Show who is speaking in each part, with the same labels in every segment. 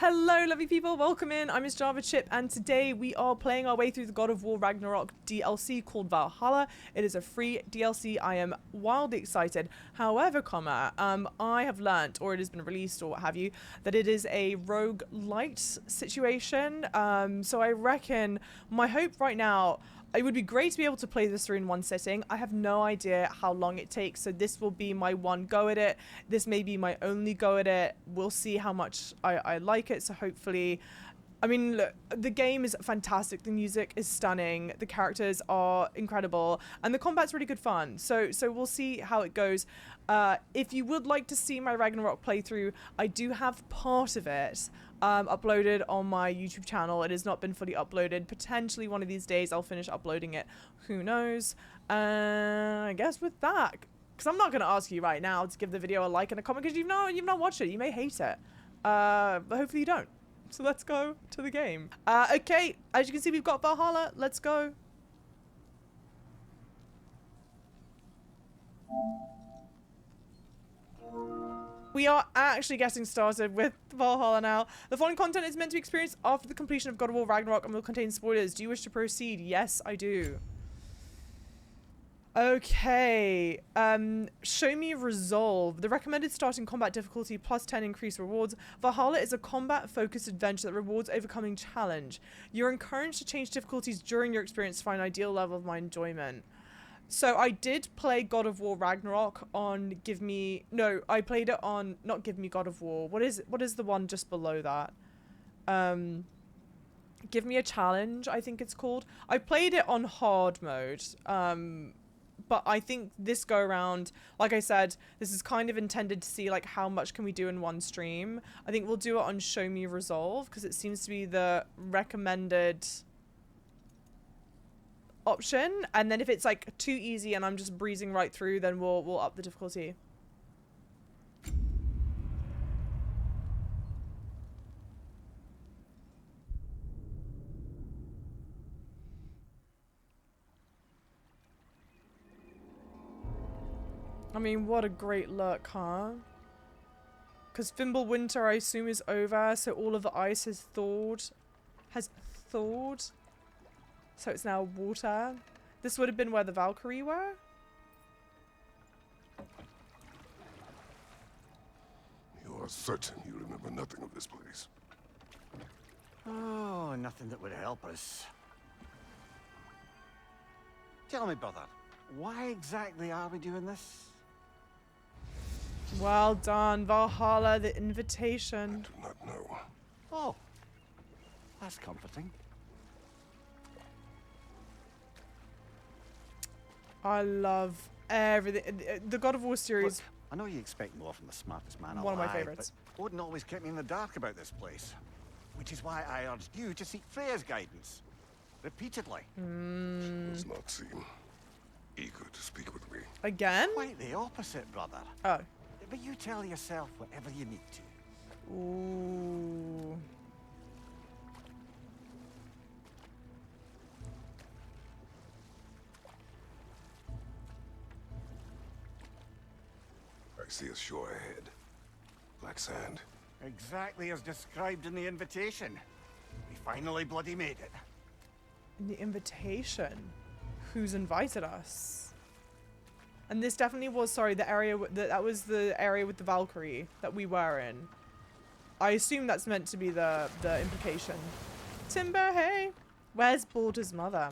Speaker 1: Hello lovely people, welcome in. I'm Miss Java Chip and today we are playing our way through the God of War Ragnarok DLC called Valhalla. It is a free DLC. I am wildly excited. However, I have learnt, or it has been released or what have you, that it is a roguelite situation. So I reckon my hope right now, it would be great to be able to play this through in one sitting. I have no idea how long it takes, so this will be my one go at it. This may be my only go at it. We'll see how much I like it, so hopefully... I mean, look, the game is fantastic, the music is stunning, the characters are incredible, and the combat's really good fun. So we'll see how it goes. If you would like to see my Ragnarok playthrough, I do have part of it uploaded on my YouTube channel. It has not been fully uploaded. Potentially one of these days I'll finish uploading it. Who knows? I guess with that, because I'm not going to ask you right now to give the video a like and a comment because you've not watched it. You may hate it, but hopefully you don't. So let's go to the game. Okay, as you can see, we've got Valhalla. Let's go. We are actually getting started with Valhalla now. The following content is meant to be experienced after the completion of God of War Ragnarok and will contain spoilers. Do you wish to proceed? Yes, I do. Okay. Show me resolve. The recommended starting combat difficulty +10 increased rewards. Valhalla is a combat-focused adventure that rewards overcoming challenge. You're encouraged to change difficulties during your experience to find an ideal level of my enjoyment. So I did play God of War Ragnarok on I played it on not Give Me God of War. What is the one just below that? Give Me a Challenge, I think it's called. I played it on hard mode. But I think this go around, like I said, this is kind of intended to see like how much can we do in one stream. I think we'll do it on Show Me Resolve because it seems to be the recommended option, and then if it's like too easy and I'm just breezing right through, then we'll up the difficulty. I mean, what a great look, huh? Because Fimbulwinter, I assume, is over, so all of the ice has thawed. So it's now water. This would have been where the Valkyrie were?
Speaker 2: You are certain you remember nothing of this place?
Speaker 3: Oh, nothing that would help us. Tell me, brother, why exactly are we doing this?
Speaker 1: Well done, Valhalla, the invitation.
Speaker 2: I do not know.
Speaker 3: Oh, that's comforting.
Speaker 1: I love everything. The God of War series.
Speaker 3: Look, I know you expect more from the smartest man alive.
Speaker 1: One of my favorites.
Speaker 3: But Odin always kept me in the dark about this place, which is why I urged you to seek Freya's guidance repeatedly.
Speaker 2: She does not seem eager to speak with me.
Speaker 1: Again?
Speaker 3: Quite the opposite, brother.
Speaker 1: Oh.
Speaker 3: But you tell yourself whatever you need to.
Speaker 1: Ooh.
Speaker 2: I see a shore ahead. Black sand.
Speaker 3: Exactly as described in the invitation. We finally bloody made it.
Speaker 1: In the invitation? Who's invited us? And this definitely was, sorry, the area, that was the area with the Valkyrie that we were in. I assume that's meant to be the implication. Timber, hey! Where's Balder's mother?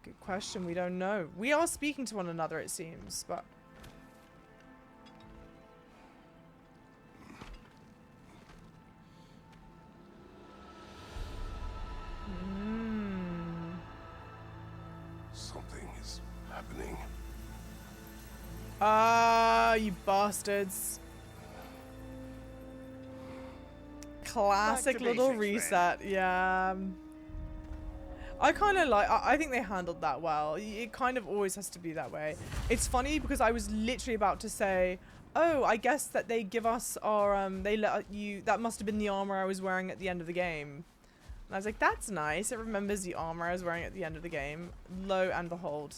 Speaker 1: Good question, we don't know. We are speaking to one another, it seems, but...
Speaker 2: Something is happening.
Speaker 1: Ah, you bastards. Classic little reset, yeah. I kind of like, I think they handled that well. It kind of always has to be that way. It's funny because I was literally about to say, oh, I guess that they give us our, they let you, that must have been the armor I was wearing at the end of the game. And I was like, that's nice. It remembers the armor I was wearing at the end of the game. Lo and behold.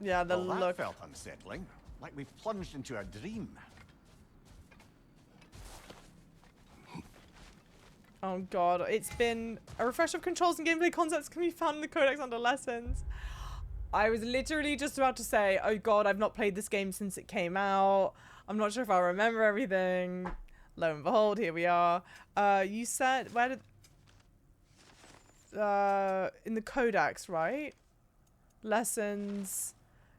Speaker 1: Yeah, the
Speaker 3: well,
Speaker 1: look.
Speaker 3: That felt unsettling. Like we plunged into a dream.
Speaker 1: Oh god, it's been a refresher of controls and gameplay concepts can be found in the codex under lessons. I was literally just about to say, oh god, I've not played this game since it came out. I'm not sure if I'll remember everything. Lo and behold, here we are. You said, where did... in the codex, right? Lessons.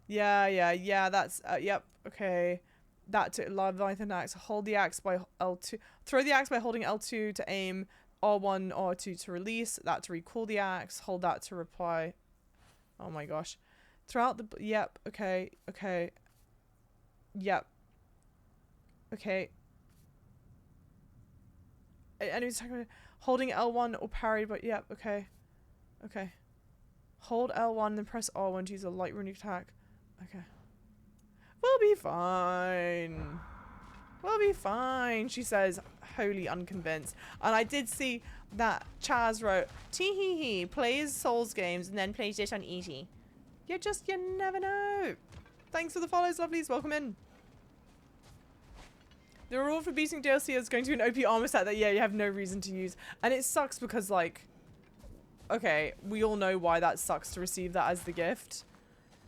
Speaker 1: Yeah, that's... yep, okay. That to Leviathan axe. Hold the axe by L2. Throw the axe by holding L2 to aim. R1, R2 to release. That to recall the axe. Hold that to reply. Oh my gosh. Throughout the... Yep, okay, okay. Yep. Okay. Enemies attacking. Holding L1 or parry, but yep, okay. Okay. Hold L1, then press R1 to use a light runic attack. Okay. We'll be fine. We'll be fine, she says, wholly unconvinced. And I did see that Chaz wrote, tee-hee-hee, plays Souls games and then plays it on Easy. You never know. Thanks for the follows, lovelies. Welcome in. The reward for beating DLC is going to be an OP armor set that, yeah, you have no reason to use. And it sucks because, like, okay, we all know why that sucks to receive that as the gift.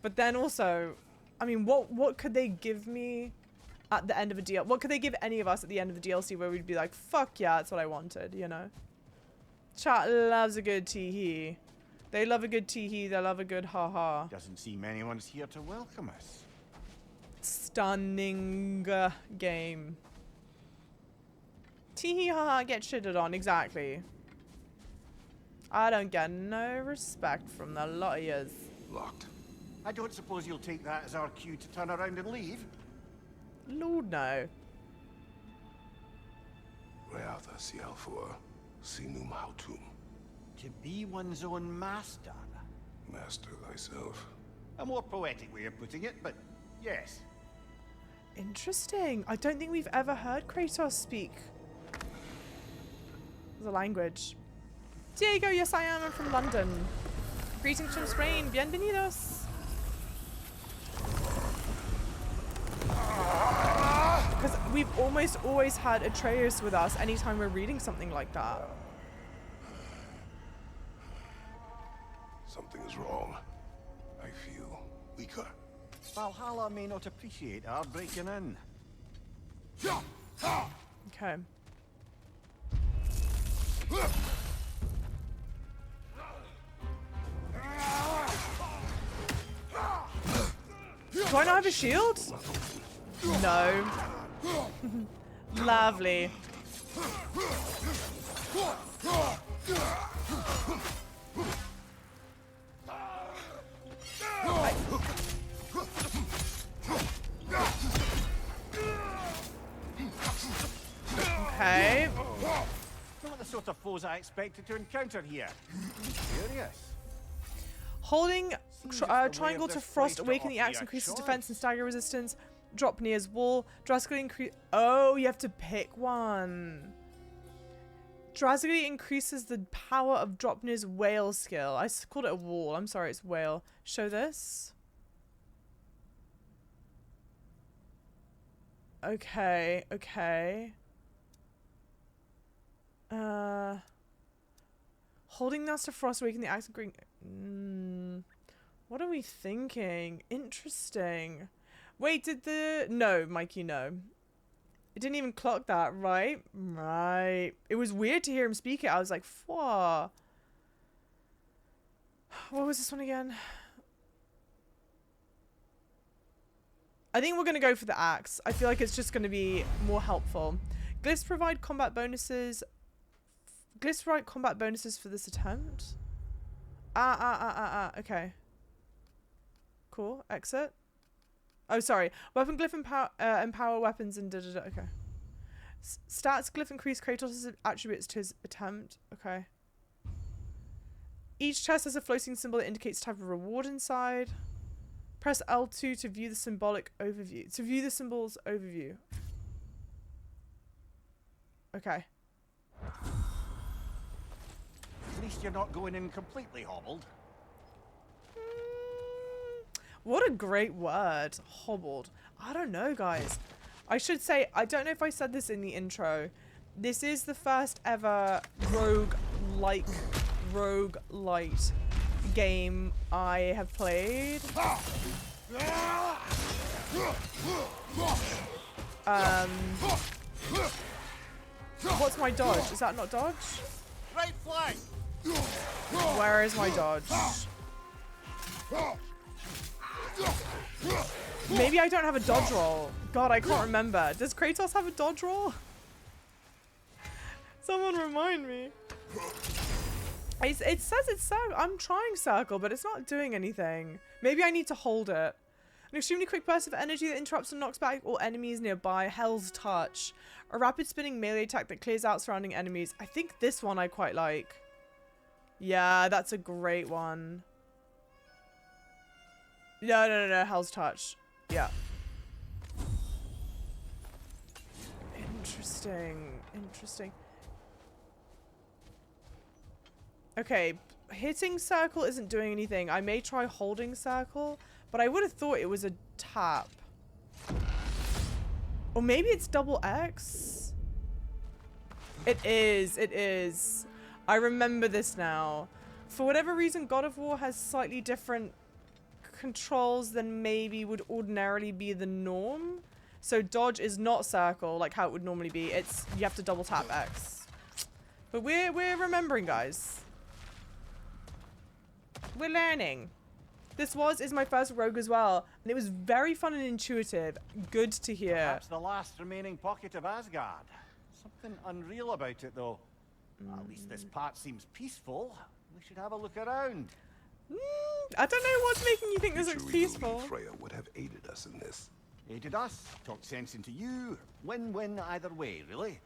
Speaker 1: But then also, I mean, what could they give me at the end of a DLC? What could they give any of us at the end of the DLC where we'd be like, fuck yeah, that's what I wanted, you know? Chat loves a good tee-hee. They love a good tee-hee, they love a good ha-ha.
Speaker 3: Doesn't seem anyone's here to welcome us.
Speaker 1: Stunning game. Tee-hee, ha-ha, get shitted on, exactly. I don't get no respect from the lot of yous.
Speaker 2: Locked.
Speaker 3: I don't suppose you'll take that as our cue to turn around and leave?
Speaker 1: Lord, no.
Speaker 2: Reatha Sialfua, Sinum Hautum.
Speaker 3: To be one's own master.
Speaker 2: Master thyself.
Speaker 3: A more poetic way of putting it, but yes.
Speaker 1: Interesting. I don't think we've ever heard Kratos speak the language. Diego, yes I am. I'm from London. Greetings from Spain. Bienvenidos. Because we've almost always had Atreus with us anytime we're reading something like that.
Speaker 2: Something is wrong. I feel weaker.
Speaker 3: Valhalla may not appreciate our breaking in.
Speaker 1: Okay. Do I not have a shield? No. Lovely. Okay.
Speaker 3: Not the sort of foes I expected to encounter here. Curious.
Speaker 1: Holding
Speaker 3: the
Speaker 1: triangle
Speaker 3: way of
Speaker 1: to
Speaker 3: this
Speaker 1: frost,
Speaker 3: place to
Speaker 1: awaken the
Speaker 3: offer
Speaker 1: axe,
Speaker 3: you a
Speaker 1: increases
Speaker 3: choice.
Speaker 1: defense and stagger resistance. Drop near's wall. Drastically increase. Oh, you have to pick one. Drastically increases the power of Dropnir's whale skill. I called it a wall. I'm sorry, it's whale. Show this. Okay, okay. Holding Master Frost, awaken the axe and green. What are we thinking? Interesting. Wait, did the... No, Mikey, no. It didn't even clock that, right? Right. It was weird to hear him speak it. I was like, "Fwah." What was this one again? I think we're going to go for the axe. I feel like it's just going to be more helpful. Glyphs provide combat bonuses. Glyphs provide combat bonuses for this attempt. Okay. Cool. Exit. Oh, sorry. Weapon glyph empower weapons and da-da-da. Okay. Stats glyph increase Kratos' attributes to his attempt. Okay. Each chest has a floating symbol that indicates type of reward inside. Press L2 to view the symbolic overview. To view the symbol's overview. Okay.
Speaker 3: At least you're not going in completely hobbled.
Speaker 1: What a great word. Hobbled. I don't know, guys. I should say, I don't know if I said this in the intro, This is the first ever roguelite game I have played. What's my dodge? Is that not dodge?
Speaker 3: Right flank!
Speaker 1: Where is my dodge? Maybe I don't have a dodge roll. God, I can't remember. Does Kratos have a dodge roll? Someone remind me. It says it's I'm trying circle, but it's not doing anything. Maybe I need to hold it. An extremely quick burst of energy that interrupts and knocks back all enemies nearby. Hell's Touch. A rapid spinning melee attack that clears out surrounding enemies. I think this one I quite like. Yeah, that's a great one. No. Hell's Touch. Yeah. Interesting. Okay, hitting circle isn't doing anything. I may try holding circle, but I would have thought it was a tap. Or maybe it's double X? It is. I remember this now. For whatever reason, God of War has slightly different controls than maybe would ordinarily be the norm. So dodge is not circle like how it would normally be. It's you have to double tap X. But we're remembering, guys. We're learning. This is my first rogue as well, and it was very fun and intuitive. Good to hear.
Speaker 3: Perhaps the last remaining pocket of Asgard. Something unreal about it, though. At least this part seems peaceful. We should have a look around.
Speaker 1: I don't know what's making you think this
Speaker 2: Did
Speaker 1: looks
Speaker 2: you really
Speaker 1: peaceful.
Speaker 2: believe Freya would have aided us in this?
Speaker 3: Aided us, talked sense into you. Win-win either way, really.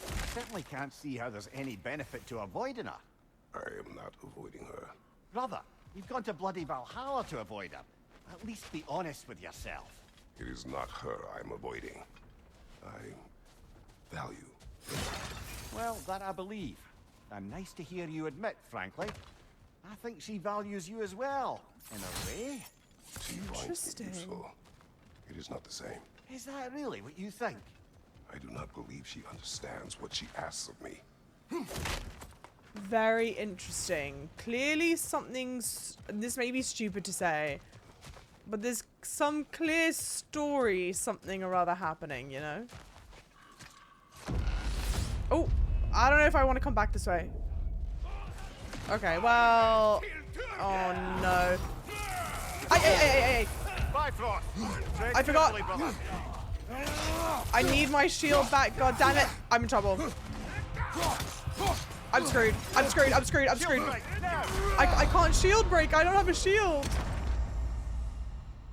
Speaker 3: I certainly can't see how there's any benefit to avoiding her.
Speaker 2: I am not avoiding her.
Speaker 3: Brother, you've gone to bloody Valhalla to avoid her. At least be honest with yourself.
Speaker 2: It is not her I'm avoiding. I value.
Speaker 3: Well, that I believe. And nice to hear you admit, frankly. I think she values you as well, in a way.
Speaker 2: She finds
Speaker 1: Interesting.
Speaker 2: me useful. It is not the same.
Speaker 3: Is that really what you think?
Speaker 2: I do not believe she understands what she asks of me.
Speaker 1: Very interesting. Clearly something's... This may be stupid to say, but there's some clear story, something or other happening, you know? Oh, I don't know if I want to come back this way. Okay, well... Oh, no. Hey.
Speaker 3: Bifrost! Tread
Speaker 1: I forgot.
Speaker 3: carefully, brother.
Speaker 1: I need my shield back. God damn it. I'm in trouble. I'm screwed.
Speaker 3: Right, now.
Speaker 1: I can't shield break. I don't have a shield.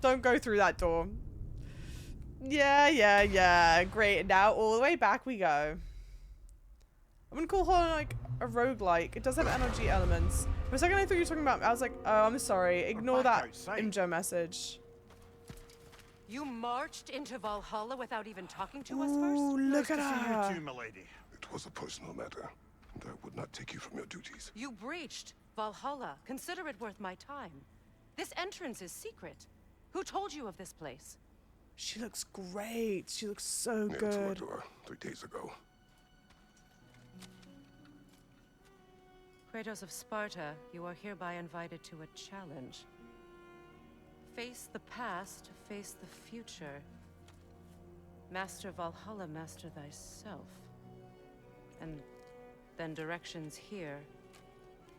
Speaker 1: Don't go through that door. Yeah. Great. Now all the way back we go. I'm gonna call her like a roguelike. It does have energy elements. For a second I thought you were talking about... I was like, oh, I'm sorry. Ignore
Speaker 3: back
Speaker 1: that
Speaker 3: outside.
Speaker 1: Imjo message.
Speaker 4: You marched into Valhalla without even talking to us
Speaker 1: Ooh,
Speaker 4: first?
Speaker 1: look
Speaker 3: Nice
Speaker 1: at
Speaker 3: to see
Speaker 1: her.
Speaker 3: you too, milady.
Speaker 2: It was a personal matter, and I would not take you from your duties.
Speaker 4: You breached Valhalla. Consider it worth my time. This entrance is secret. Who told you of this place?
Speaker 1: She looks great. She looks so
Speaker 2: Nailed to her
Speaker 1: good.
Speaker 2: door 3 days ago.
Speaker 4: Kratos of Sparta, you are hereby invited to a challenge. Face the past, face the future. Master Valhalla, master thyself. And then directions here,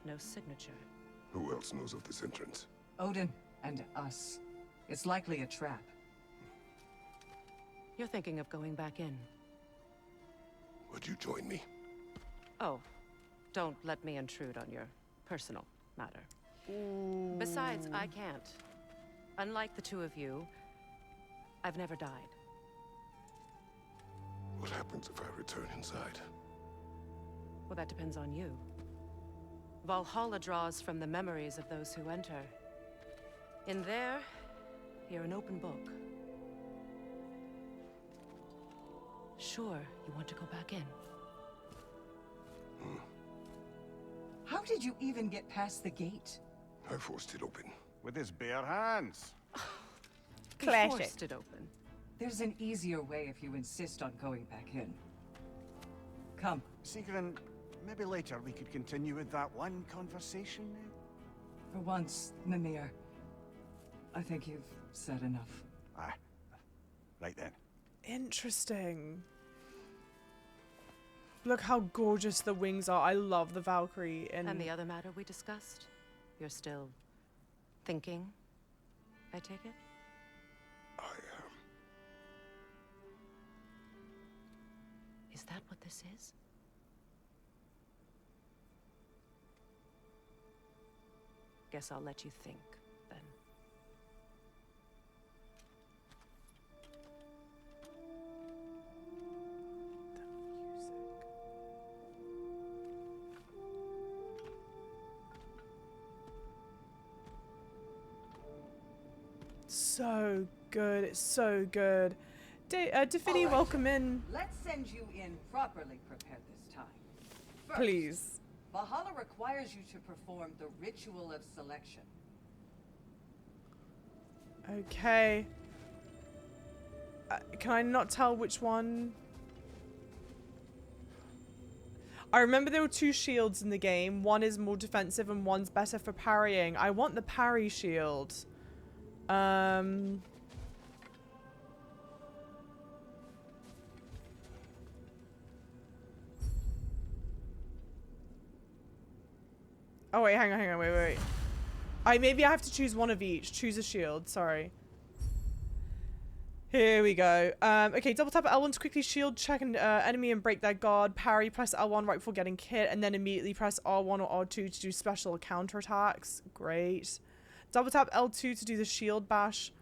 Speaker 4: no signature.
Speaker 2: Who else knows of this entrance?
Speaker 5: Odin and us. It's likely a trap.
Speaker 4: You're thinking of going back in.
Speaker 2: Would you join me?
Speaker 4: Oh, don't let me intrude on your personal matter. Besides, I can't. Unlike the two of you, I've never died.
Speaker 2: What happens if I return inside?
Speaker 4: Well, that depends on you. Valhalla draws from the memories of those who enter. In there, you're an open book. Sure, you want to go back in.
Speaker 5: How did you even get past the gate?
Speaker 2: I forced it open.
Speaker 3: With his bare hands.
Speaker 4: He
Speaker 1: Classic.
Speaker 4: forced it open.
Speaker 5: There's an easier way if you insist on going back in. Come.
Speaker 3: Sigrun, maybe later we could continue with that one conversation.
Speaker 5: For once, Mimir, I think you've said enough.
Speaker 3: Aye. Right then.
Speaker 1: Interesting. Look how gorgeous the wings are. I love the Valkyrie.
Speaker 4: And the other matter we discussed? You're still thinking, I take it?
Speaker 2: I am.
Speaker 4: Is that what this is? Guess I'll let you think, then.
Speaker 1: So good. It's so good. Defini,
Speaker 5: Alright,
Speaker 1: welcome in.
Speaker 5: Let's send you in properly prepared this time. First,
Speaker 1: Please.
Speaker 5: Valhalla requires you to perform the ritual of selection.
Speaker 1: Okay. Can I not tell which one? I remember there were 2 shields in the game. One is more defensive and one's better for parrying. I want the parry shield. Oh wait, hang on, wait. Maybe I have to choose one of each. Choose a shield, sorry. Here we go. Okay, double tap L1 to quickly shield check an enemy and break their guard. Parry, press L1 right before getting hit, and then immediately press R1 or R2 to do special counterattacks. Great. Double tap L2 to do the shield bash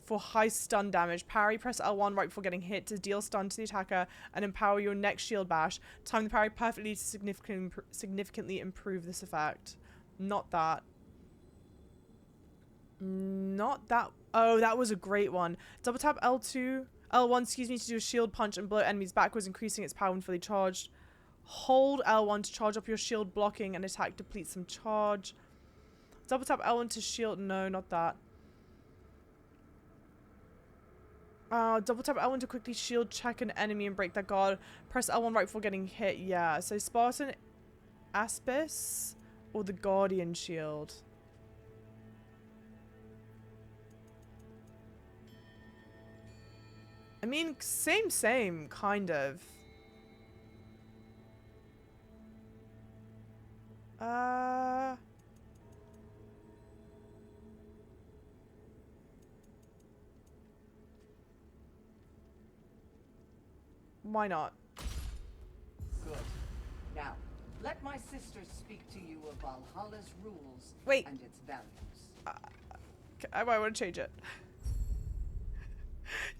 Speaker 1: for high stun damage. Parry, press L1 right before getting hit to deal stun to the attacker and empower your next shield bash. Time the parry perfectly to significantly improve this effect. Not that. Not that. Oh, that was a great one. Double tap L1, excuse me, to do a shield punch and blow enemies backwards, increasing its power when fully charged. Hold L1 to charge up your shield blocking and attack depletes some charge. Double tap L1 to shield. No, not that. Double tap L1 to quickly shield check an enemy and break their guard. Press L1 right before getting hit. Yeah, so Spartan Aspis or the Guardian Shield. I mean, same, kind of. Why not?
Speaker 5: Good. Now, let my sisters speak to you of Valhalla's rules
Speaker 1: Wait.
Speaker 5: and its values.
Speaker 1: I might want to change it.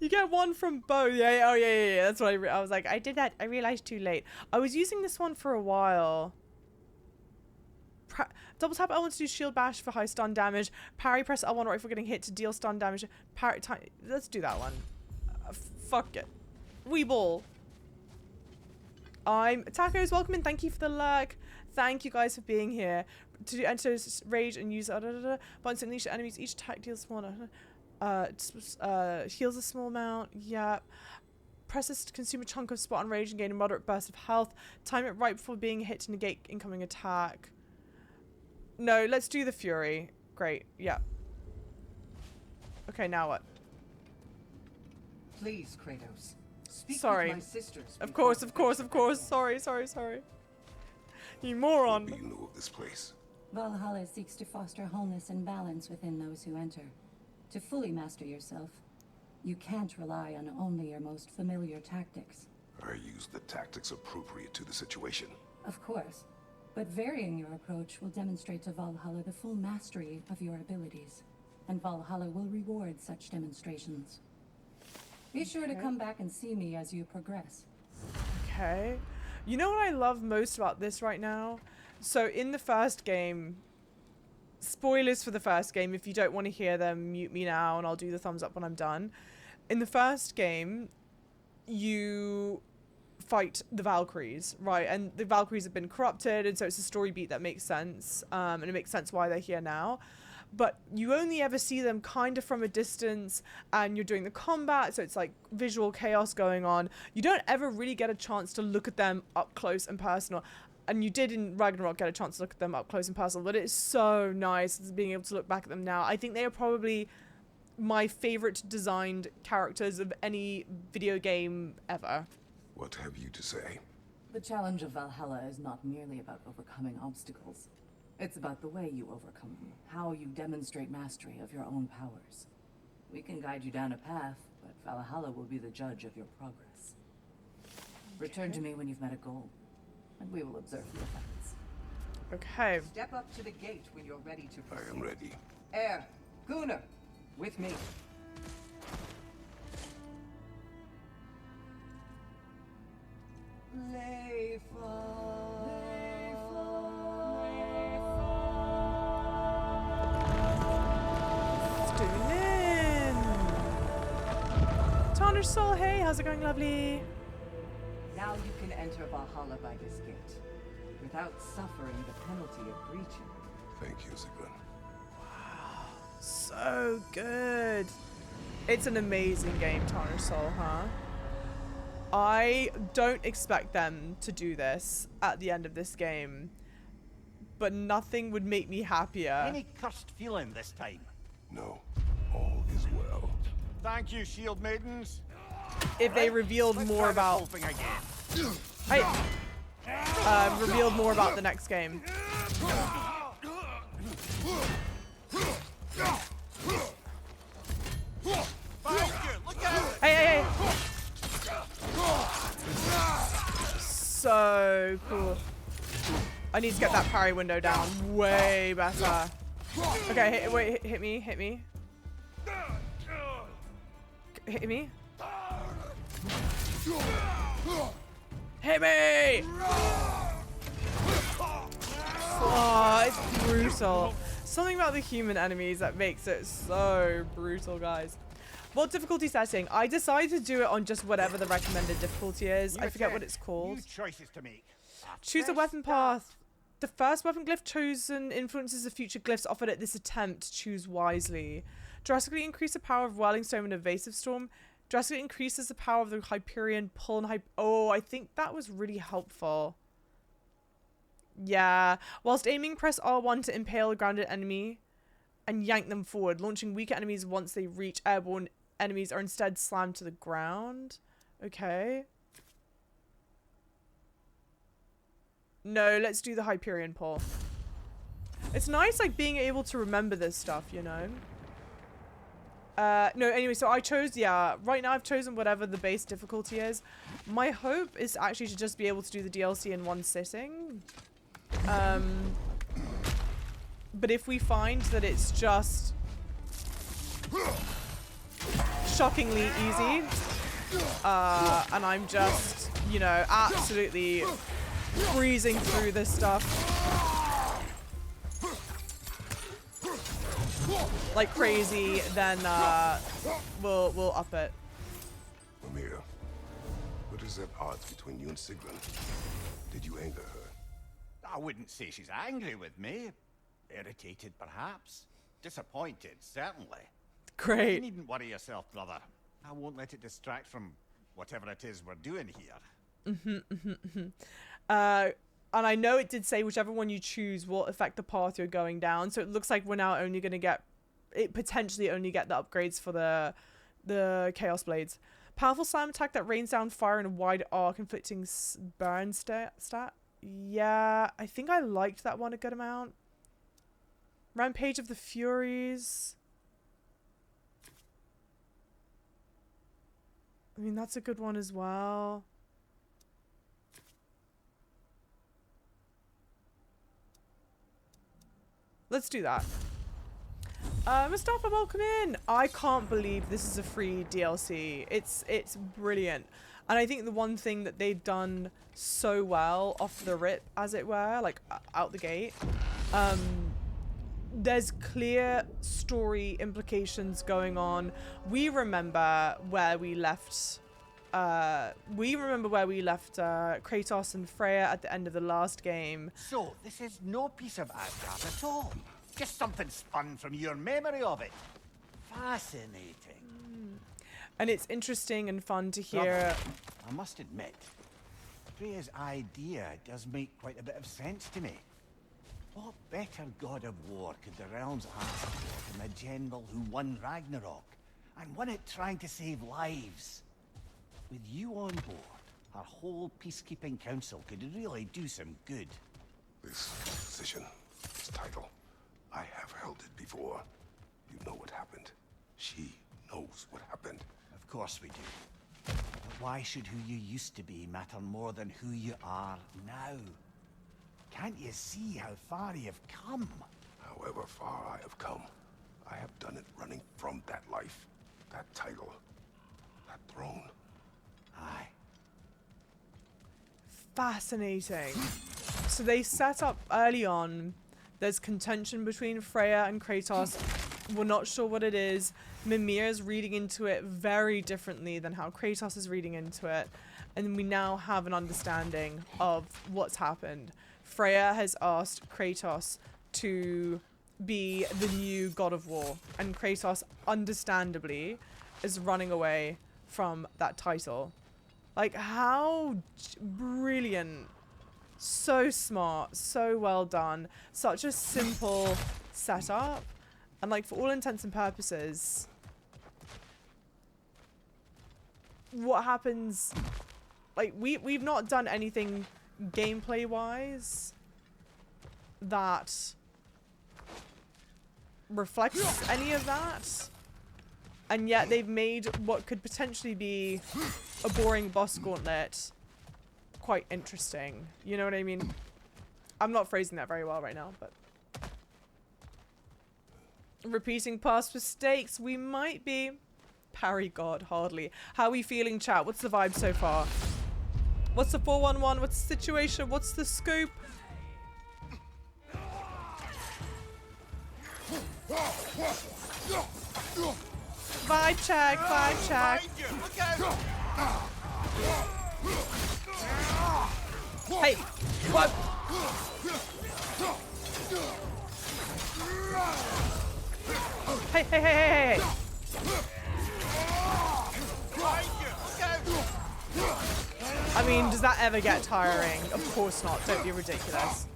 Speaker 1: You get one from both. Yeah, oh yeah. That's what I was like. I did that. I realized too late. I was using this one for a while. Double tap L1 to do shield bash for high stun damage. Parry, press L1 right before getting hit to deal stun damage. Parry, let's do that one. Fuck it. Weeball. Tacos, welcome in. Thank you for the lurk. Thank you guys for being here. To do enter rage and use buttons unleash enemies. Each attack deals one. Heals a small amount. Yeah. Press this to consume a chunk of spot on rage and gain a moderate burst of health. Time it right before being hit to negate incoming attack. No, let's do the fury. Great. Yeah. Okay, now what?
Speaker 5: Please, Kratos. Speak
Speaker 1: Sorry.
Speaker 5: with my sisters.
Speaker 1: Of course. Sorry. You moron.
Speaker 2: What do you know of this place?
Speaker 6: Valhalla seeks to foster wholeness and balance within those who enter. To fully master yourself, you can't rely on only your most familiar tactics.
Speaker 2: I use the tactics appropriate to the situation.
Speaker 6: Of course, but varying your approach will demonstrate to Valhalla the full mastery of your abilities, and Valhalla will reward such demonstrations. Be sure to come back and see me as you progress.
Speaker 1: Okay. You know what I love most about this right now? So in the first game, spoilers for the first game, if you don't want to hear them, mute me now and I'll do the thumbs up when I'm done. In the first game, you fight the Valkyries, right? And the Valkyries have been corrupted, and so it's a story beat that makes sense. And it makes sense why they're here now. but you only ever see them kind of from a distance, and you're doing the combat, so it's like visual chaos going on. You don't ever really get a chance to look at them up close and personal. And you did in Ragnarok get a chance to look at them up close and personal, but it's so nice being able to look back at them now. I think they are probably my favorite designed characters of any video game ever.
Speaker 2: What have you to say?
Speaker 5: The challenge of Valhalla is not merely about overcoming obstacles. It's about the way you overcome them, how you demonstrate mastery of your own powers. We can guide you down a path, but Valhalla will be the judge of your progress. Return to me when you've met a goal, and we will observe the effects.
Speaker 1: Okay.
Speaker 5: Step up to the gate when you're ready to proceed.
Speaker 2: I am ready.
Speaker 5: Air, Gunnar, with me.
Speaker 1: Tanner Soul, hey, how's it going, lovely?
Speaker 5: Now you can enter Valhalla by this gate, without suffering the penalty of breaching.
Speaker 2: Thank you, Sigrun.
Speaker 1: So good. It's an amazing game, Tanner Soul, huh? I don't expect them to do this at the end of this game, but nothing would make me happier.
Speaker 3: Any cursed feeling this time?
Speaker 2: No, all is well.
Speaker 3: Thank you, shield maidens.
Speaker 1: If they revealed
Speaker 3: Let's
Speaker 1: more
Speaker 3: try this
Speaker 1: about,
Speaker 3: whole thing again.
Speaker 1: revealed more about the next game. Hey! So cool. I need to get that parry window down way better. Okay, wait, hit me. Hit me. Hit me. Oh, it's brutal. Something about the human enemies that makes it so brutal, guys. What difficulty setting? I decided to do it on just whatever the recommended difficulty is. I forget what it's called.
Speaker 3: New choices to make.
Speaker 1: Choose a weapon path. The first weapon glyph chosen influences the future glyphs offered at this attempt. Choose wisely. Drastically increase the power of Whirling Storm and Evasive Storm. Drastically increases the power of the Hyperion Pull and Oh, I think that was really helpful. Yeah. Whilst aiming, press R1 to impale a grounded enemy and yank them forward. Launching weaker enemies once they reach airborne enemies are instead slammed to the ground. Okay. No, let's do the Hyperion Pull. It's nice, like, being able to remember this stuff, you know? No, anyway, so I chose, yeah, right now I've chosen whatever the base difficulty is. My hope is actually to just be able to do the DLC in one sitting. But if we find that it's just shockingly easy, and I'm just, you know, absolutely breezing through this stuff like crazy, then we'll up it.
Speaker 2: Mimir, what is at odds between you and Sigrun? Did you anger her?
Speaker 3: I wouldn't say she's angry with me. Irritated, perhaps. Disappointed, certainly. You
Speaker 1: Great.
Speaker 3: needn't worry yourself, brother. I won't let it distract from whatever it is we're doing here.
Speaker 1: And I know it did say whichever one you choose will affect the path you're going down. So it looks like we're now only going to get, potentially only get the upgrades for the Chaos Blades. Powerful slam attack that rains down fire in a wide arc, inflicting burn stat. Yeah, I think I liked that one a good amount. Rampage of the Furies. I mean, that's a good one as well. Let's do that. Mustafa, welcome in. I can't believe this is a free DLC. It's brilliant. And I think the one thing that they've done so well off the rip, as it were, like out the gate, there's clear story implications going on. We remember where we left Kratos and Freya at the end of the last game.
Speaker 3: So, this is no piece of Asgard at all. Just something spun from your memory of it. Fascinating.
Speaker 1: And it's interesting and fun to hear.
Speaker 3: I must admit, Freya's idea does make quite a bit of sense to me. What better god of war could the realms ask for than a general who won Ragnarok, and won it trying to save lives? With you on board, our whole peacekeeping council could really do some good.
Speaker 2: This position, this title, I have held it before. You know what happened. She knows what happened.
Speaker 3: Of course we do. But why should who you used to be matter more than who you are now? Can't you see how far you've come?
Speaker 2: However far I have come, I have done it running from that life, that title, that throne.
Speaker 3: Aye.
Speaker 1: Fascinating. So they set up early on. There's contention between Freya and Kratos. We're not sure what it is. Mimir's reading into it very differently than how Kratos is reading into it. And we now have an understanding of what's happened. Freya has asked Kratos to be the new god of war. And Kratos, understandably, is running away from that title. Like, how brilliant. So smart. So well done. Such a simple setup. And, like, for all intents and purposes, what happens... Like, we've not done anything gameplay-wise that reflects any of that. And yet they've made what could potentially be a boring boss gauntlet quite interesting. You know what I mean? I'm not phrasing that very well right now, but... Repeating past mistakes, we might be. Parry God, hardly. How are we feeling, chat? What's the vibe so far? What's the 411? What's the situation? What's the scoop? Vibe check, vibe check. Hey, what? Hey, hey, hey, hey, hey. I mean, does that ever get tiring? Of course not. Don't be ridiculous.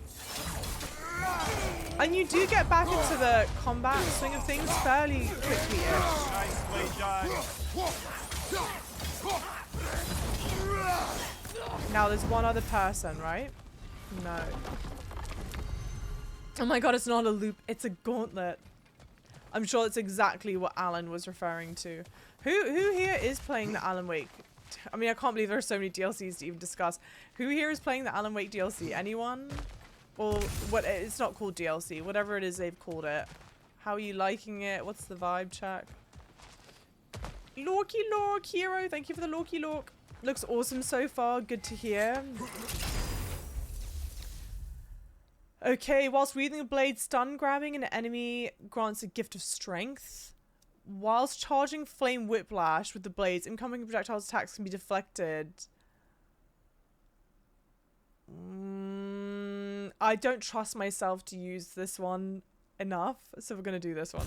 Speaker 1: And you do get back into the combat swing of things fairly quickly-ish. Now there's one other person, right? No. Oh my god, it's not a loop. It's a gauntlet. I'm sure that's exactly what Alan was referring to. Who here is playing the Alan Wake? I mean, I can't believe there are so many DLCs to even discuss. Who here is playing the Alan Wake DLC? Anyone? Well, what? It's not called DLC. Whatever it is they've called it. How are you liking it? What's the vibe check? Lorky Lork Hero. Thank you for the Lorky Lork. Looks awesome so far. Good to hear. Okay, whilst wielding a blade, stun grabbing an enemy grants a gift of strength. Whilst charging flame whiplash with the blades, incoming projectiles attacks can be deflected. I don't trust myself to use this one enough, so we're going to do this one.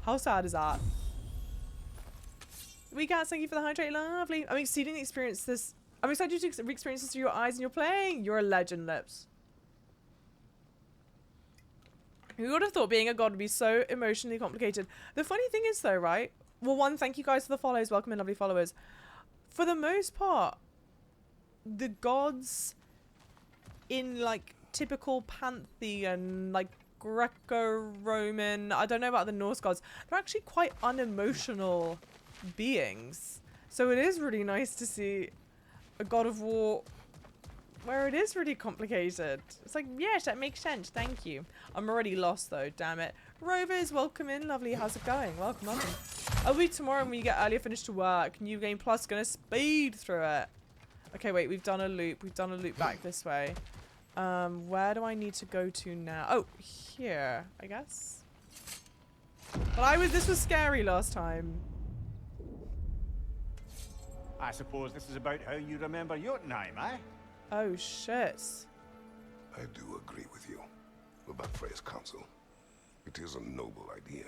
Speaker 1: How sad is that? We got thank you for the hydrate, lovely. I'm excited to experience this. I'm excited to experience this through your eyes and you're playing. You're a legend, Lips. Who would have thought being a god would be so emotionally complicated? The funny thing is though, right? Well, one, thank you guys for the follows. Welcome in, lovely followers. For the most part, the gods in like typical pantheon, like Greco-Roman, I don't know about the Norse gods, they're actually quite unemotional beings. So it is really nice to see a god of war where it is really complicated. It's like, yes, that makes sense. Thank you. I'm already lost though, damn it. Rovers, welcome in. Lovely. How's it going? Welcome, welcome. I'll be tomorrow when you get earlier finish to work. New Game Plus, gonna speed through it. Okay, wait, we've done a loop. We've done a loop back this way. Where do I need to go to now? Oh, here, I guess. But this was scary last time.
Speaker 3: I suppose this is about how you remember Jotunheim, eh?
Speaker 1: Oh, shit.
Speaker 2: I do agree with you about Freya's counsel. It is a noble idea.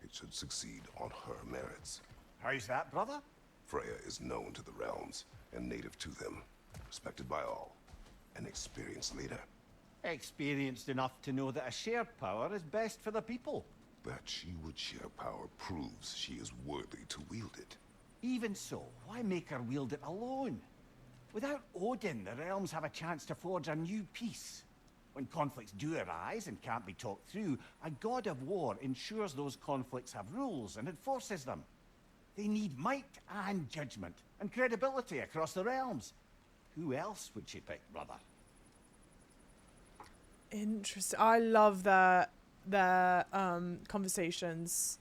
Speaker 2: It should succeed on her merits.
Speaker 3: How's that, brother?
Speaker 2: Freya is known to the realms and native to them, respected by all. An experienced leader.
Speaker 3: Experienced enough to know that a shared power is best for the people.
Speaker 2: That she would share power proves she is worthy to wield it.
Speaker 3: Even so, why make her wield it alone? Without Odin, the realms have a chance to forge a new peace. When conflicts do arise and can't be talked through, a god of war ensures those conflicts have rules and enforces them. They need might and judgment and credibility across the realms. Who else would she pick, brother?
Speaker 1: Interesting. I love their conversations.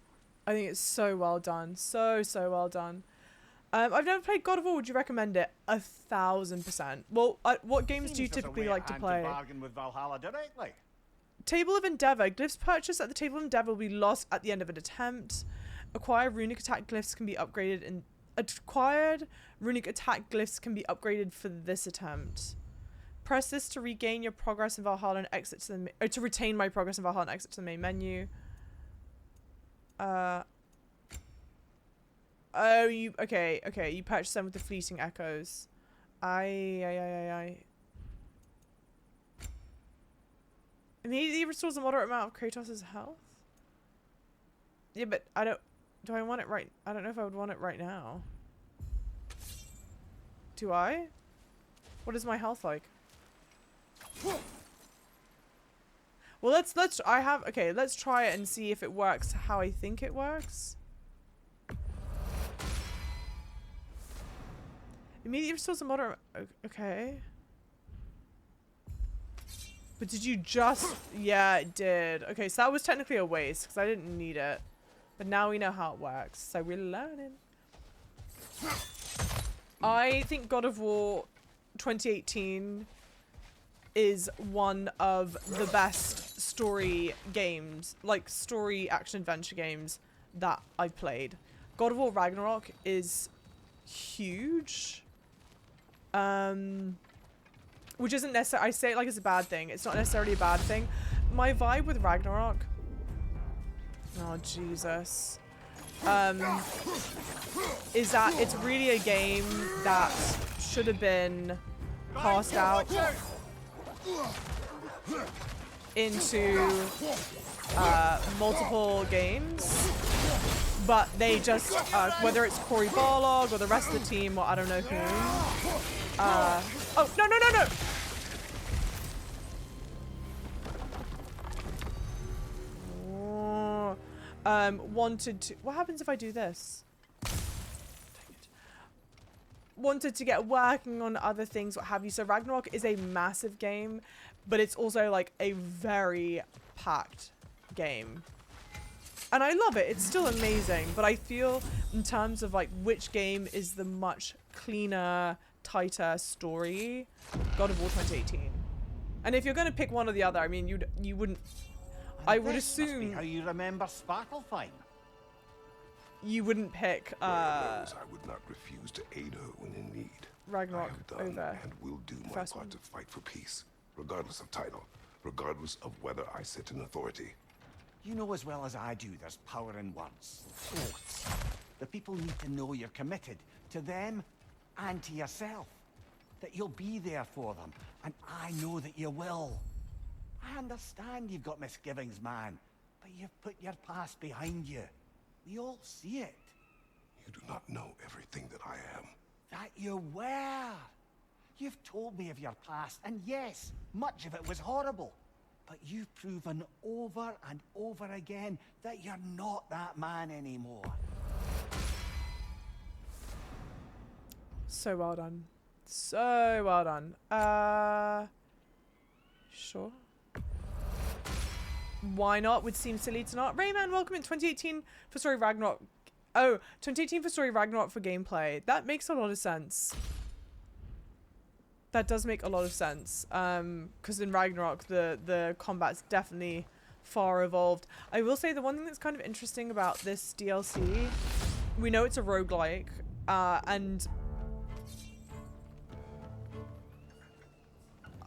Speaker 1: I think it's so well done. So well done. I've never played God of War. Would you recommend it? 1000%. Well, what games do you typically like to play?
Speaker 3: Bargain with Valhalla directly.
Speaker 1: Table of Endeavor. Glyphs purchased at the Table of Endeavor will be lost at the end of an attempt. Acquired runic attack glyphs can be upgraded for this attempt. Press this to regain your progress in Valhalla and exit to the to retain my progress in Valhalla and exit to the main menu. Oh, you purchased them with the fleeting echoes. Immediately restores a moderate amount of Kratos' health. Yeah, but do I want it right? I don't know if I would want it right now. Do I? What is my health like? Well, let's try it and see if it works how I think it works. Immediately restores a moderate. Okay. But did you just? Yeah, it did. Okay, so that was technically a waste because I didn't need it. But now we know how it works, so we're learning. I think God of War 2018 is one of the best story games, like story action adventure games that I've played. God of War Ragnarok is huge. Which isn't necessarily, I say it like it's a bad thing. It's not necessarily a bad thing. My vibe with Ragnarok, oh Jesus, is that it's really a game that should have been passed out into multiple games, but they just whether it's Cory Barlog or the rest of the team or I don't know who. Oh no. Wanted to. What happens if I do this? Dang it. Wanted to get working on other things, what have you. So Ragnarok is a massive game, but it's also like a very packed game. And I love it. It's still amazing. But I feel in terms of like which game is the much cleaner, tighter story, God of War 2018. And if you're going to pick one or the other, I mean, you wouldn't. I would assume
Speaker 3: how you remember Sparklefine.
Speaker 1: You wouldn't pick
Speaker 2: I would not refuse to aid her when in need.
Speaker 1: Ragnarok
Speaker 2: I have done
Speaker 1: over
Speaker 2: and will do my
Speaker 1: first
Speaker 2: part
Speaker 1: one.
Speaker 2: to fight for peace, regardless of title, regardless of whether I sit in authority.
Speaker 3: You know as well as I do there's power in words. Oaths. The people need to know you're committed to them and to yourself. That you'll be there for them. And I know that you will. I understand you've got misgivings, man. But you've put your past behind you. We all see it.
Speaker 2: You do not know everything that I am.
Speaker 3: That you were. You've told me of your past, and yes, much of it was horrible. But you've proven over and over again that you're not that man anymore.
Speaker 1: So well done. So well done. Sure. Why not? Would seem silly to not. Rayman, welcome in 2018 for Story Ragnarok. Oh, 2018 for Story Ragnarok for gameplay. That makes a lot of sense. That does make a lot of sense. Because in Ragnarok, the combat's definitely far evolved. I will say the one thing that's kind of interesting about this DLC, we know it's a roguelike, and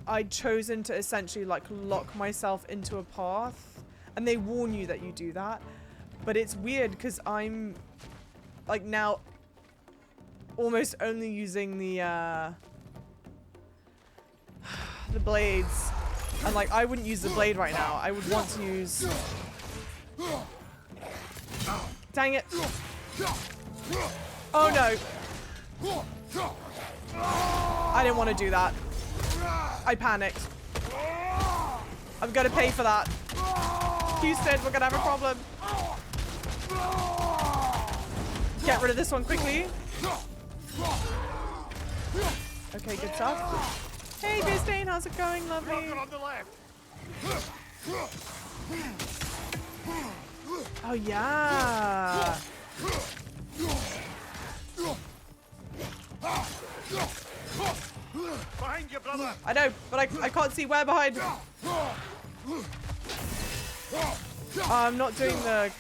Speaker 1: I'd chosen to essentially like lock myself into a path and they warn you that you do that. But it's weird because I'm like now almost only using the blades, and like I wouldn't use the blade right now. I would want to use. Dang it! Oh no! I didn't want to do that. I panicked. I'm gonna pay for that. Houston, we're gonna have a problem. Get rid of this one quickly. Okay, good stuff. Hey, Disdain, how's it going, lovely? Oh yeah.
Speaker 3: Behind you, brother.
Speaker 1: I know, but I can't see where behind. I'm not doing the.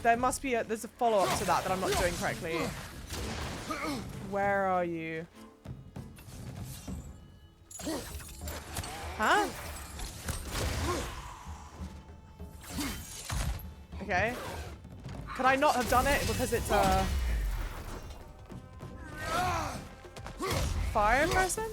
Speaker 1: There must be there's a follow-up to that I'm not doing correctly. Where are you? Huh? Okay. Could I not have done it because it's a fire person?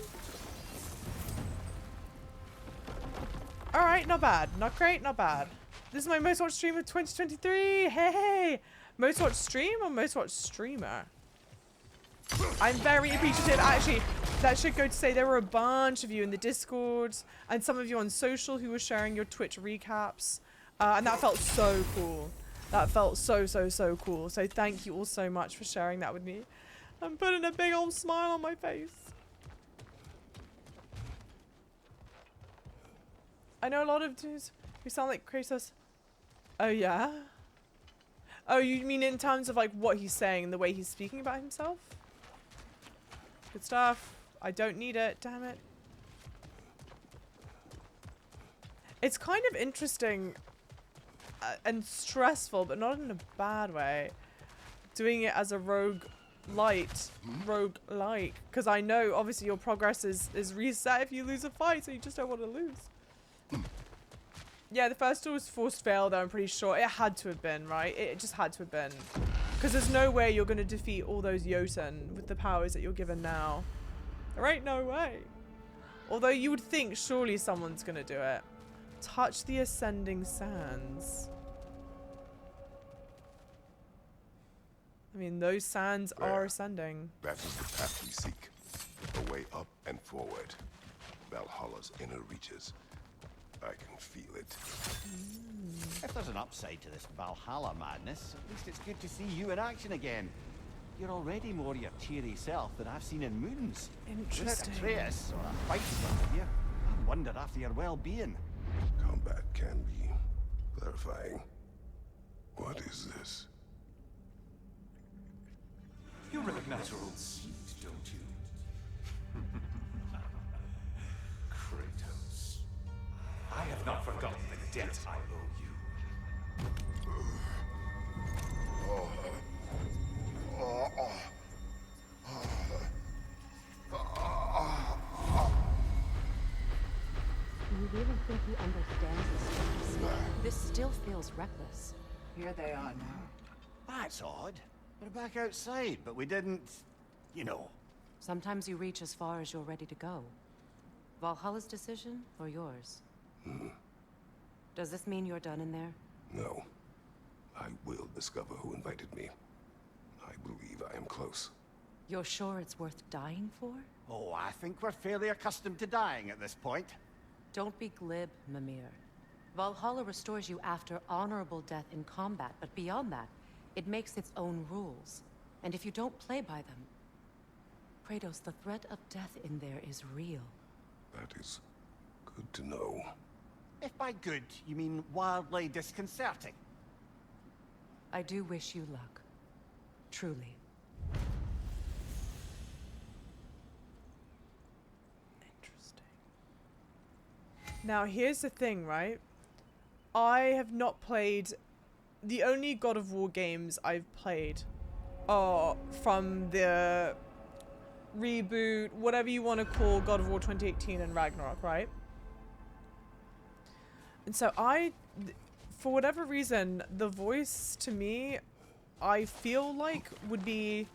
Speaker 1: Alright, not bad. Not great, not bad. This is my most watched stream of 2023. Hey! Most watched stream or most watched streamer? I'm very appreciative. Actually, that should go to say there were a bunch of you in the Discord and some of you on social who were sharing your Twitch recaps. And that felt so cool. That felt so cool. So thank you all so much for sharing that with me. I'm putting a big old smile on my face. I know a lot of dudes who sound like Kratos. Oh yeah? Oh, you mean in terms of like what he's saying and the way he's speaking about himself? Good stuff. I don't need it, damn it. It's kind of interesting and stressful, but not in a bad way, doing it as a roguelike, because I know obviously your progress is reset if you lose a fight, so you just don't want to lose. Yeah, the first one was forced fail though, I'm pretty sure. It had to have been, right? It just had to have been. Because there's no way you're going to defeat all those Jotun with the powers that you're given now. There ain't no way. Although you would think surely someone's going to do it. Touch the ascending sands. I mean, those sands are ascending.
Speaker 2: That is the path we seek. A way up and forward. Valhalla's inner reaches. I can feel it.
Speaker 3: If there's an upside to this Valhalla madness, at least it's good to see you in action again. You're already more your cheery self than I've seen in moons.
Speaker 1: Interesting.
Speaker 3: Without a trace or a fight with you, I wonder after your well-being.
Speaker 2: Combat can be clarifying. What is this?
Speaker 7: You recognize your old seeds, don't you? Kratos. I have not forgotten the debt I owe you.
Speaker 4: Do you really think he understands this stress? This still feels reckless.
Speaker 5: Here they are now.
Speaker 3: That's odd. We're back outside, but we didn't, you know.
Speaker 4: Sometimes you reach as far as you're ready to go. Valhalla's decision, or yours? Does this mean you're done in there?
Speaker 2: No. I will discover who invited me. I believe I am close.
Speaker 4: You're sure it's worth dying for?
Speaker 3: Oh, I think we're fairly accustomed to dying at this point.
Speaker 4: Don't be glib, Mimir. Valhalla restores you after honorable death in combat, but beyond that, it makes its own rules. And if you don't play by them... Kratos, the threat of death in there is real.
Speaker 2: That is good to know.
Speaker 3: If by good, you mean wildly disconcerting.
Speaker 4: I do wish you luck. Truly.
Speaker 1: Interesting. Now, here's the thing, right? I have not played... The only God of War games I've played are from the reboot, whatever you want to call God of War 2018 and Ragnarok, right? And so for whatever reason, the voice to me, I feel like would be,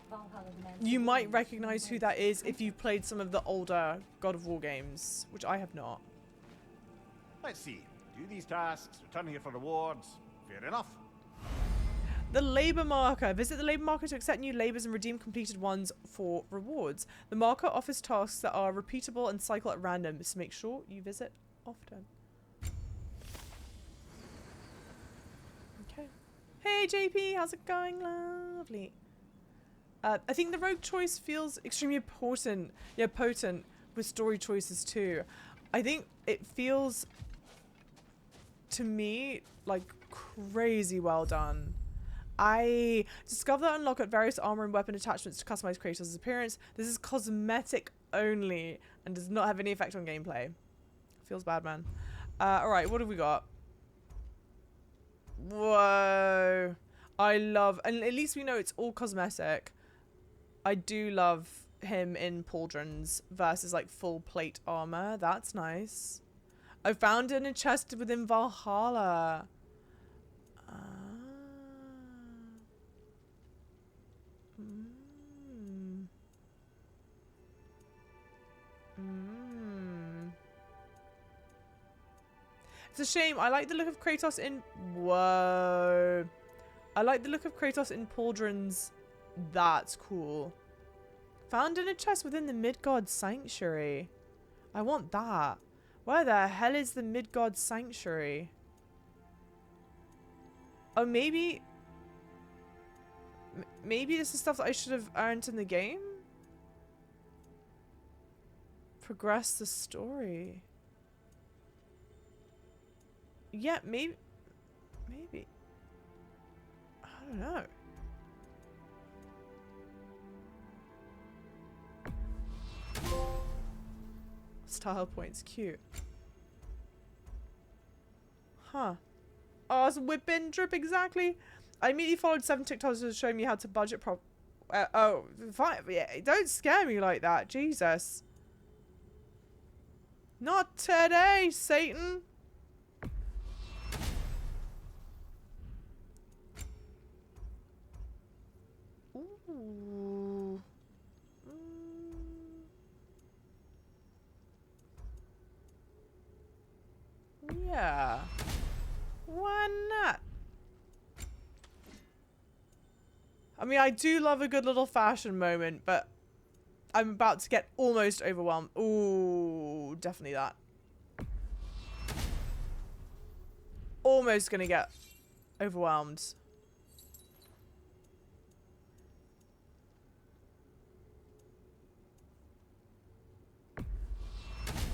Speaker 1: you might recognize who that is if you've played some of the older God of War games, which I have not.
Speaker 3: Let's see. Do these tasks, return here for rewards. Fair enough.
Speaker 1: The labor marker. Visit the labor marker to accept new labors and redeem completed ones for rewards. The marker offers tasks that are repeatable and cycle at random, so make sure you visit often. Okay. Hey JP, how's it going? Lovely. I think the rogue choice feels extremely important. Yeah, potent with story choices too. I think it feels to me like crazy well done. I discovered that unlock at various armor and weapon attachments to customize Kratos' appearance. This is cosmetic only and does not have any effect on gameplay. Feels bad, man. Alright, what have we got? Whoa. I love, and at least we know it's all cosmetic. I do love him in pauldrons versus like full plate armor. That's nice. I found it in a chest within Valhalla. It's a shame. I like the look of Kratos in... Whoa. I like the look of Kratos in pauldrons. That's cool. Found in a chest within the Midgard Sanctuary. I want that. Where the hell is the Midgard Sanctuary? Oh, maybe... Maybe this is stuff that I should have earned in the game? Progress the story. Yeah, maybe. Maybe. I don't know. Style points, cute. Huh. Oh, it's whipping drip exactly. I immediately followed 7 TikToks to show me how to budget oh, fine. Yeah, don't scare me like that. Jesus. Not today, Satan. Ooh. Yeah. Why not? I mean, I do love a good little fashion moment, but I'm about to get almost overwhelmed. Ooh, definitely that. Almost gonna get overwhelmed.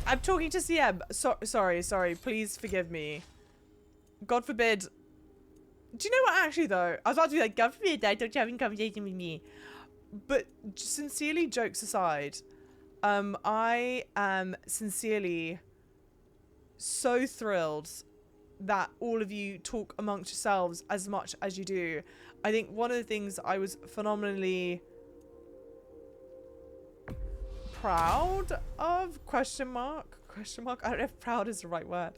Speaker 1: I'm talking to Sieb. Sorry. Please forgive me. God forbid. Do you know what, actually, though? I was about to be like, God forbid, I don't have a conversation with me. But sincerely, jokes aside, I am sincerely so thrilled that all of you talk amongst yourselves as much as you do. I think one of the things I was phenomenally proud of, question mark, I don't know if proud is the right word.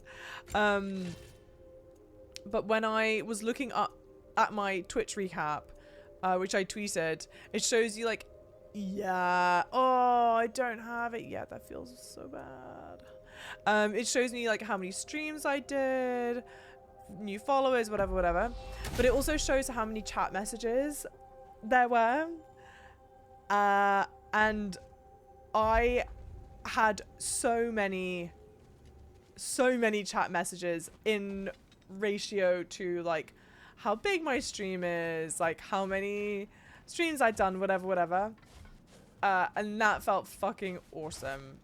Speaker 1: But when I was looking up at my Twitch recap, which I tweeted, it shows you like, yeah, oh, I don't have it yet. That feels so bad. It shows me like how many streams I did, new followers, whatever. But it also shows how many chat messages there were. And I had so many chat messages in ratio to like how big my stream is, like how many streams I'd done, whatever. And that felt fucking awesome.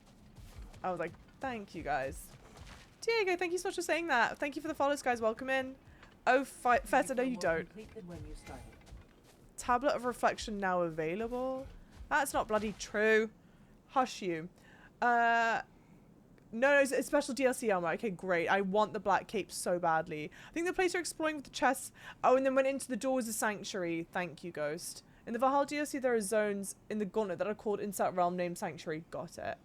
Speaker 1: I was like, thank you guys. Diego, thank you so much for saying that. Thank you for the follows, guys. Welcome in. Oh, Feta, no you don't. Tablet of Reflection now available. That's not bloody true. Hush you. No, it's special DLC armor. Okay, great. I want the black cape so badly. I think the place you're exploring with the chests. Oh, and then went into the doors of Sanctuary. Thank you, Ghost. In the Valhalla DLC, there are zones in the gauntlet that are called Insert Realm named Sanctuary. Got it.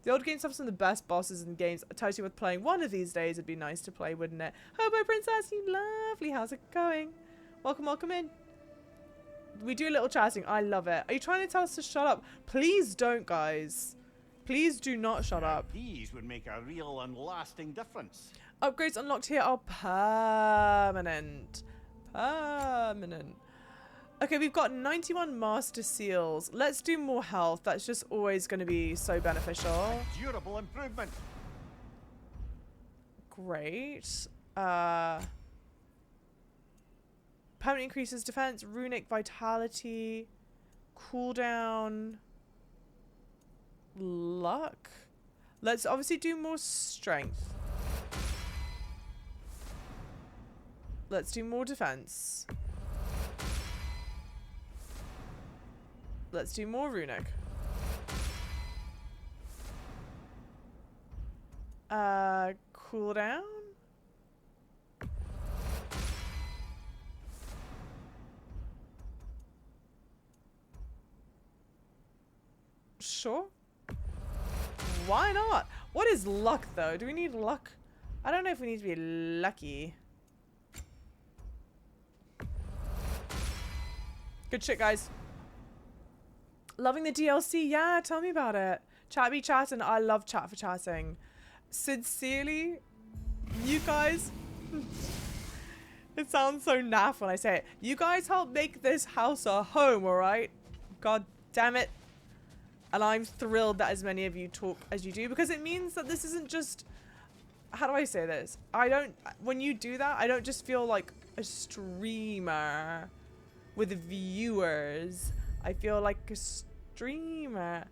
Speaker 1: The old games have some of the best bosses in games. I tell you what, playing one of these days would be nice to play, wouldn't it? Hobo Princess, you lovely. How's it going? Welcome, welcome in. We do a little chatting. I love it. Are you trying to tell us to shut up? Please don't, guys. Please do not shut up.
Speaker 3: These would make a real and lasting difference.
Speaker 1: Upgrades unlocked here are permanent. Permanent. Okay, we've got 91 master seals. Let's do more health. That's just always going to be so beneficial.
Speaker 3: Durable improvement.
Speaker 1: Great. Permanent increases defense, runic vitality, cooldown, luck. Let's obviously do more strength. Let's do more defense. Let's do more runic. Cooldown. Sure. Why not? What is luck though? Do we need luck? I don't know if we need to be lucky. Good shit, guys. Loving the DLC? Yeah, tell me about it. Chat be chatting. I love chat for chatting. Sincerely, you guys... It sounds so naff when I say it. You guys help make this house a home, alright? God damn it. And I'm thrilled that as many of you talk as you do, because it means that this isn't just... How do I say this? When you do that, I don't just feel like a streamer with viewers. I feel like a streamer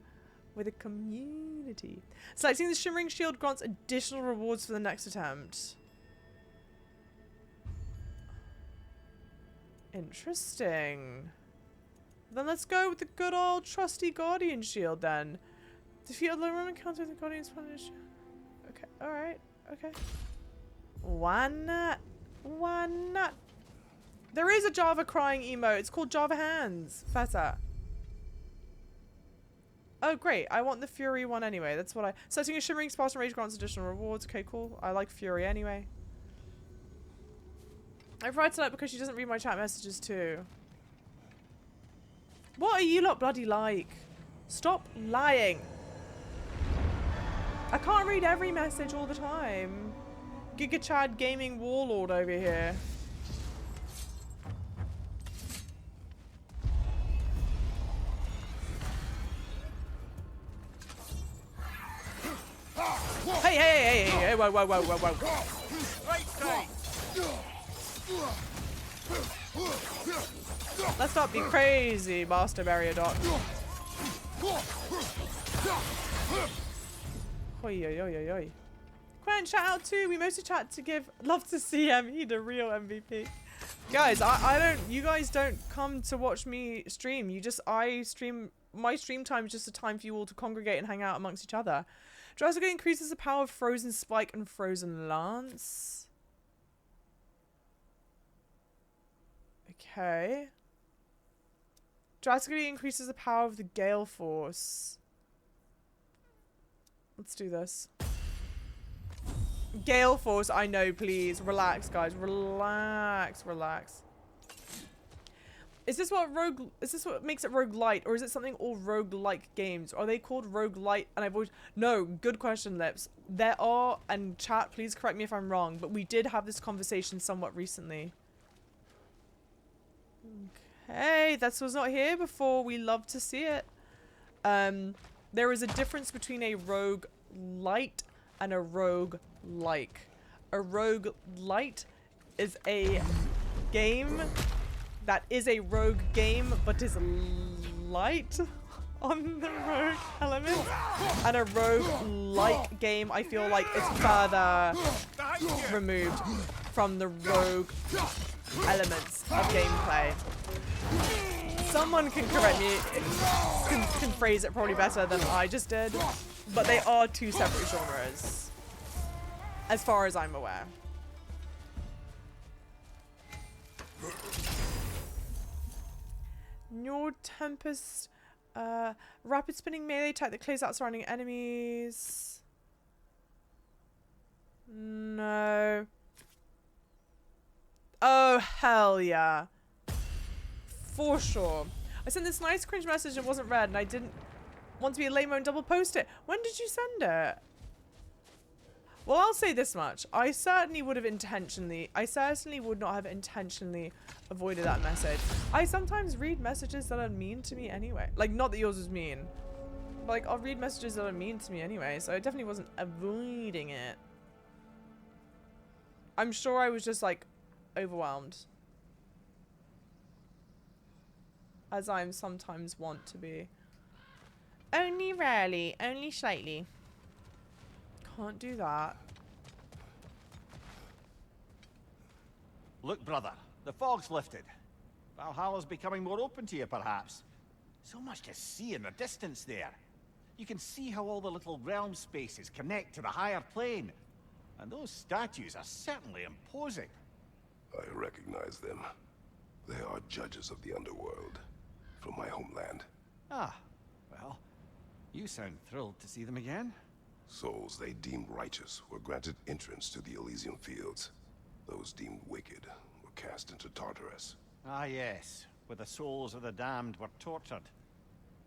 Speaker 1: with a community. Selecting the Shimmering Shield grants additional rewards for the next attempt. Interesting. Then let's go with the good old trusty Guardian Shield then. Defeat the Roman counter with the Guardian's punish. Okay, alright, okay. Why not? Why not? There is a Java crying emote. It's called Java Hands. Feta. Oh, great. I want the Fury one anyway. That's what I... Setting a Shimmering Spartan Rage grants additional rewards. Okay, cool. I like Fury anyway. I've read tonight because she doesn't read my chat messages too. What are you lot bloody like? Stop lying. I can't read every message all the time. Giga Chad Gaming Warlord over here. Hey, whoa.
Speaker 3: Right side.
Speaker 1: Let's not be crazy, Master Mariadot. Oi. Quen, shout out too. We mostly chat to give love to CM. He the real MVP. Guys, I don't, you guys don't come to watch me stream. I stream, my stream time is just a time for you all to congregate and hang out amongst each other. Drastically increases the power of Frozen Spike and Frozen Lance. Okay. Drastically increases the power of the Gale Force. Let's do this. Gale Force, I know, please. Relax, guys. Relax. Is this what makes it roguelite, or is it something all roguelike games? Are they called roguelite? And I've always... No, good question, Lips. There are, and chat, please correct me if I'm wrong, but we did have this conversation somewhat recently. Okay, that was not here before. We love to see it. There is a difference between a roguelite and a roguelike. A roguelite is a game that is a rogue game, but is light on the rogue element. And a rogue-like game, I feel like, is further removed from the rogue elements of gameplay. Someone can correct me, can phrase it probably better than I just did, but they are two separate genres, as far as I'm aware. Your Tempest Rapid spinning melee attack that clears out surrounding enemies. No. Oh, hell yeah. For sure. I sent this nice cringe message and it wasn't read, and I didn't want to be a lame and double post it. When did you send it? Well, I'll say this much. I certainly would not have intentionally avoided that message. I sometimes read messages that are mean to me anyway. Like, not that yours was mean. But, like, I'll read messages that are mean to me anyway, so I definitely wasn't avoiding it. I'm sure I was just, like, overwhelmed. As I'm sometimes want to be. Only rarely, only slightly. Can't do that.
Speaker 3: Look, brother, the fog's lifted. Valhalla's becoming more open to you, perhaps. So much to see in the distance there. You can see how all the little realm spaces connect to the higher plane. And those statues are certainly imposing.
Speaker 2: I recognize them. They are judges of the underworld, from my homeland.
Speaker 3: Ah, well, you sound thrilled to see them again.
Speaker 2: Souls they deemed righteous were granted entrance to the Elysian fields. Those deemed wicked were cast into Tartarus.
Speaker 3: Ah yes, where the souls of the damned were tortured.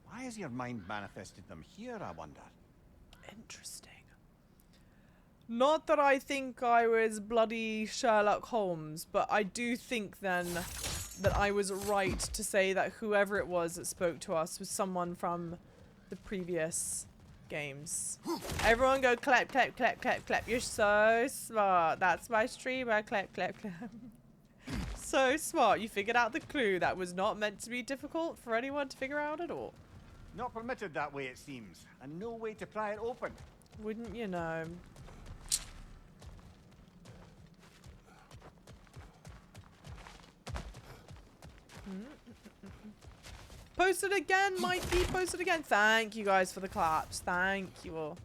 Speaker 3: Why has your mind manifested them here, I wonder?
Speaker 1: Interesting. Not that I think I was bloody Sherlock Holmes, but I do think then that I was right to say that whoever it was that spoke to us was someone from the previous games. Everyone go clap, clap, clap, clap, clap. You're so smart. That's my streamer. Clap, clap, clap. So smart. You figured out the clue. That was not meant to be difficult for anyone to figure out at all.
Speaker 3: Not permitted that way, it seems, and no way to pry it open.
Speaker 1: Wouldn't you know? Posted again, Mikey. Posted again. Thank you guys for the claps. Thank you all.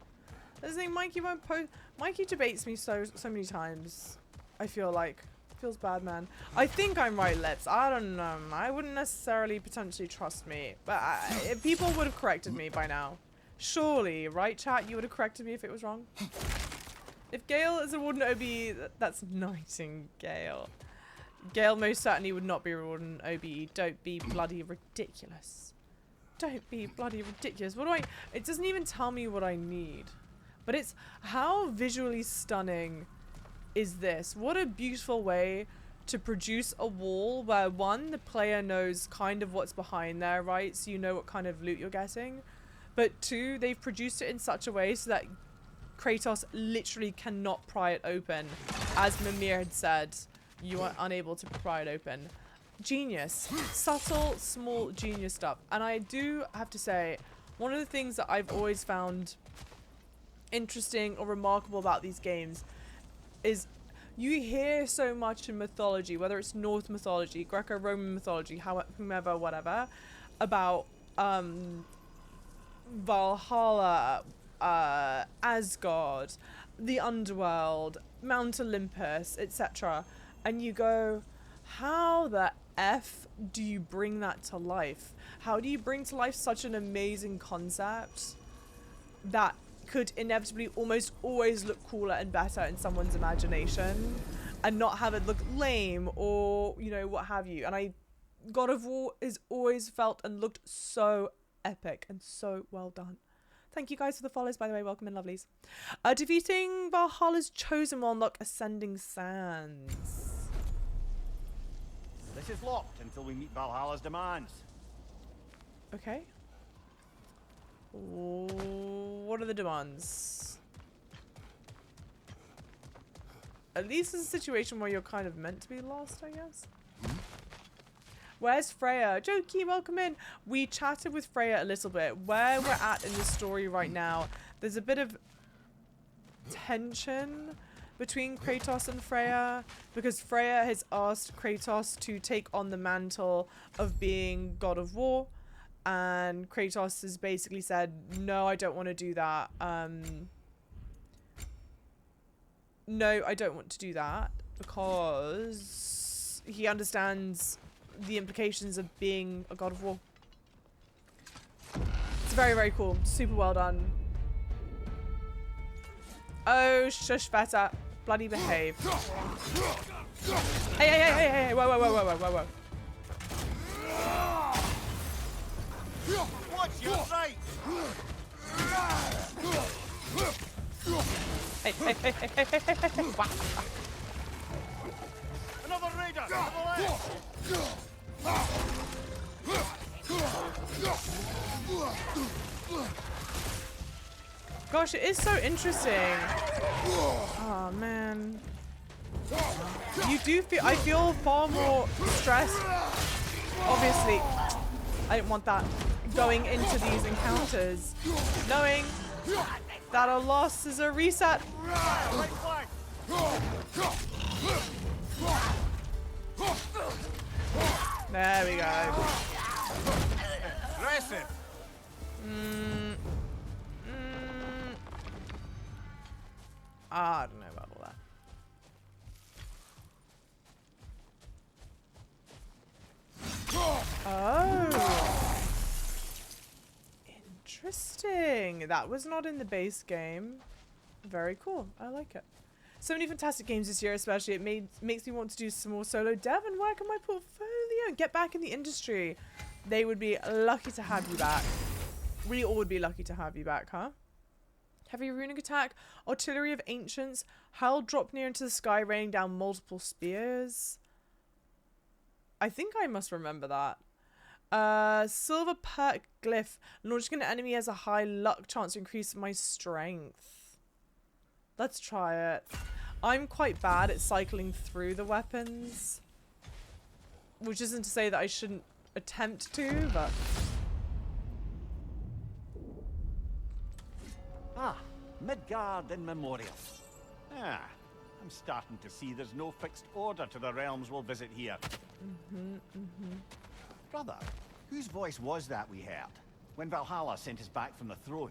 Speaker 1: This thing, Mikey won't post. Mikey debates me so many times. I feel like feels bad, man. I think I'm right, Lips. I don't know. I wouldn't necessarily potentially trust me, but people would have corrected me by now. Surely, right, chat? You would have corrected me if it was wrong. If Gale is awarded an OBE, that's Nightingale. Gale most certainly would not be rewarded an OBE. Don't be bloody ridiculous. Don't be bloody ridiculous. What do I... It doesn't even tell me what I need. But it's... How visually stunning is this? What a beautiful way to produce a wall where, one, the player knows kind of what's behind there, right? So you know what kind of loot you're getting. But two, they've produced it in such a way so that Kratos literally cannot pry it open. As Mimir had said, you are unable to pry it open. Genius. Subtle, small, genius stuff. And I do have to say, one of the things that I've always found interesting or remarkable about these games is you hear so much in mythology, whether it's Norse mythology, Greco-Roman mythology, whomever, whatever, about Valhalla, Asgard, the underworld, Mount Olympus, etc. And you go, how the F do you bring that to life? How do you bring to life such an amazing concept that could inevitably almost always look cooler and better in someone's imagination and not have it look lame or, you know, what have you? And God of War is always felt and looked so epic and so well done. Thank you guys for the follows, by the way. Welcome in, lovelies. Defeating Valhalla's chosen will unlock Ascending Sands.
Speaker 3: This is locked until we meet Valhalla's demands.
Speaker 1: Okay. What are the demands? At least it's a situation where you're kind of meant to be lost, I guess. Where's Freya? Jokey, welcome in. We chatted with Freya a little bit. Where we're at in the story right now, there's a bit of tension between Kratos and Freya, because Freya has asked Kratos to take on the mantle of being God of War, and Kratos has basically said, no, I don't want to do that. No, I don't want to do that, because he understands the implications of being a God of War. It's very, very cool. Super well done. Oh, shush, Veta. Bloody behave. Hey, hey, hey, hey, hey, whoa, whoa, whoa, whoa, whoa, whoa.
Speaker 3: Watch your right!
Speaker 1: Hey, hey, hey, hey, hey, hey, hey, hey. Wow.
Speaker 3: Another raider! To the left!
Speaker 1: Gosh, it is so interesting. Oh, man. You do feel, I feel far more stressed. Obviously, I didn't want that going into these encounters. Knowing that a loss is a reset. There we go.
Speaker 3: Aggressive!
Speaker 1: I don't know about all that. Oh. Interesting. That was not in the base game. Very cool. I like it. So many fantastic games this year, especially. It makes me want to do some more solo dev and work on my portfolio and get back in the industry. They would be lucky to have you back. We all would be lucky to have you back, huh? Heavy runic attack, artillery of ancients, Hell drop near into the sky, raining down multiple spears. I think I must remember that. Silver perk glyph, launching an enemy has a high luck chance to increase my strength. Let's try it. I'm quite bad at cycling through the weapons, which isn't to say that I shouldn't attempt to, but...
Speaker 3: Ah, Midgard in memoriam. Ah, I'm starting to see there's no fixed order to the realms we'll visit here. Brother, whose voice was that we heard when Valhalla sent us back from the throne?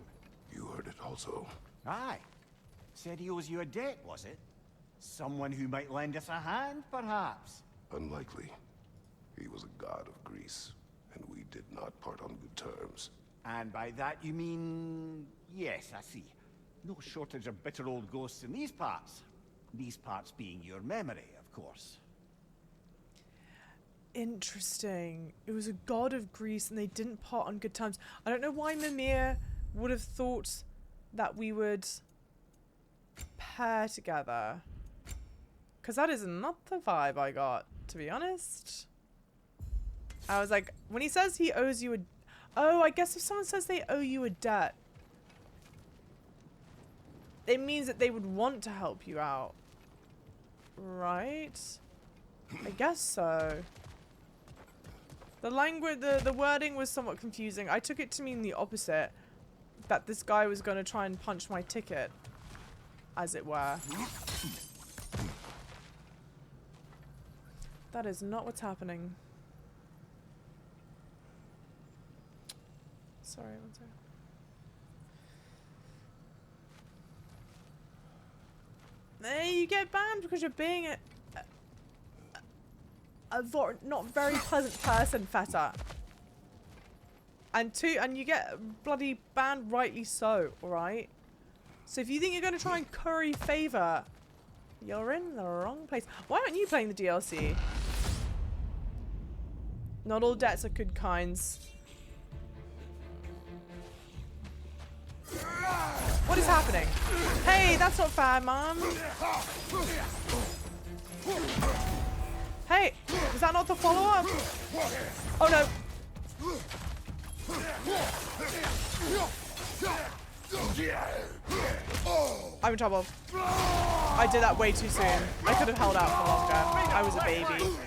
Speaker 2: You heard it also.
Speaker 3: Aye. Said he owes you a debt, was it? Someone who might lend us a hand, perhaps?
Speaker 2: Unlikely. He was a god of Greece, and we did not part on good terms.
Speaker 3: And by that you mean... Yes, I see. No shortage of bitter old ghosts in these parts. These parts being your memory, of course.
Speaker 1: Interesting. It was a god of Greece and they didn't part on good terms. I don't know why Mimir would have thought that we would pair together. Because that is not the vibe I got, to be honest. I was like, when he says he owes you a... Oh, I guess if someone says they owe you a debt, it means that they would want to help you out. Right? I guess so. The language, the wording was somewhat confusing. I took it to mean the opposite. That this guy was going to try and punch my ticket, as it were. That is not what's happening. Sorry, one second. Hey, you get banned because you're being a not very pleasant person, Feta. And you get bloody banned, rightly so, alright? So if you think you're going to try and curry favour, you're in the wrong place. Why aren't you playing the DLC? Not all debts are good kinds. What is happening? Hey, that's not fair, Mom. Hey, is that not the follow-up? Oh no. I'm in trouble. I did that way too soon. I could have held out for longer. I was a baby.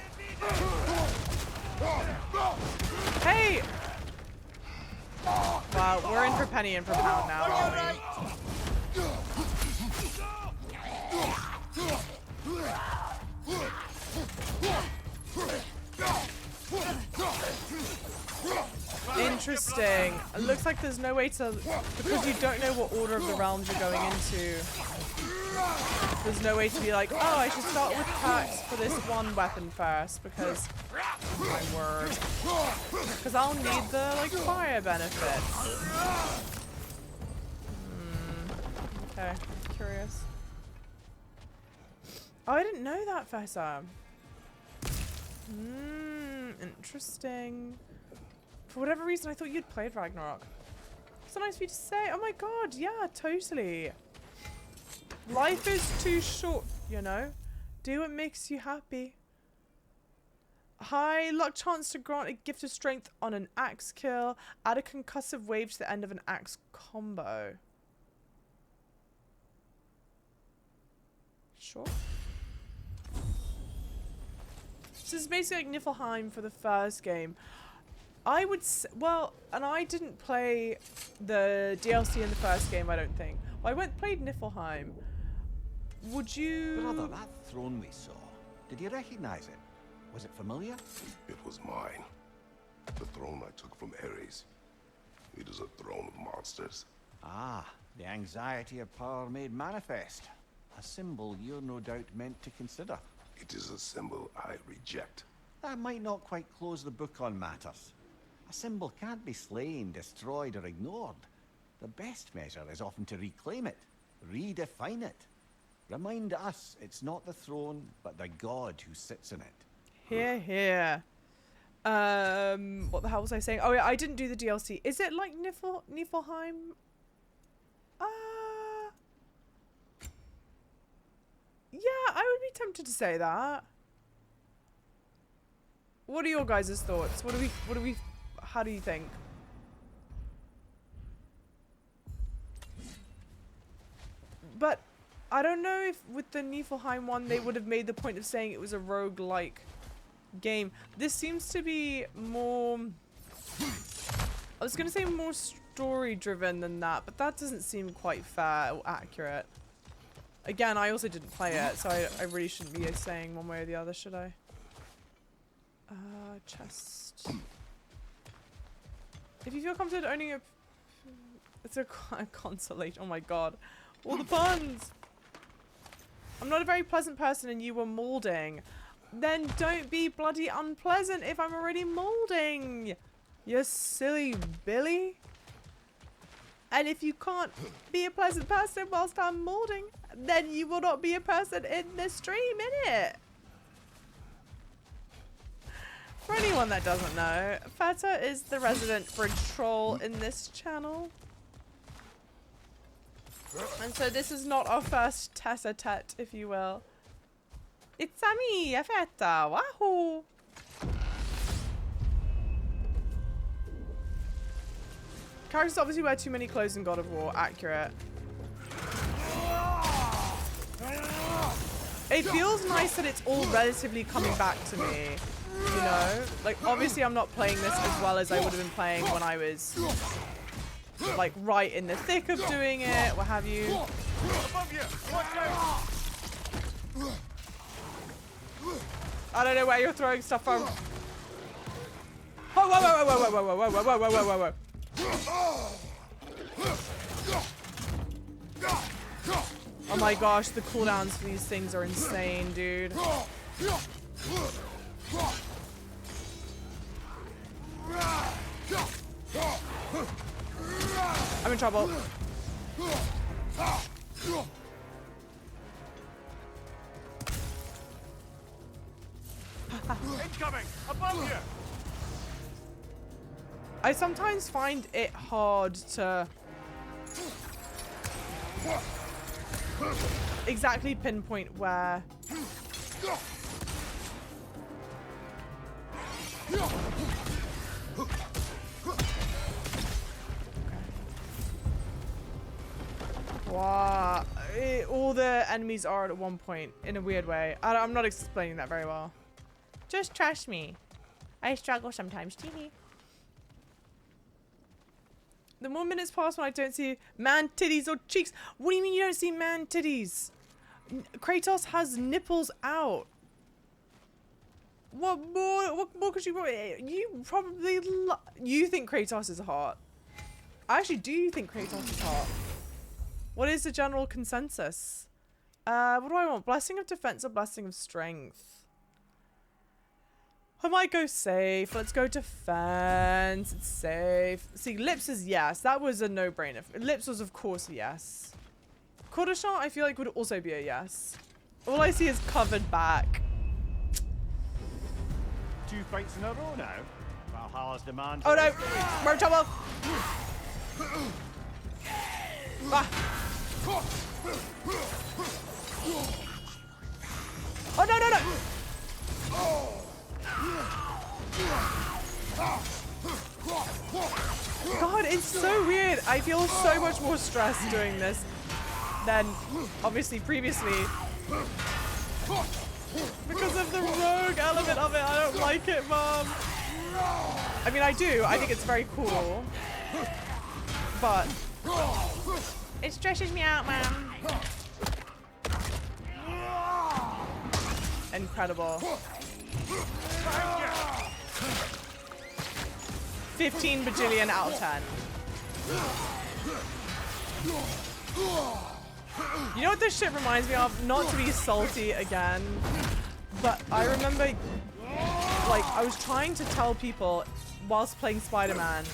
Speaker 1: Hey! Wow, we're in for penny and for pound now, aren't we? Interesting. It looks like there's no way to... Because you don't know what order of the realms you're going into. There's no way to be like, oh, I should start with packs for this one weapon first because, my word, because I'll need the like fire benefits. Okay, curious. Oh, I didn't know that, Fessa. Interesting. For whatever reason, I thought you'd played Ragnarok. So nice of you to say. Oh my god, yeah, totally. Life is too short, you know? Do what makes you happy. High luck chance to grant a gift of strength on an axe kill. Add a concussive wave to the end of an axe combo. Sure. So this is basically like Niflheim for the first game. I would well, and I didn't play the DLC in the first game, I don't think. Well, I played Niflheim. Would you...
Speaker 3: Brother, that throne we saw, did you recognize it? Was it familiar?
Speaker 2: It was mine. The throne I took from Ares. It is a throne of monsters.
Speaker 3: Ah, the anxiety of power made manifest. A symbol you're no doubt meant to consider.
Speaker 2: It is a symbol I reject.
Speaker 3: That might not quite close the book on matters. A symbol can't be slain, destroyed, or ignored. The best measure is often to reclaim it, redefine it. Remind us it's not the throne, but the god who sits in it.
Speaker 1: Here, here. What the hell was I saying? Oh yeah, I didn't do the DLC. Is it like Niflheim? Yeah, I would be tempted to say that. What are your guys' thoughts? How do you think? But I don't know if with the Niflheim one they would have made the point of saying it was a roguelike game. This seems to be more... I was going to say more story driven than that, but that doesn't seem quite fair or accurate. Again, I also didn't play it, so I really shouldn't be saying one way or the other, should I? Chest. If you feel confident owning a... It's a consolation. Oh my god. All the puns! I'm not a very pleasant person and you were molding. Then don't be bloody unpleasant if I'm already molding! You silly Billy. And if you can't be a pleasant person whilst I'm molding, then you will not be a person in the stream, innit? For anyone that doesn't know, Feta is the resident bridge troll in this channel. And so this is not our first tete-a-tete, if you will. It's me, Feta, wahoo! Characters obviously wear too many clothes in God of War, accurate. It feels nice that it's all relatively coming back to me, you know? Like, obviously I'm not playing this as well as I would have been playing when I was, like, right in the thick of doing it, what have you. I don't know where you're throwing stuff from. Whoa, whoa, whoa, whoa, whoa, whoa, whoa, whoa, whoa, whoa, whoa, whoa, whoa. Oh my gosh, the cooldowns for these things are insane, dude. I'm in trouble.
Speaker 7: Incoming! Above you!
Speaker 1: I sometimes find it hard to exactly pinpoint where. Wow. All the enemies are at one point in a weird way. I'm not explaining that very well. Just trust me. I struggle sometimes. TV. The more minutes pass when I don't see man titties or cheeks. What do you mean you don't see man titties? Kratos has nipples out. What more could you... You probably... You think Kratos is hot. I actually do think Kratos is hot. What is the general consensus? What do I want? Blessing of defense or blessing of strength? I might go safe. Let's go defense. It's safe. See, lips is yes. That was a no-brainer. Lips was, of course, a yes. Quarter shot, I feel like, would also be a yes. All I see is covered back.
Speaker 3: 2 fights in a row now. Valhalla's demand.
Speaker 1: Oh no! We're in trouble! Ah. Oh no, no, no! God, it's so weird. I feel so much more stressed doing this than obviously previously. Because of the rogue element of it. I don't like it, Mom. I mean, I do. I think it's very cool. But it stresses me out, man. Incredible. 15 bajillion out of 10. You know what this shit reminds me of? Not to be salty again, but I remember, like, I was trying to tell people whilst playing Spider-Man,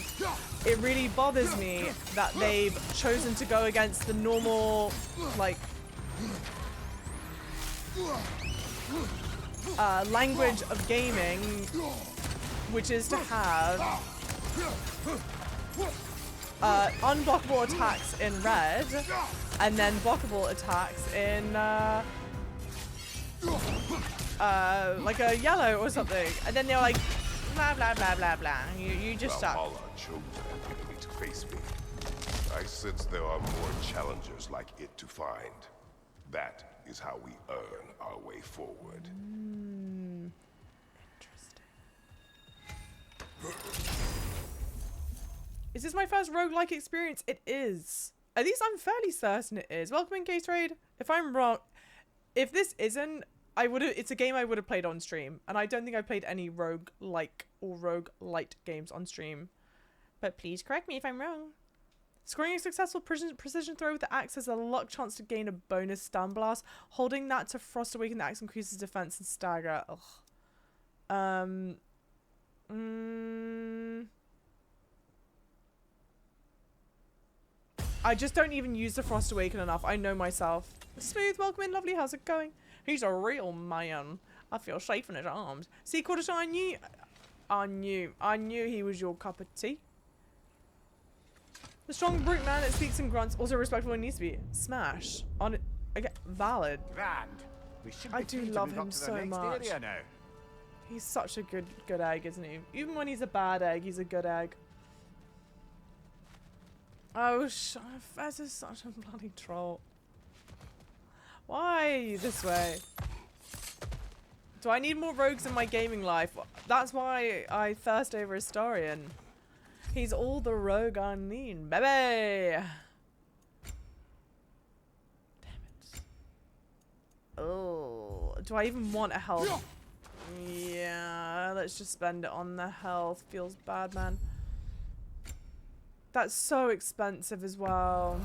Speaker 1: it really bothers me that they've chosen to go against the normal, like, language of gaming, which is to have unblockable attacks in red and then blockable attacks in like a yellow or something, and then they're like blah blah blah blah blah. You just suck.
Speaker 2: Valhalla chose an enemy to face me. I sense there are more challengers like it to find. That is how we earn our way forward.
Speaker 1: Interesting. Is this my first roguelike experience? It is. At least I'm fairly certain it is. Welcome in, Case Raid. If I'm wrong, if this isn't, it's a game I would have played on stream, and I don't think I've played any roguelike or roguelite games on stream. But please correct me if I'm wrong. Scoring a successful precision throw with the axe has a luck chance to gain a bonus stun blast. Holding that to frost awaken the axe increases defense and stagger. Ugh. I just don't even use the Frost Awaken enough. I know myself. Smooth, welcome in, lovely. How's it going? He's a real man. I feel safe in his arms. See, Quartershot, I knew he was your cup of tea. The strong brute man that speaks and grunts, also respectful when needs to be. Smash. On it. Okay, valid.
Speaker 3: Grand. We should
Speaker 1: I do love him so much.
Speaker 3: Now.
Speaker 1: He's such a good egg, isn't he? Even when he's a bad egg, he's a good egg. Oh, Fez is such a bloody troll. Why this way? Do I need more rogues in my gaming life? That's why I thirst over Astarion. He's all the rogue I need, baby! Damn it. Oh, do I even want a health? Yeah, let's just spend it on the health. Feels bad, man. That's so expensive as well.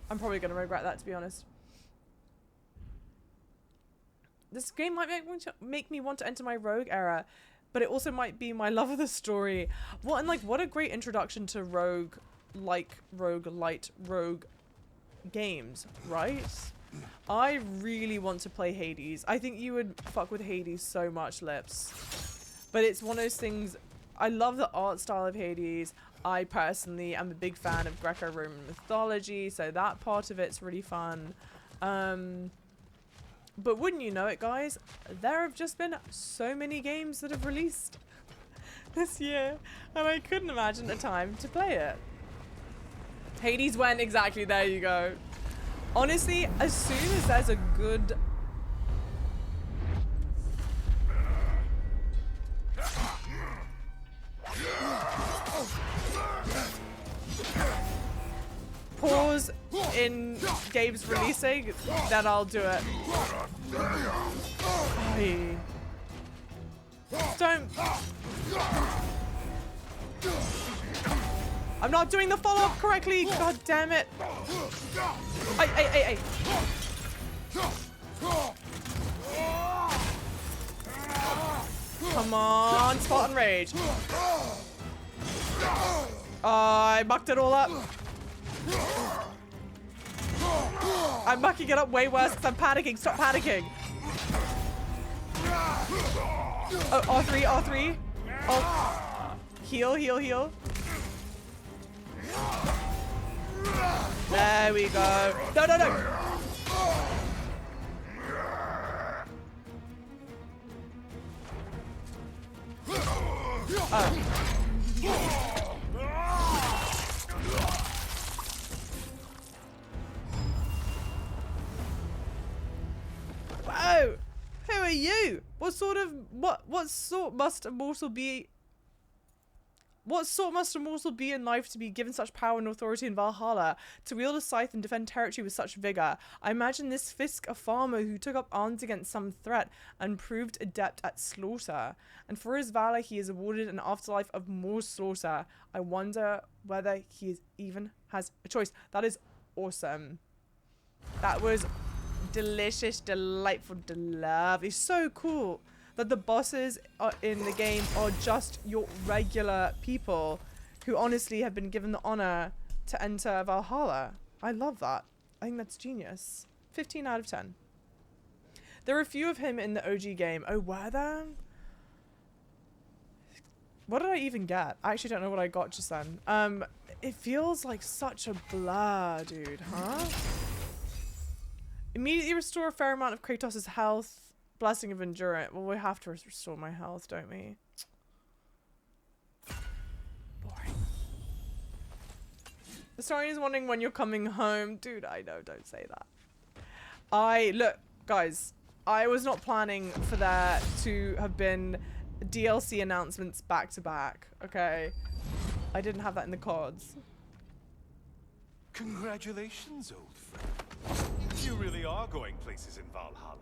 Speaker 1: I'm probably going to regret that, to be honest. This game might make me want to enter my rogue era, but it also might be my love of the story. What a great introduction to roguelite games, right? I really want to play Hades. I think you would fuck with Hades so much, Lips. But it's one of those things. I love the art style of Hades. I personally am a big fan of Greco-Roman mythology, so that part of it's really fun. But wouldn't you know it, guys, there have just been so many games that have released this year, and I couldn't imagine a time to play it. Hades went exactly, there you go. Honestly, as soon as there's a good... pause in games releasing, then I'll do it. Hey. Don't. I'm not doing the follow-up correctly. God damn it. Hey. Come on, Spartan Rage. I mucked it all up. I'm mucking it up way worse because I'm panicking. Stop panicking. Oh, R3. Oh. Heal. There we go. No. Whoa! Who are you? What sort must a mortal be in life to be given such power and authority in Valhalla, to wield a scythe and defend territory with such vigor? I imagine this Fisk a farmer who took up arms against some threat and proved adept at slaughter. And for his valor he is awarded an afterlife of more slaughter. I wonder whether he even has a choice. That is awesome. That was delicious, delightful, lovely. So cool that the bosses in the game are just your regular people who honestly have been given the honor to enter Valhalla. I love that. I think that's genius. 15 out of 10. There were a few of him in the OG game. Oh, were there? What did I even get? I actually don't know what I got just then. It feels like such a blur, dude, huh? Immediately restore a fair amount of Kratos' health. Blessing of Endurance. Well, we have to restore my health, don't we? Boring. The story is wondering when you're coming home. Dude, I know, don't say that. Look, guys, I was not planning for there to have been DLC announcements back to back, okay? I didn't have that in the cards.
Speaker 7: Congratulations, old friend. You really are going places in Valhalla.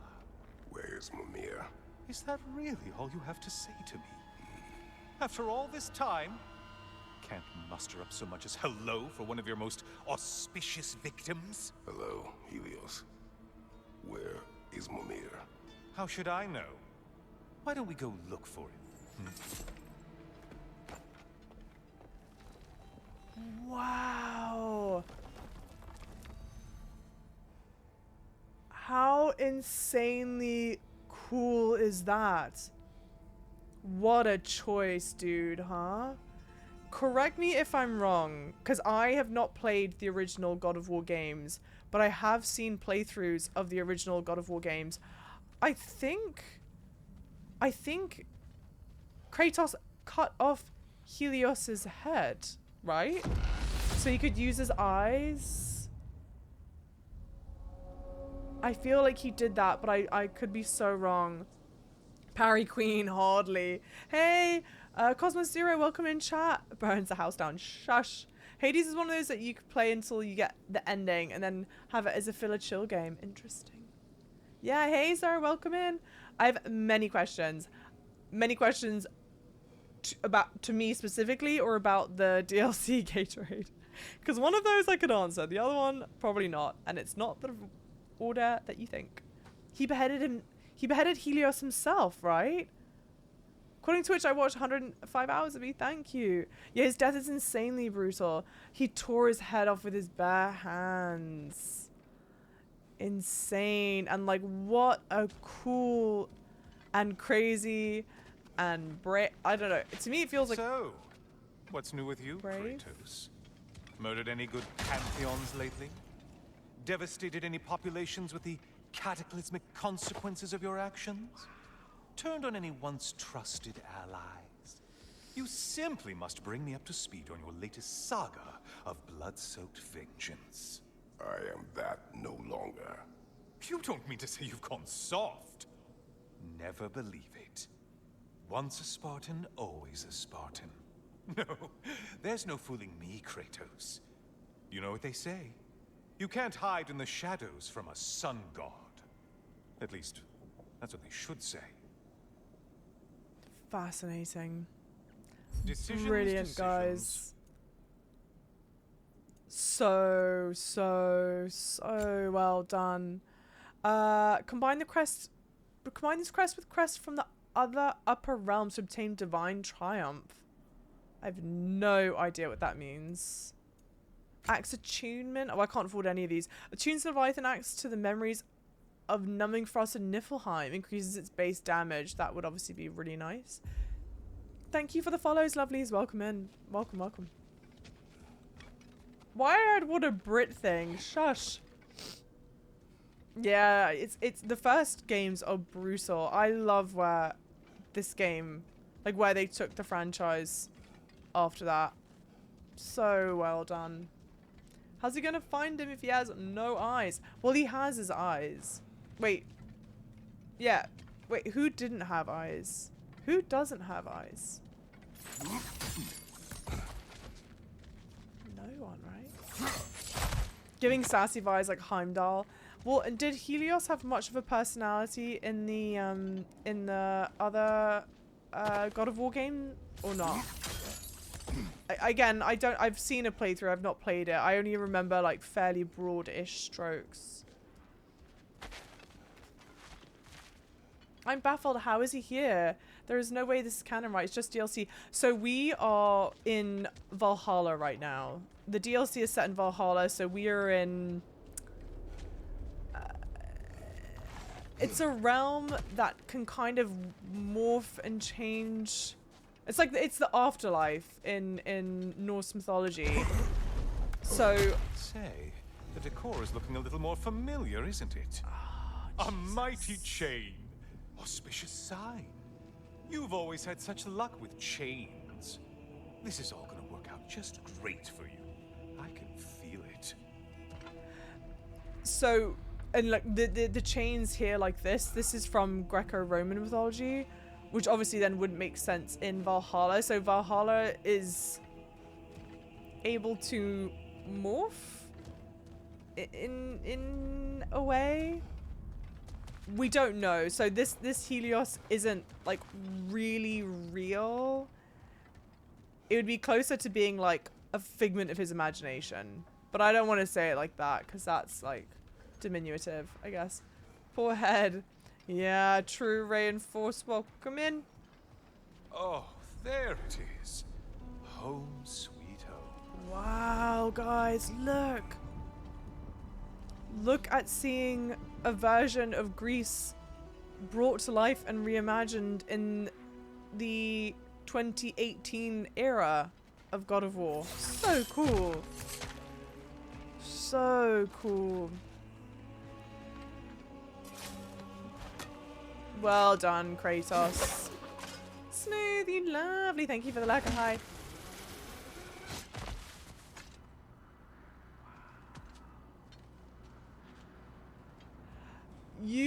Speaker 2: Where's Mimir?
Speaker 7: Is that really all you have to say to me? After all this time, can't muster up so much as hello for one of your most auspicious victims?
Speaker 2: Hello, Helios. Where is Mimir?
Speaker 7: How should I know? Why don't we go look for him?
Speaker 1: Wow. How insanely cool is that? What a choice, dude, huh? Correct me if I'm wrong, because I have not played the original God of War games, but I have seen playthroughs of the original God of War games. I think Kratos cut off Helios's head, right? So he could use his eyes. I feel like he did that, but I could be so wrong. Parry Queen, hardly. Hey, Cosmos Zero, welcome in chat. Burns the house down. Shush. Hades is one of those that you could play until you get the ending and then have it as a filler chill game. Interesting. Yeah, hey, sir, welcome in. I have many questions. Many questions to me specifically or about the DLC Gatorade. Because one of those I could answer. The other one, probably not. And it's not the order that you think. He beheaded him. He beheaded Helios himself, right? According to which I watched 105 hours of me. Thank you. Yeah, his death is insanely brutal. He tore his head off with his bare hands. Insane. And like, what a cool and crazy and brave. I don't know. To me, it feels like.
Speaker 7: So, what's new with you,
Speaker 1: brave?
Speaker 7: Kratos? Murdered any good pantheons lately? Devastated any populations with the cataclysmic consequences of your actions? Turned on any once trusted allies? You simply must bring me up to speed on your latest saga of blood-soaked vengeance.
Speaker 2: I am that no longer.
Speaker 7: You don't mean to say you've gone soft? Never believe it. Once a Spartan, always a Spartan. No, there's no fooling me, Kratos. You know what they say? You can't hide in the shadows from a sun god. At least, that's what they should say.
Speaker 1: Fascinating.
Speaker 7: Decisions,
Speaker 1: Brilliant,
Speaker 7: decisions.
Speaker 1: guys. So well done. Combine this crest with crests from the other upper realms to obtain divine triumph. I have no idea what that means. Axe attunement. Oh, I can't afford any of these. Attunes the Leviathan axe to the memories of Numbing Frost and Niflheim. Increases its base damage. That would obviously be really nice. Thank you for the follows, lovelies. Welcome in. Welcome, welcome. Why what a Brit thing? Shush. Yeah, it's the first games are brutal. I love where this game, like where they took the franchise after that. So well done. How's he gonna find him if he has no eyes? Well, he has his eyes. Wait. Yeah. Wait, who didn't have eyes? Who doesn't have eyes? No one, right? Giving sassy vibes like Heimdall. Well, and did Helios have much of a personality in the other God of War game or not? Again, I've seen a playthrough, I've not played it. I only remember like fairly broad-ish strokes. I'm baffled. How is he here? There is no way this is canon, right? It's just DLC. So we are in Valhalla right now. The DLC is set in Valhalla, so we are in... it's a realm that can kind of morph and change. It's like it's the afterlife in Norse mythology. So...
Speaker 7: Say, the decor is looking a little more familiar, isn't it?
Speaker 1: Oh,
Speaker 7: a mighty chain. Auspicious sign. You've always had such luck with chains. This is all going to work out just great for you. I can feel it.
Speaker 1: So, and like the chains here like this is from Greco-Roman mythology, which obviously then wouldn't make sense in Valhalla. So Valhalla is able to morph in a way. We don't know. So this Helios isn't like really real. It would be closer to being like a figment of his imagination. But I don't want to say it like that because that's like diminutive, I guess. Poor head. Yeah, true reinforced. Welcome in.
Speaker 7: Oh, there it is. Home sweet home.
Speaker 1: Wow, guys, look. Look at seeing a version of Greece brought to life and reimagined in the 2018 era of God of War. So cool. So cool. Well done, Kratos. Smoothie, lovely. Thank you for the like and hi.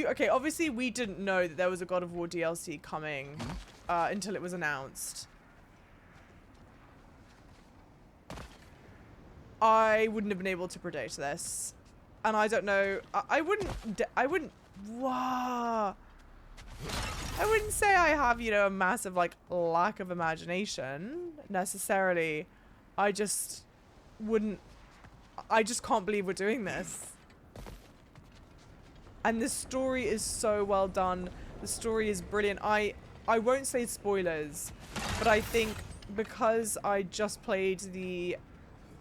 Speaker 1: Okay, obviously we didn't know that there was a God of War DLC coming until it was announced. I wouldn't have been able to predict this. And I don't know, I wouldn't say I have, you know, a massive like lack of imagination necessarily. I just can't believe we're doing this. And the story is so well done. The story is brilliant. I won't say spoilers, but I think because I just played the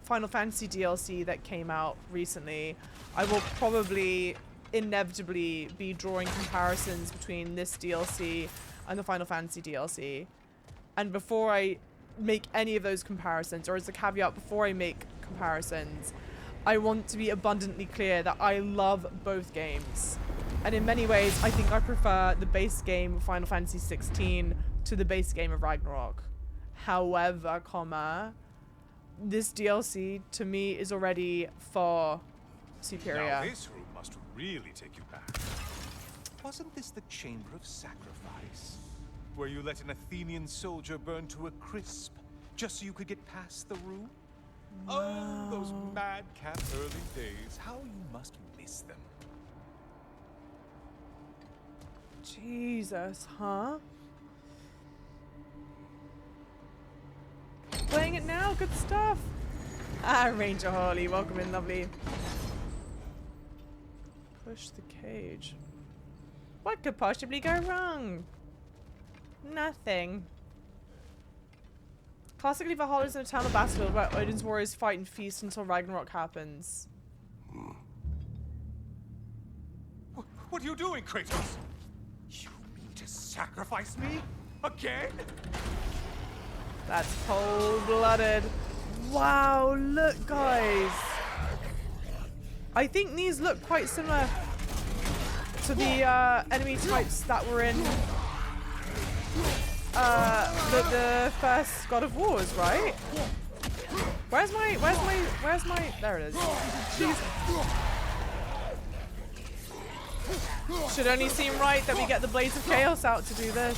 Speaker 1: Final Fantasy DLC that came out recently, I will probably inevitably be drawing comparisons between this DLC and the Final Fantasy DLC. And before I make any of those comparisons, or as a caveat, before I make comparisons, I want to be abundantly clear that I love both games. And in many ways, I think I prefer the base game of Final Fantasy 16 to the base game of Ragnarok. However, this DLC to me is already far superior.
Speaker 7: Now this room must really take you back. Wasn't this the Chamber of Sacrifice? Where you let an Athenian soldier burn to a crisp just so you could get past the room?
Speaker 1: Wow.
Speaker 7: Oh, those madcap early days. How you must miss them.
Speaker 1: Jesus, huh? Playing it now, good stuff. Ranger Harley, welcome in, lovely. Push the cage. What could possibly go wrong? Nothing. Classically, Valhalla is an eternal battlefield where Odin's warriors fight and feast until Ragnarok happens.
Speaker 7: What are you doing, Kratos? You mean to sacrifice me? Again?
Speaker 1: That's cold-blooded. Wow, look, guys. I think these look quite similar to the enemy types that were in the first God of Wars, right? Where's my, there it is. Jeez. Should only seem right that we get the Blades of Chaos out to do this.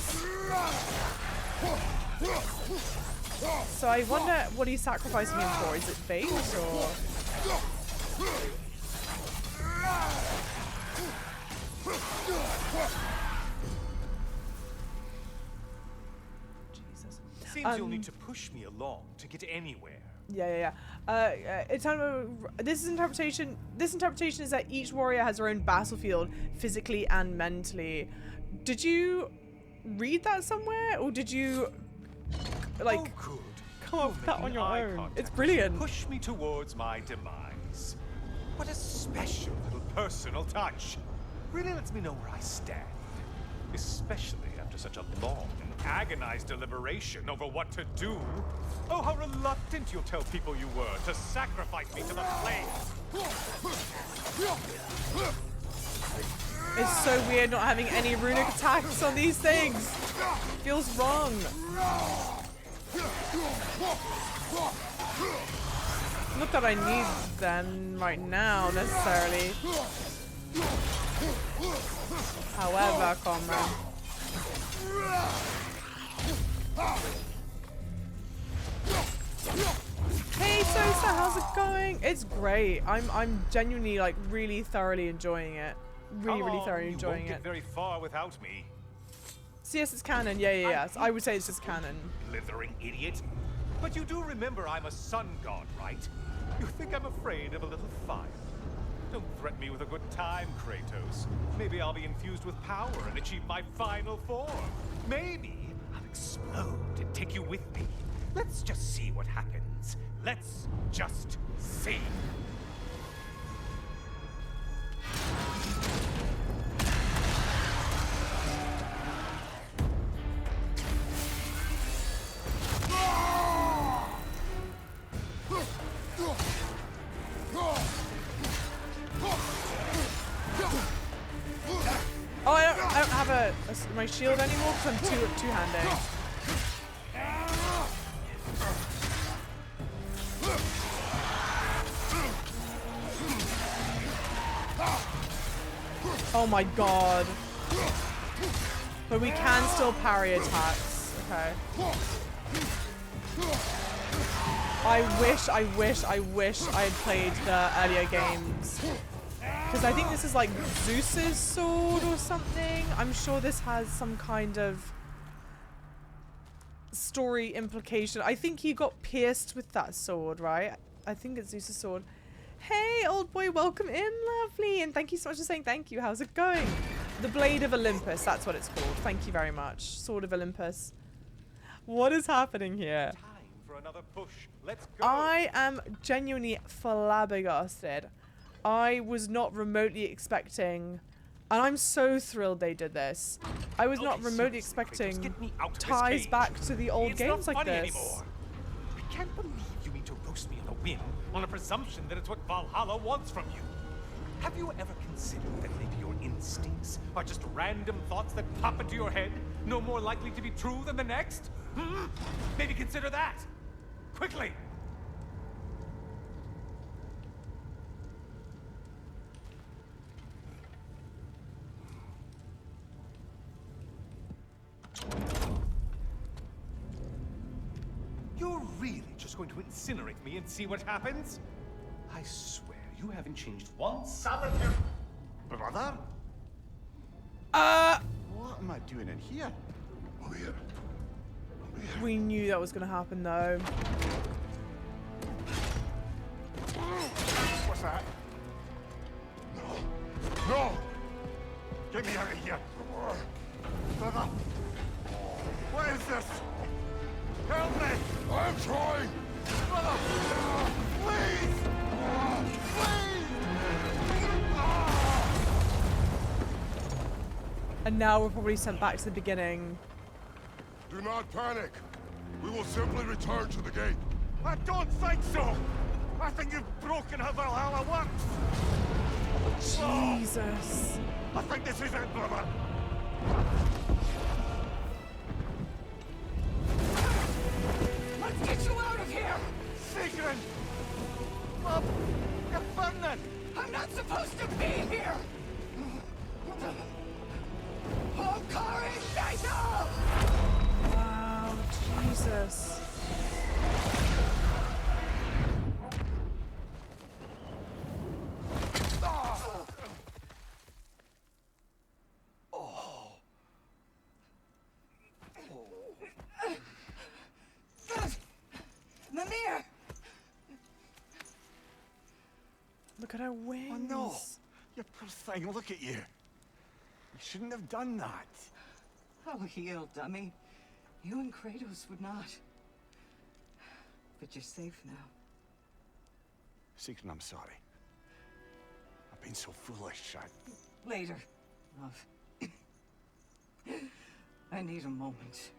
Speaker 1: So I wonder what he's sacrificing him for. Is it fate or? Jesus.
Speaker 7: Seems you'll need to push me along to get anywhere.
Speaker 1: Yeah. This interpretation is that each warrior has their own battlefield, physically and mentally. Did you read that somewhere, or did you like come up with that on your own? It's brilliant.
Speaker 7: Push me towards my demise. What a special little personal touch. Really lets me know where I stand, especially after such a long and agonized deliberation over what to do. Oh, how reluctant you'll tell people you were to sacrifice me to the flames.
Speaker 1: It's so weird not having any runic attacks on these things. Feels wrong. Not that I need them right now necessarily. However, comrade. Hey Sosa, how's it going? It's great. I'm genuinely like really thoroughly enjoying it. Really thoroughly enjoying
Speaker 7: you won't get very far without me.
Speaker 1: So yes, it's canon. Yeah. I would say it's just canon.
Speaker 7: Blithering idiot. But you do remember I'm a sun god, right? You think I'm afraid of a little fire? Don't threaten me with a good time, Kratos. Maybe I'll be infused with power and achieve my final form. Maybe I'll explode and take you with me. Let's just see what happens. Let's just see.
Speaker 1: Oh, I don't have my shield anymore because I'm two-handed. Oh my god. But we can still parry attacks. Okay. I wish I had played the earlier games. Because I think this is like Zeus's sword or something. I'm sure this has some kind of story implication. I think he got pierced with that sword, right? I think it's Zeus's sword. Hey, old boy, welcome in, lovely. And thank you so much for saying thank you. How's it going? The Blade of Olympus, that's what it's called. Thank you very much. Sword of Olympus. What is happening here?
Speaker 7: Time for another push. Let's go.
Speaker 1: I am genuinely flabbergasted. I was not remotely expecting, and I'm so thrilled they did this. I was not remotely expecting ties back to the old games like this.
Speaker 7: Anymore. I can't believe you mean to roast me on a whim on a presumption that it's what Valhalla wants from you. Have you ever considered that maybe your instincts are just random thoughts that pop into your head, no more likely to be true than the next? Maybe consider that. Quickly. You're really just going to incinerate me and see what happens? I swear you haven't changed one solitary...
Speaker 3: Brother? What am I doing in here?
Speaker 1: We knew that was going to happen, though.
Speaker 3: What's that?
Speaker 2: No! No!
Speaker 3: Get me out of here! Brother! What is this? Help me!
Speaker 2: I'm trying!
Speaker 3: Brother! Please!
Speaker 1: And now we're probably sent back to the beginning.
Speaker 2: Do not panic. We will simply return to the gate.
Speaker 3: I don't think so! I think you've broken how Valhalla works!
Speaker 1: Jesus.
Speaker 3: I think this is it, brother!
Speaker 6: Let's get you out of here!
Speaker 3: Sigrun! Bob! You're burning!
Speaker 6: I'm not supposed to be here! Oh, Kari, Naito!
Speaker 1: Wow, Jesus.
Speaker 6: Mimir!
Speaker 1: Look at her wings.
Speaker 3: Oh no! You poor thing, look at you! You shouldn't have done that.
Speaker 5: Oh, heal, dummy. You and Kratos would not. But you're safe now.
Speaker 3: Sigrun, I'm sorry. I've been so foolish.
Speaker 5: Later, love. I need a moment.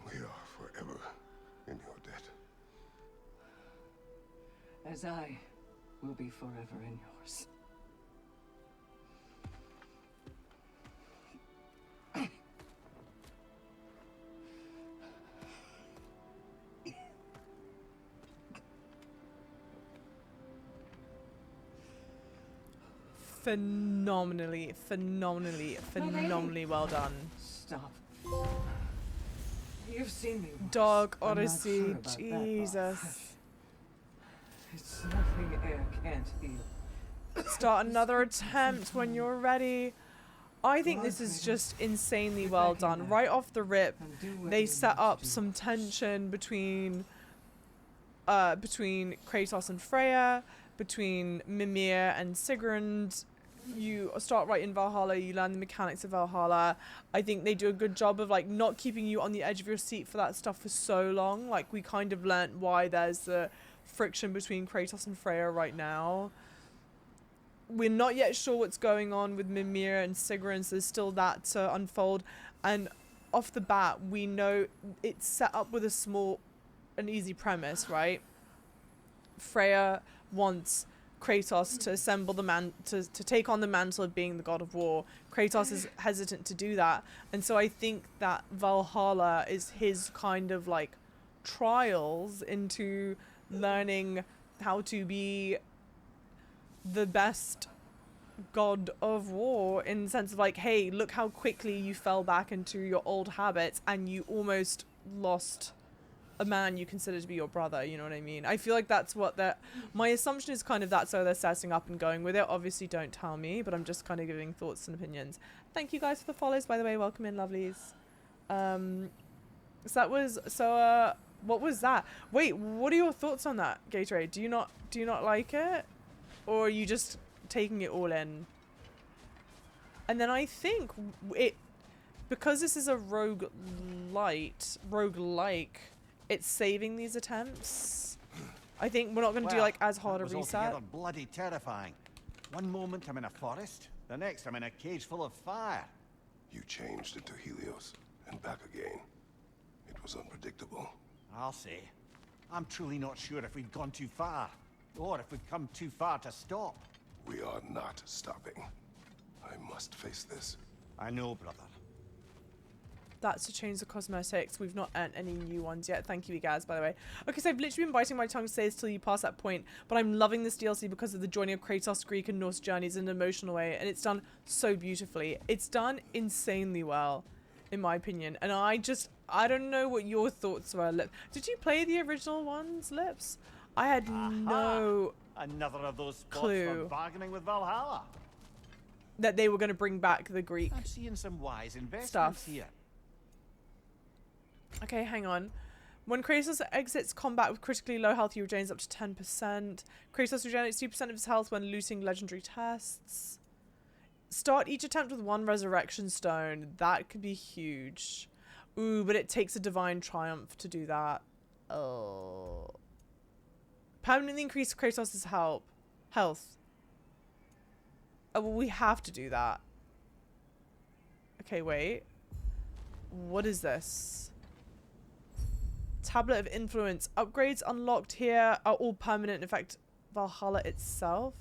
Speaker 2: We are forever in your debt.
Speaker 5: As I will be forever in yours.
Speaker 1: Phenomenally well done.
Speaker 5: Stop. You've seen me once.
Speaker 1: Dog
Speaker 5: I'm not
Speaker 1: Odyssey,
Speaker 5: sure about that, Bob.
Speaker 1: Jesus.
Speaker 5: It's nothing air can't heal.
Speaker 1: Start another attempt when you're ready. I think this is just insanely well done. Right off the rip, they set up some tension between Kratos and Freya, between Mimir and Sigrun. You start right in Valhalla, you learn the mechanics of Valhalla. I think they do a good job of like not keeping you on the edge of your seat for that stuff for so long. Like we kind of learnt why there's the friction between Kratos and Freya right now. We're not yet sure what's going on with Mimir and Sigrun, so there's still that to unfold. And off the bat, we know it's set up with an easy premise, right? Freya wants Kratos to assemble to take on the mantle of being the god of war. Kratos is hesitant to do that, and so I think that Valhalla is his kind of like trials into learning how to be the best god of war, in the sense of like, hey, look how quickly you fell back into your old habits and you almost lost a man you consider to be your brother, you know what I mean? I feel like that's what my assumption is kind of that's how they're setting up and going with it. Obviously don't tell me, but I'm just kind of giving thoughts and opinions. Thank you guys for the follows, by the way. Welcome in, lovelies. What was that? Wait, what are your thoughts on that, Gatorade? Do you not like it? Or are you just taking it all in? And then I think because this is a roguelite, it's saving these attempts. I think we're not going to do like as hard a reset.
Speaker 3: Altogether bloody terrifying. One moment I'm in a forest, the next I'm in a cage full of fire.
Speaker 2: You changed into Helios and back again. It was unpredictable.
Speaker 3: I'll say. I'm truly not sure if we'd gone too far, or if we'd come too far to stop.
Speaker 2: We are not stopping. I must face this.
Speaker 3: I know, brother.
Speaker 1: That's to change the cosmetics. We've not earned any new ones yet. Thank you, Igaz, by the way. Okay, so I've literally been biting my tongue to say this till you pass that point, but I'm loving this DLC because of the joining of Kratos' Greek and Norse journeys in an emotional way, and it's done so beautifully. It's done insanely well, in my opinion. And I don't know what your thoughts were, Lip. Did you play the original ones, Lips? I had no
Speaker 3: Another of those spots
Speaker 1: clue.
Speaker 3: for bargaining with Valhalla.
Speaker 1: That they were going to bring back the Greek
Speaker 3: I'm seeing some wise investments
Speaker 1: stuff.
Speaker 3: here.
Speaker 1: Okay, hang on. When Kratos exits combat with critically low health, he regains up to 10%. Kratos regenerates 2% of his health when looting legendary tests. Start each attempt with 1 resurrection stone. That could be huge. Ooh, but it takes a divine triumph to do that. Oh. Permanently increase Kratos' health. Oh, well, we have to do that. Okay, wait. What is this? Tablet of Influence. Upgrades unlocked here are all permanent. In fact, Valhalla itself.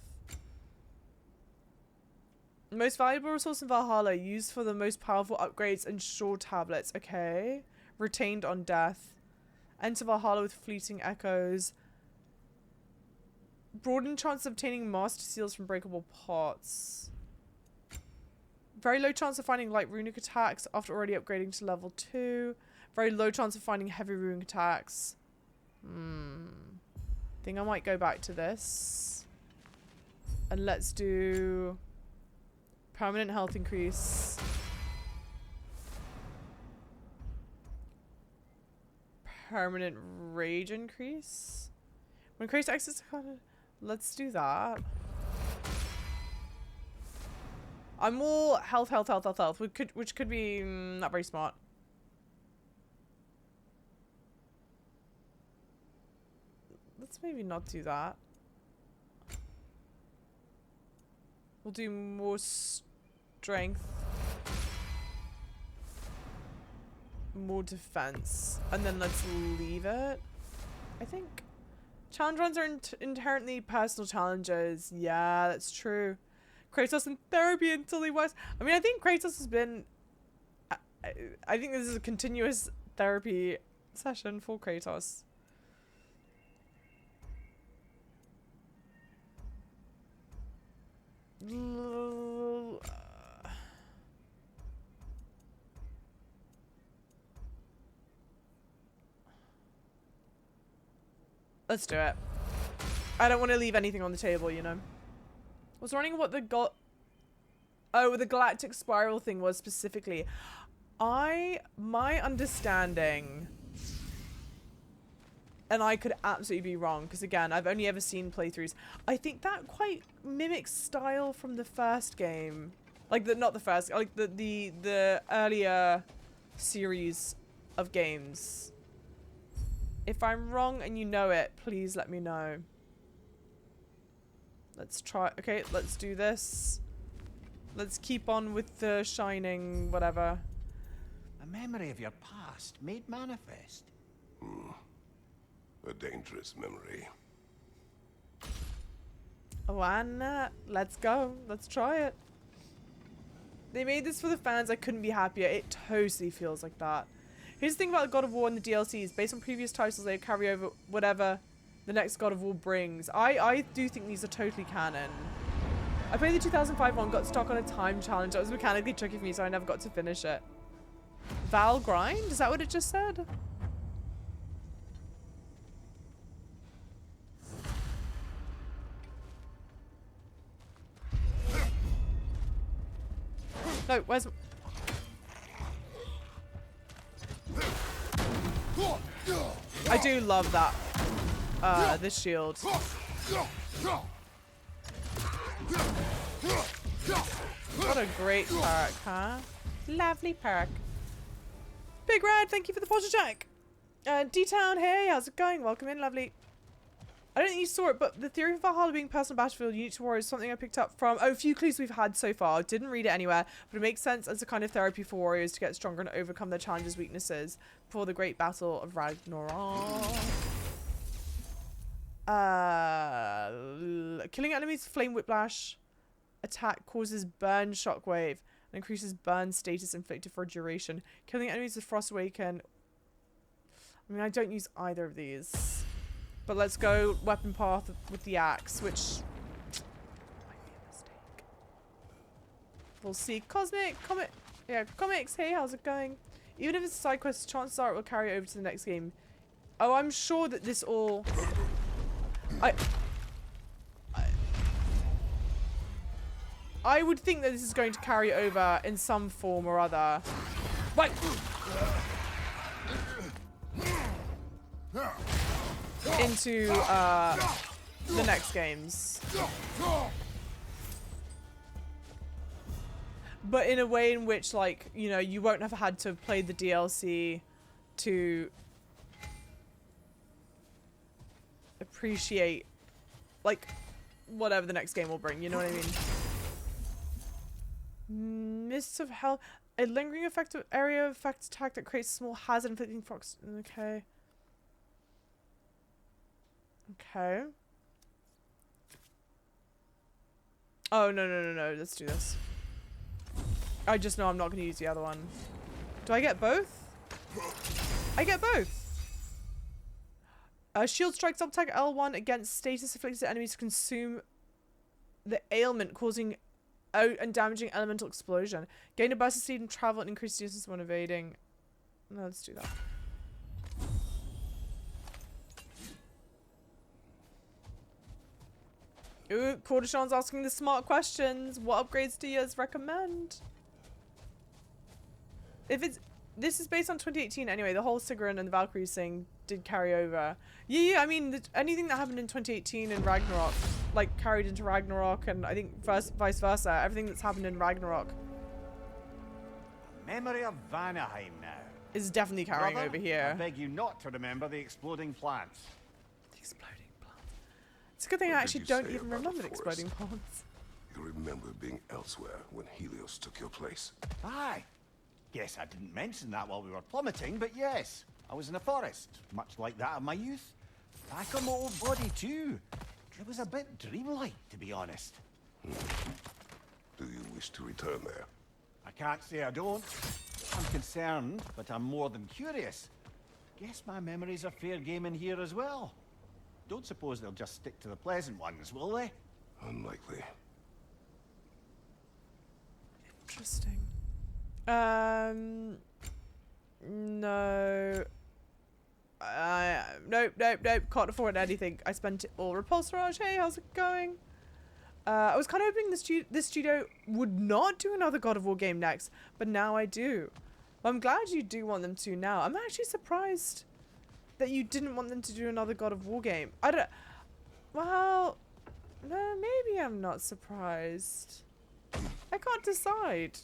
Speaker 1: Most valuable resource in Valhalla, used for the most powerful upgrades and sure tablets. Okay. Retained on death. Enter Valhalla with fleeting echoes. Broadened chance of obtaining master seals from breakable pots. Very low chance of finding light runic attacks after already upgrading to level 2. Very low chance of finding heavy runic attacks. Think I might go back to this. And let's do permanent health increase. Permanent rage increase. When Kratos exits, let's do that. I'm more health, which could be not very smart. Let's maybe not do that. We'll do more strength. More defense. And then let's leave it, I think. Challenge runs are inherently personal challenges. Yeah, that's true. Kratos in therapy until he was. I mean, I think Kratos has been. I think this is a continuous therapy session for Kratos. Let's do it. I don't want to leave anything on the table, you know. I was wondering what the the galactic spiral thing was specifically. My understanding, and I could absolutely be wrong, because again, I've only ever seen playthroughs. I think that quite mimics style from the first game. Like not the first, like the earlier series of games. If I'm wrong and you know it, please let me know. Let's try. Okay, let's do this. Let's keep on with the shining whatever.
Speaker 3: A memory of your past made manifest.
Speaker 2: A dangerous memory.
Speaker 1: Oh, Anna, let's go. Let's try it. They made this for the fans. I couldn't be happier. It totally feels like that. Here's the thing about God of War and the DLCs. Based on previous titles, they carry over whatever the next God of War brings. I do think these are totally canon. I played the 2005 one, got stuck on a time challenge. That was mechanically tricky for me, so I never got to finish it. Val Grind? Is that what it just said? No, where's... I do love that. This shield. What a great perk, huh? Lovely perk. Big Red, thank you for the posture check. D-Town, hey, how's it going? Welcome in, lovely. I don't think you saw it, but the theory of Valhalla being personal battlefield unique to war is something I picked up from a few clues we've had so far. Didn't read it anywhere, but it makes sense as a kind of therapy for warriors to get stronger and overcome their challenges, weaknesses before the great battle of Ragnarok. Killing enemies with flame whiplash attack causes burn shockwave and increases burn status inflicted for a duration. Killing enemies with frost awaken. I mean, I don't use either of these. But let's go weapon path with the axe, which might be a mistake. We'll see. Comics, hey, how's it going? Even if it's a side quest, chances are it will carry over to the next game. Oh, I'm sure that this all... I would think that this is going to carry over in some form or other. Right. Into the next games. But in a way in which, like, you know, you won't have had to play the DLC to appreciate, like, whatever the next game will bring, you know what I mean? Mists of Hell. A lingering effect of area effect attack that creates a small hazard inflicting fox. Okay. Okay. Oh, no. Let's do this. I just know I'm not going to use the other one. Do I get both? I get both. Shield strikes up attack L1 against status afflicted enemies to consume the ailment, causing out and damaging elemental explosion. Gain a burst of speed and travel and increase distance when evading. No, let's do that. Ooh, Cordishan's asking the smart questions. What upgrades do you guys recommend? If it's... This is based on 2018 anyway. The whole Sigrun and the Valkyries thing did carry over. Yeah, I mean, anything that happened in 2018 in Ragnarok, like, carried into Ragnarok, and I think vice versa. Everything that's happened in Ragnarok
Speaker 3: Memory of Vanaheim now.
Speaker 1: is definitely carrying
Speaker 3: Brother,
Speaker 1: over here.
Speaker 3: I beg you not to remember the exploding plants.
Speaker 1: The exploding plants. It's a good thing I
Speaker 2: What
Speaker 1: actually
Speaker 2: did you
Speaker 1: don't
Speaker 2: say
Speaker 1: even
Speaker 2: about
Speaker 1: remember the
Speaker 2: the
Speaker 1: exploding
Speaker 2: forest?
Speaker 1: plants.
Speaker 2: You remember being elsewhere when Helios took your place.
Speaker 3: Aye. Guess I didn't mention that while we were plummeting, but yes. I was in a forest, much like that of my youth. Back on my old body too. It was a bit dreamlike, to be honest.
Speaker 2: Do you wish to return there?
Speaker 3: I can't say I don't. I'm concerned, but I'm more than curious. Guess my memories are fair game in here as well. Don't suppose they'll just stick to the pleasant ones, will they?
Speaker 2: Unlikely.
Speaker 1: Interesting. No. Nope. Can't afford anything. I spent it all. Repulse Raj, hey, how's it going? I was kind of hoping this studio would not do another God of War game next, but now I do. Well, I'm glad you do want them to now. I'm actually surprised that you didn't want them to do another God of War game. I don't... Well... No, maybe I'm not surprised. I can't decide.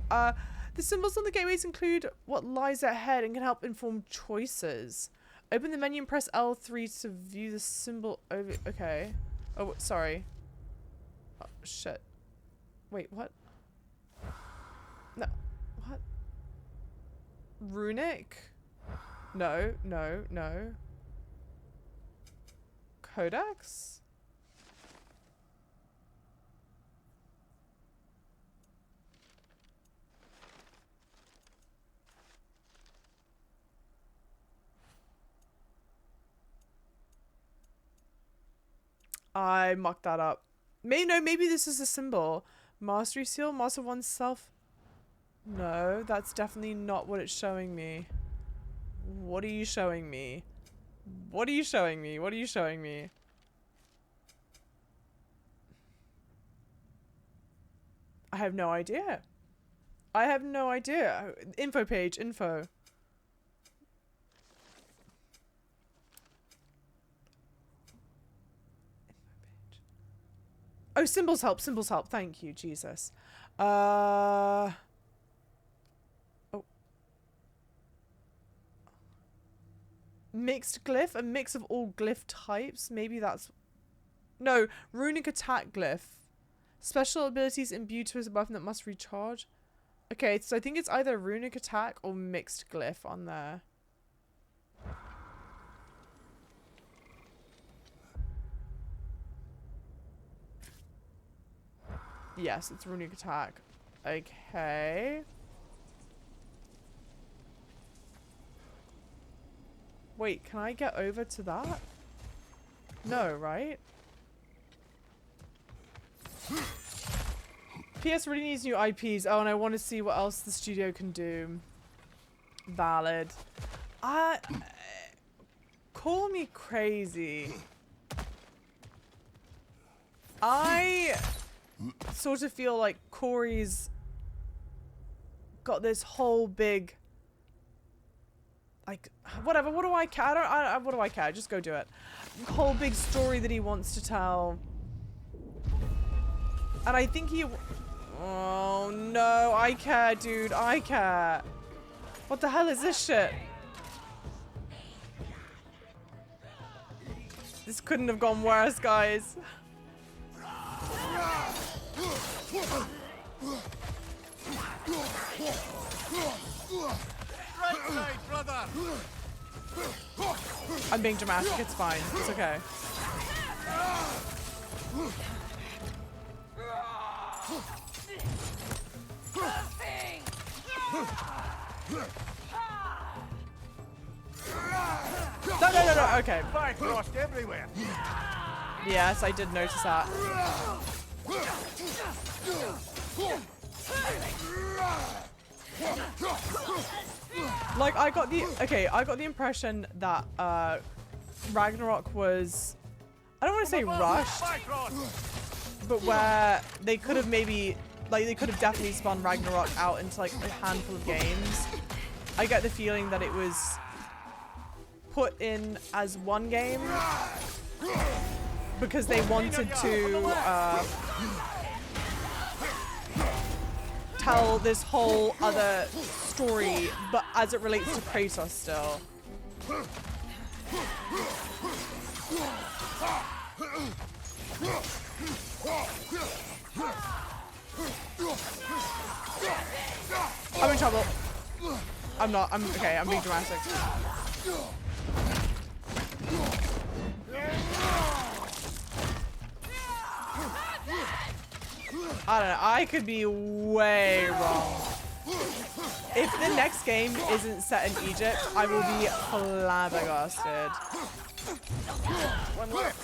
Speaker 1: The symbols on the gateways include what lies ahead and can help inform choices. Open the menu and press L3 to view the symbol over... Okay. Oh, sorry. Oh, shit. Wait, what? No. What? Runic? No. Codex? I mucked that up. Maybe this is a symbol. Mastery seal, master oneself. No, that's definitely not what it's showing me. What are you showing me? What are you showing me? What are you showing me? I have no idea. I have no idea. Info page, info. Oh, symbols help, symbols help. Thank you, Jesus. Oh. Mixed glyph, a mix of all glyph types. Maybe that's... No, runic attack glyph. Special abilities imbued to his weapon that must recharge. Okay, so I think it's either runic attack or mixed glyph on there. Yes, it's runic attack. Okay. Wait, can I get over to that? No, right? PS really needs new IPs. Oh, and I want to see what else the studio can do. Valid. Call me crazy. I sort of feel like Corey's got this whole big, like, whatever, what do I care? What do I care? Just go do it. Whole big story that he wants to tell. And I think he... Oh, no. I care, dude. I care. What the hell is this shit? This couldn't have gone worse, guys.
Speaker 3: Right side, brother.
Speaker 1: I'm being dramatic. It's fine. It's okay. No. Okay.
Speaker 3: Fire crossed everywhere.
Speaker 1: Yes, I did notice that. Like, I got the impression that Ragnarok was, I don't want to say rushed, but where they could have maybe, like, they could have definitely spun Ragnarok out into like a handful of games. I get the feeling that it was put in as one game because they wanted to tell this whole other story, but as it relates to Kratos still. I'm in trouble. I'm not. I'm okay. I'm being dramatic. I don't know. I could be way wrong. If the next game isn't set in Egypt, I will be flabbergasted.
Speaker 3: One left.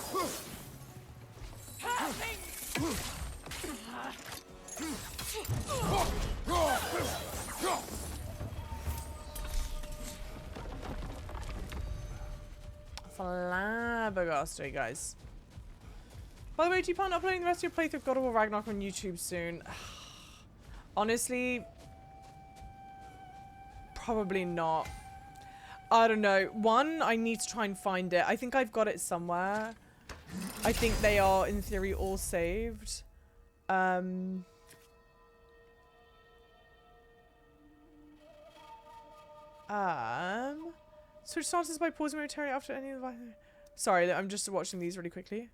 Speaker 1: Flabbergasted, guys. By the way, do you plan on uploading the rest of your playthrough of God of War Ragnarok on YouTube soon? Honestly, probably not. I don't know. One, I need to try and find it. I think I've got it somewhere. I think they are, in theory, all saved. Switch stances by pausing momentarily after any of the... Sorry, I'm just watching these really quickly.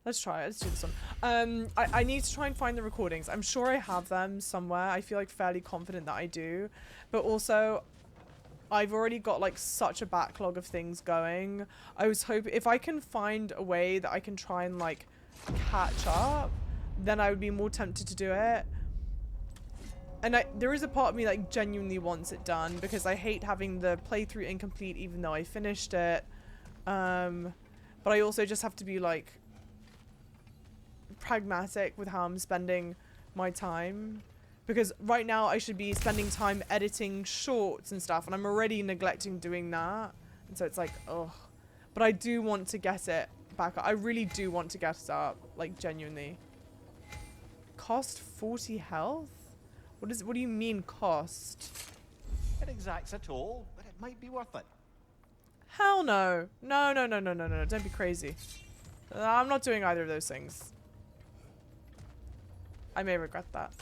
Speaker 1: Let's try it. Let's do this one. I need to try and find the recordings. I'm sure I have them somewhere. I feel like fairly confident that I do. But also, I've already got like such a backlog of things going. I was hoping if I can find a way that I can try and like catch up, then I would be more tempted to do it. And there is a part of me that genuinely wants it done because I hate having the playthrough incomplete even though I finished it. But I also just have to be like pragmatic with how I'm spending my time, because right now I should be spending time editing shorts and stuff and I'm already neglecting doing that, and so it's like, oh. But I do want to get it back up. I really do want to get it up, like genuinely. Cost 40 health? What do you mean cost?
Speaker 3: It exacts a toll, but it might be worth it.
Speaker 1: Hell no. No, don't be crazy. I'm not doing either of those things. I may regret that.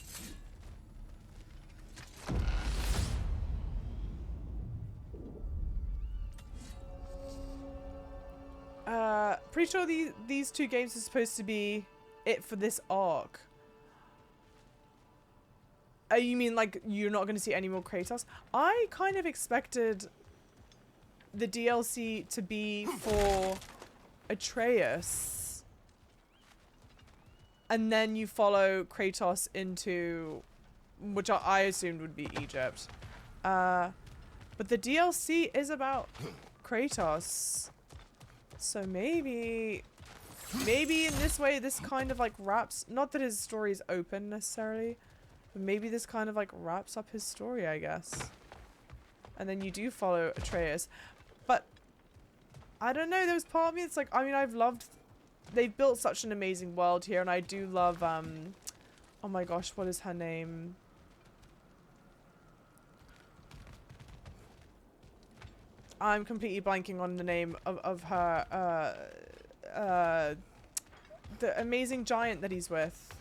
Speaker 1: Pretty sure these two games are supposed to be it for this arc. You mean like you're not going to see any more Kratos? I kind of expected the DLC to be for Atreus. And then you follow Kratos into, which I assumed would be Egypt. But the DLC is about Kratos. So maybe in this way, this kind of like wraps, not that his story is open necessarily, but maybe this kind of like wraps up his story, I guess. and then you do follow Atreus. But I don't know, there was part of me, it's like, I mean, I've loved, they've built such an amazing world here, and I do love, oh my gosh, what is her name? I'm completely blanking on the name of her, the amazing giant that he's with.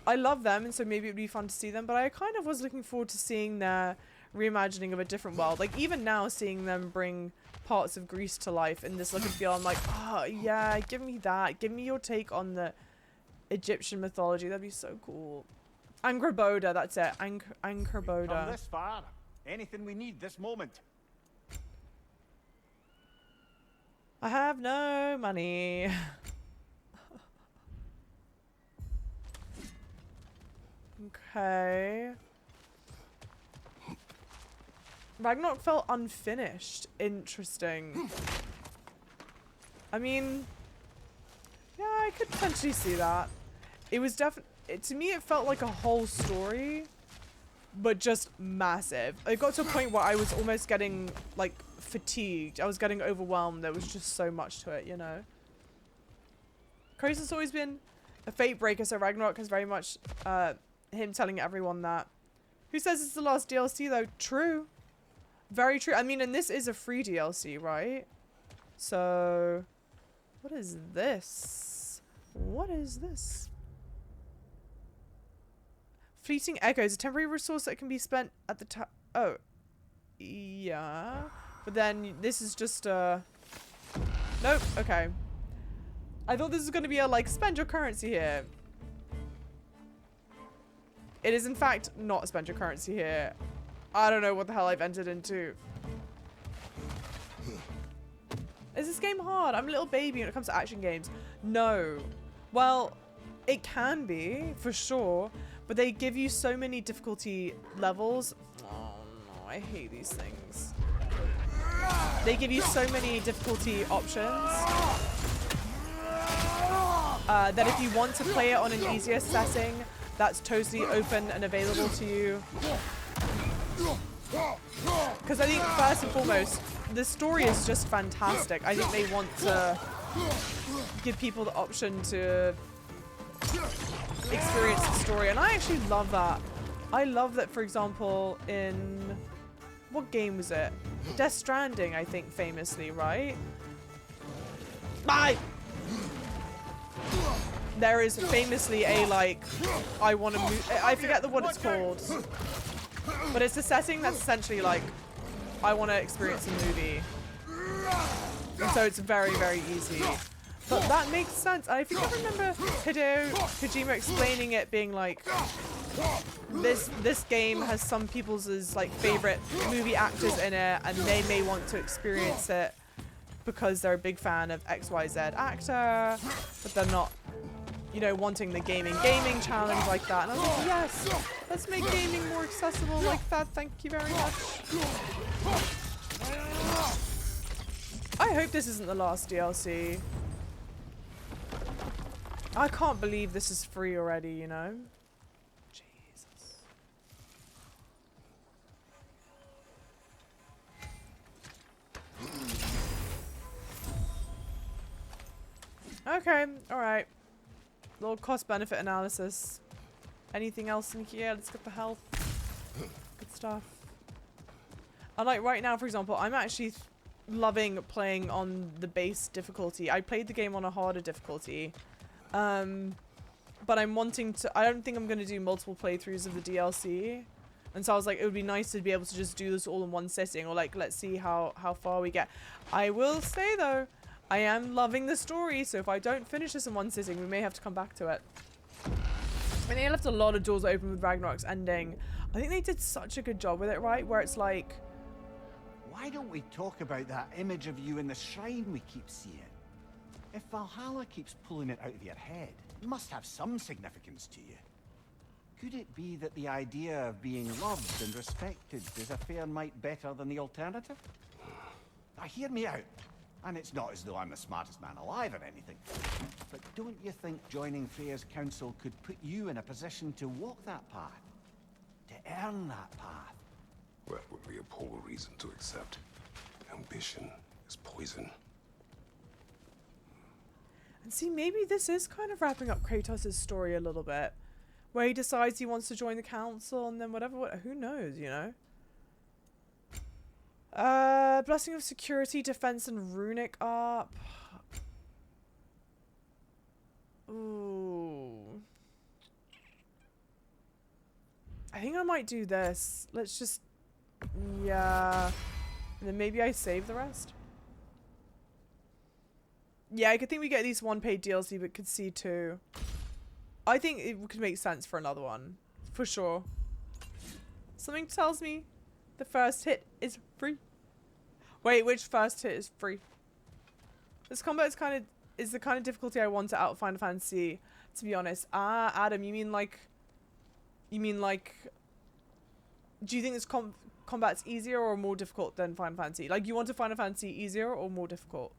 Speaker 1: I love them, and so maybe it would be fun to see them, but I kind of was looking forward to seeing their reimagining of a different world. Like, even now, seeing them bring parts of Greece to life in this look and feel, I'm like, oh, yeah, give me that. Give me your take on the Egyptian mythology. That'd be so cool. Angraboda, that's it. Angraboda.
Speaker 3: Come this far. Anything we need this moment.
Speaker 1: I have no money. Okay. Ragnarok felt unfinished. Interesting. I mean, yeah, I could potentially see that. It was definitely, to me, it felt like a whole story, but just massive. It got to a point where I was almost getting, like, fatigued. I was getting overwhelmed. There was just so much to it, you know? Kratos has always been a fate breaker, so Ragnarok has very much, him telling everyone that. Who says it's the last DLC, though? True. Very true. I mean, and this is a free DLC, right? So, what is this? What is this? Fleeting Echoes, a temporary resource that can be spent at the time. Oh. Yeah. But then this is just a... Nope. Okay. I thought this was going to be a, like, spend your currency here. It is, in fact, not spend your currency here. I don't know what the hell I've entered into. Is this game hard? I'm a little baby when it comes to action games. No. Well, it can be, for sure. But they give you so many difficulty levels. Oh, no. I hate these things. They give you so many difficulty options. That if you want to play it on an easier setting, that's totally open and available to you. Because I think, first and foremost, the story is just fantastic. I think they want to give people the option to experience the story. And I actually love that. I love that, for example, in... What game was it? Death Stranding, I think, famously, right? Bye! There is famously a, like, I want to move... I forget what it's called. But it's a setting that's essentially like, I want to experience a movie. And so it's very, very easy. But that makes sense. I think I remember Hideo Kojima explaining it being like, this game has some people's like favorite movie actors in it, and they may want to experience it because they're a big fan of XYZ actor, but they're not, you know, wanting the gaming challenge like that. And I was like, yes, let's make gaming more accessible like that. Thank you very much. I hope this isn't the last DLC. I can't believe this is free already, you know? Jesus. Okay, alright. Little cost-benefit analysis. Anything else in here? Let's get the health. Good stuff. And like right now, for example, I'm actually loving playing on the base difficulty. I played the game on a harder difficulty. But I'm wanting to... I don't think I'm going to do multiple playthroughs of the DLC. And so I was like, it would be nice to be able to just do this all in one sitting. Or like, let's see how far we get. I will say though, I am loving the story, so if I don't finish this in one sitting, we may have to come back to it. I mean, they left a lot of doors open with Ragnarok's ending. I think they did such a good job with it, right? Where it's like...
Speaker 3: Why don't we talk about that image of you in the shrine we keep seeing? If Valhalla keeps pulling it out of your head, it must have some significance to you. Could it be that the idea of being loved and respected is a fair mite better than the alternative? Now, hear me out. And it's not as though I'm the smartest man alive or anything. But don't you think joining Freya's council could put you in a position to walk that path? To earn that path?
Speaker 2: That would be a poor reason to accept. Ambition is poison.
Speaker 1: And see, maybe this is kind of wrapping up Kratos' story a little bit. Where he decides he wants to join the council and then whatever, who knows, you know? Blessing of Security, Defense, and Runic up. Ooh. I think I might do this. Let's just... Yeah. And then maybe I save the rest. Yeah, I could think we get at least one paid DLC, but could see two. I think it could make sense for another one. For sure. Something tells me the first hit is free. Wait, which first hit is free? This combat is the kind of difficulty I want out of Final Fantasy, to be honest. Ah, Adam, you mean like... Do you think this combat's easier or more difficult than Final Fantasy? Like, you want a Final Fantasy easier or more difficult?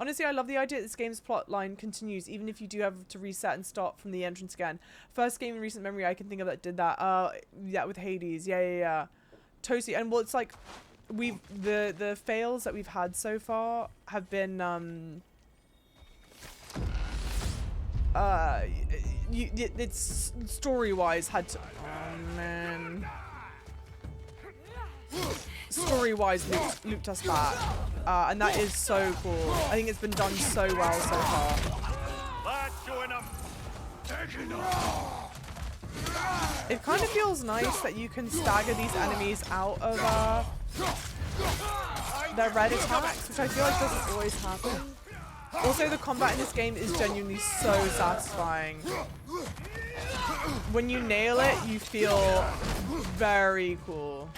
Speaker 1: Honestly, I love the idea that this game's plot line continues, even if you do have to reset and start from the entrance again. First game in recent memory I can think of that did that. Yeah, with Hades. Yeah. Totally. And well, it's like, the fails that we've had so far have been, it's story-wise had to... Oh, man. Story-wise looped us back. And that is so cool. I think it's been done so well so far. It kind of feels nice that you can stagger these enemies out of their red attacks, which I feel like doesn't always happen. Also, the combat in this game is genuinely so satisfying. When you nail it, you feel very cool.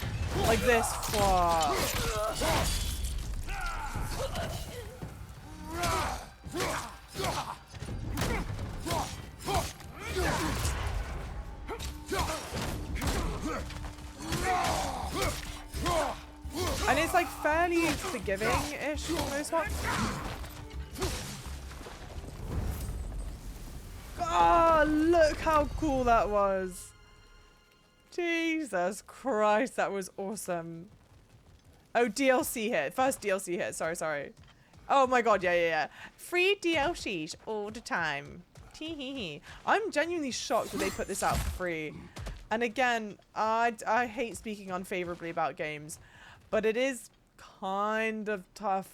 Speaker 1: Like this. Wow. And it's like fairly forgiving-ish for the most part. Oh, look how cool that was. Jesus Christ, that was awesome. Oh, DLC hit. First DLC hit. Sorry. Oh my god, yeah. Free DLCs all the time. Tee-hee-hee. I'm genuinely shocked that they put this out for free. And again, I hate speaking unfavorably about games, but it is kind of tough.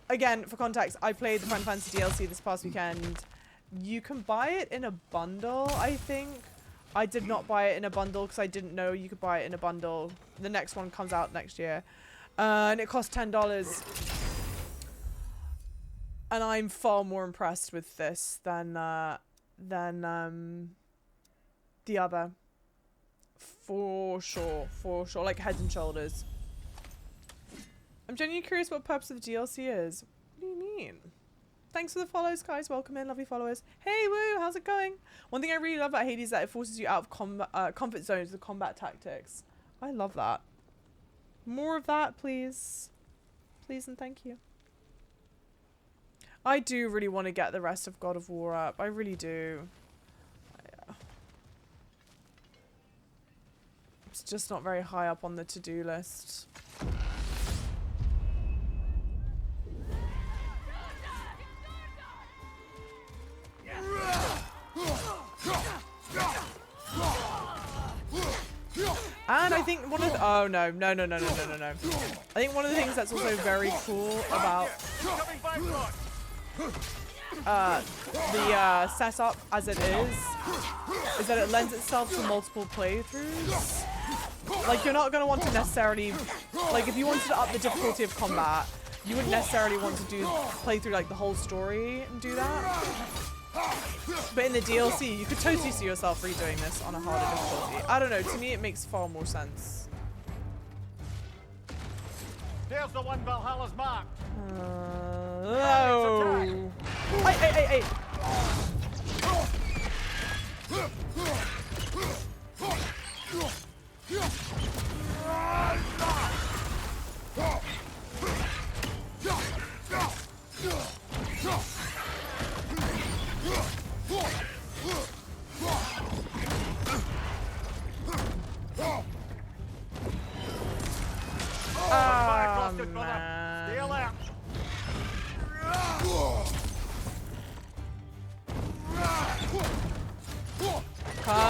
Speaker 1: Again, for context, I played the Final Fantasy DLC this past weekend. You can buy it in a bundle, I think. I did not buy it in a bundle because I didn't know you could buy it in a bundle. The next one comes out next year. And it cost $10. And I'm far more impressed with this than the other. For sure. Like head and shoulders. I'm genuinely curious what purpose of the DLC is. What do you mean? Thanks for the follows, guys. Welcome in, lovely followers. Hey, woo, how's it going? One thing I really love about Hades is that it forces you out of comfort zones with combat tactics. I love that. More of that, please. Please and thank you. I do really want to get the rest of God of War up. I really do. It's just not very high up on the to-do list. And I think one of the, oh no. I think one of the things that's also very cool about the setup as it is that it lends itself to multiple playthroughs. Like, you're not going to want to necessarily, like, if you wanted to up the difficulty of combat, you wouldn't necessarily want to play through like the whole story and do that. But in the DLC, you could totally see yourself redoing this on a harder difficulty. I don't know, to me it makes far more sense.
Speaker 8: There's the one Valhalla's mark.
Speaker 1: Oh. Hey.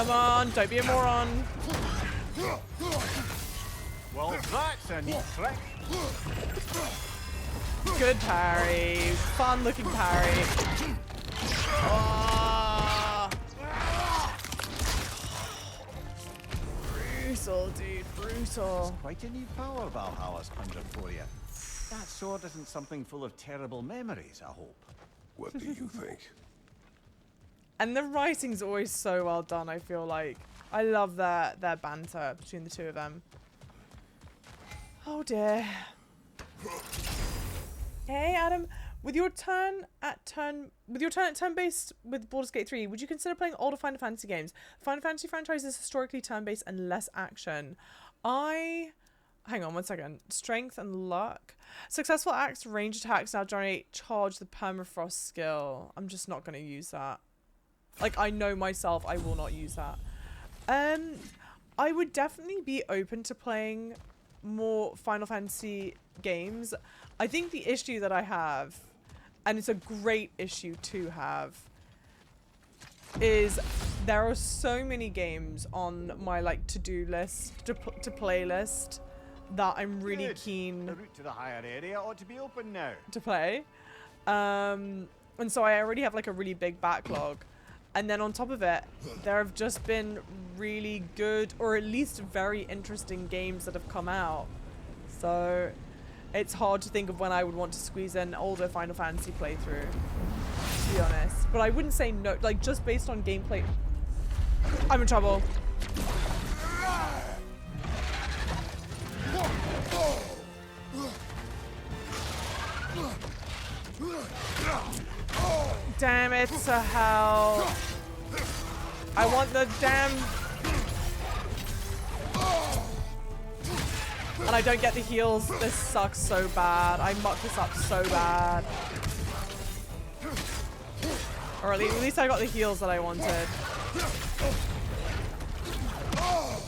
Speaker 1: Come on, don't be a moron.
Speaker 3: Well, that's a neat trick.
Speaker 1: Good parry. Fun looking parry. Oh. Brutal, dude. Brutal.
Speaker 3: Quite a new power Valhalla's conjured for you. That sword isn't something full of terrible memories, I hope.
Speaker 2: What do you think?
Speaker 1: And the writing's always so well done, I feel like. I love their banter between the two of them. Oh dear. Hey Adam, with your turn at turn-based with Baldur's Gate 3, would you consider playing older Final Fantasy games? The Final Fantasy franchise is historically turn-based and less action. Hang on one second. Strength and luck. Successful axe range attacks now generate charge the permafrost skill. I'm just not going to use that. Like, I know myself, I will not use that. I would definitely be open to playing more Final Fantasy games. I think the issue that I have, and it's a great issue to have, is there are so many games on my like to-do list, to play list, that I'm really
Speaker 3: Good.
Speaker 1: keen
Speaker 3: The route to the higher area ought to be open now.
Speaker 1: to play. And so I already have like a really big backlog. And then on top of it, there have just been really good, or at least very interesting games that have come out. So it's hard to think of when I would want to squeeze in older Final Fantasy playthrough, to be honest. But I wouldn't say no, like just based on gameplay. I'm in trouble. Damn it to hell. I want the damn... And I don't get the heals. This sucks so bad. I mucked this up so bad. Or at least I got the heals that I wanted.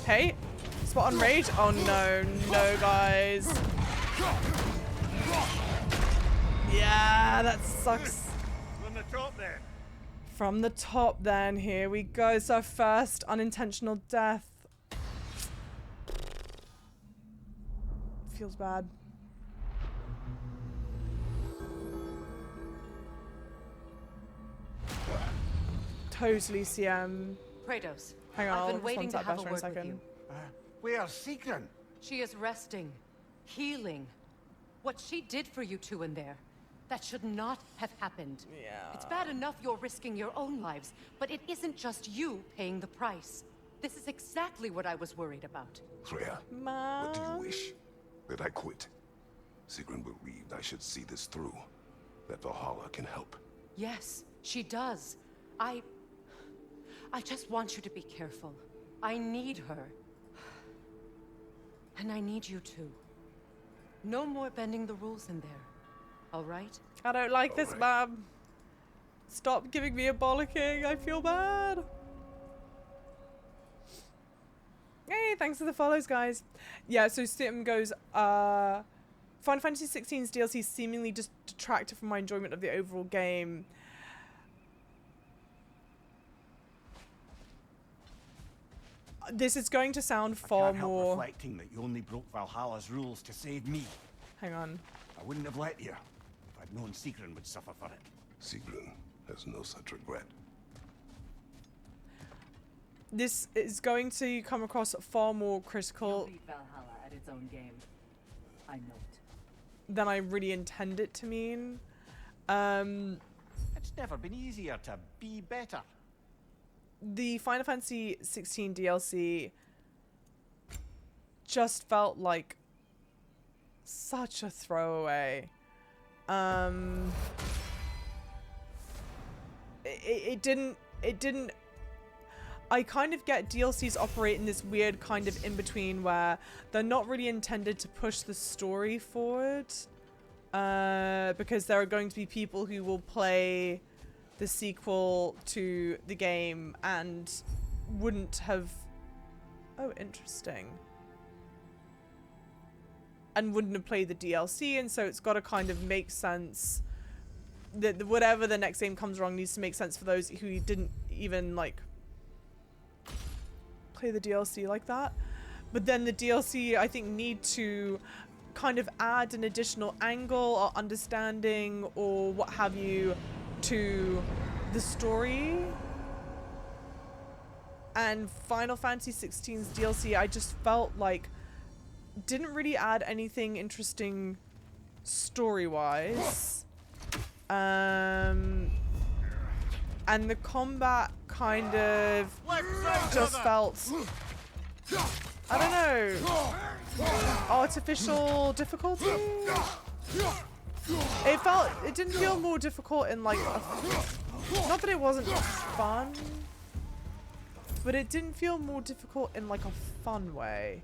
Speaker 1: Hey, spot on rage. Oh no, no guys. Yeah, that sucks.
Speaker 8: From the top then.
Speaker 1: From the top then, here we go. It's our first unintentional death. Feels bad. Totally CM.
Speaker 4: Kratos,
Speaker 1: Hang on,
Speaker 4: I've
Speaker 1: I'll
Speaker 4: been waiting
Speaker 1: respond
Speaker 4: to
Speaker 1: to that
Speaker 4: have a
Speaker 1: better in a
Speaker 4: word with
Speaker 1: second.
Speaker 4: you.
Speaker 3: Where's Secret?
Speaker 4: She is resting, healing. What she did for you two in there, that should not have happened.
Speaker 1: Yeah.
Speaker 4: It's bad enough you're risking your own lives, but it isn't just you paying the price. This is exactly what I was worried about.
Speaker 2: Freya, what do you wish? That I quit? Sigrun believed I should see this through. That Valhalla can help.
Speaker 4: Yes, she does. I just want you to be careful. I need her. And I need you too. No more bending the rules in there. All right?
Speaker 1: I don't like this,
Speaker 2: Alright.
Speaker 1: ma'am. Stop giving me a bollocking. I feel bad. Hey, thanks for the follows, guys. Yeah, so Stim goes, Final Fantasy 16's DLC seemingly just detracted from my enjoyment of the overall game. This is going to sound
Speaker 3: I
Speaker 1: far
Speaker 3: can't help
Speaker 1: more...
Speaker 3: reflecting that you only broke Valhalla's rules to save me.
Speaker 1: Hang on.
Speaker 3: I wouldn't have let you if I'd known Sigrun would suffer for it.
Speaker 2: Sigrun has no such regret.
Speaker 1: This is going to come across far more
Speaker 5: You'll
Speaker 1: critical
Speaker 5: beat Valhalla at its own game. I know it.
Speaker 1: than I really intend it to mean.
Speaker 3: It's never been easier to be better.
Speaker 1: The Final Fantasy 16 DLC just felt like such a throwaway. It didn't. I kind of get DLCs operate in this weird kind of in-between where they're not really intended to push the story forward, because there are going to be people who will play the sequel to the game and wouldn't have... Oh, interesting. And wouldn't have played the DLC, and so it's got to kind of make sense that whatever the next game comes along needs to make sense for those who didn't even, like, play the DLC like that. But then the DLC, I think, need to kind of add an additional angle or understanding or what have you to the story. And Final Fantasy 16's DLC, I just felt like didn't really add anything interesting story-wise. And the combat kind of just felt, I don't know, artificial difficulty? It didn't feel more difficult in like, not that it wasn't fun, but it didn't feel more difficult in like a fun way.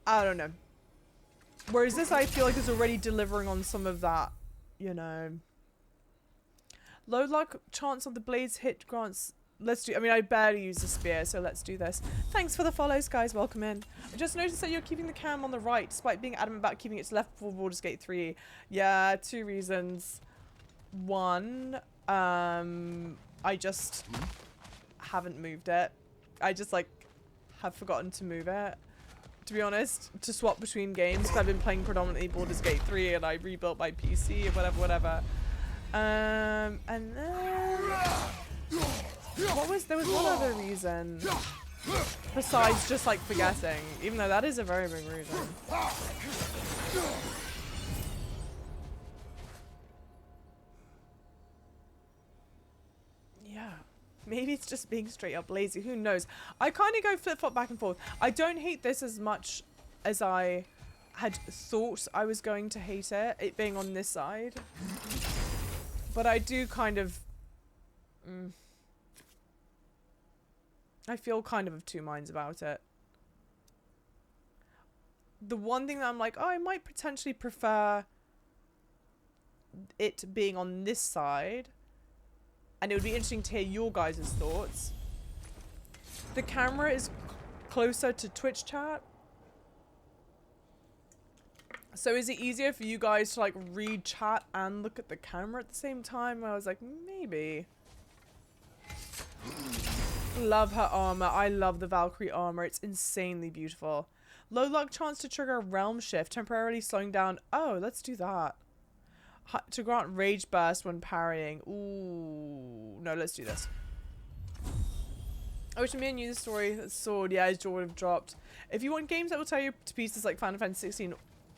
Speaker 1: I don't know. Whereas this, I feel like, is already delivering on some of that, you know. Low luck chance of the blades hit grants. Let's do, I mean, I barely use the spear, so let's do this. Thanks for the follows, guys. Welcome in. I just noticed that you're keeping the cam on the right, despite being adamant about keeping it to left for Baldur's Gate 3. Yeah, 2 reasons. One, I just haven't moved it. I just, like, have forgotten to move it. To be honest, to swap between games, because I've been playing predominantly Baldur's Gate 3 and I rebuilt my PC or whatever. And then there was one other reason besides just like forgetting, even though that is a very big reason. Yeah. Maybe it's just being straight up lazy. Who knows? I kind of go flip-flop back and forth. I don't hate this as much as I had thought I was going to hate it being on this side. But I do kind of... I feel kind of two minds about it. The one thing that I'm like, oh, I might potentially prefer it being on this side. And it would be interesting to hear your guys' thoughts. The camera is closer to Twitch chat. So is it easier for you guys to like read chat and look at the camera at the same time? I was like, maybe. Love her armor. I love the Valkyrie armor. It's insanely beautiful. Low luck chance to trigger a realm shift, temporarily slowing down. Oh, let's do that. To grant rage burst when parrying. Ooh, no, let's do this. I wish me and you the story. That sword, yeah, his jaw would have dropped. If you want games that will tear you to pieces like Final Fantasy 16,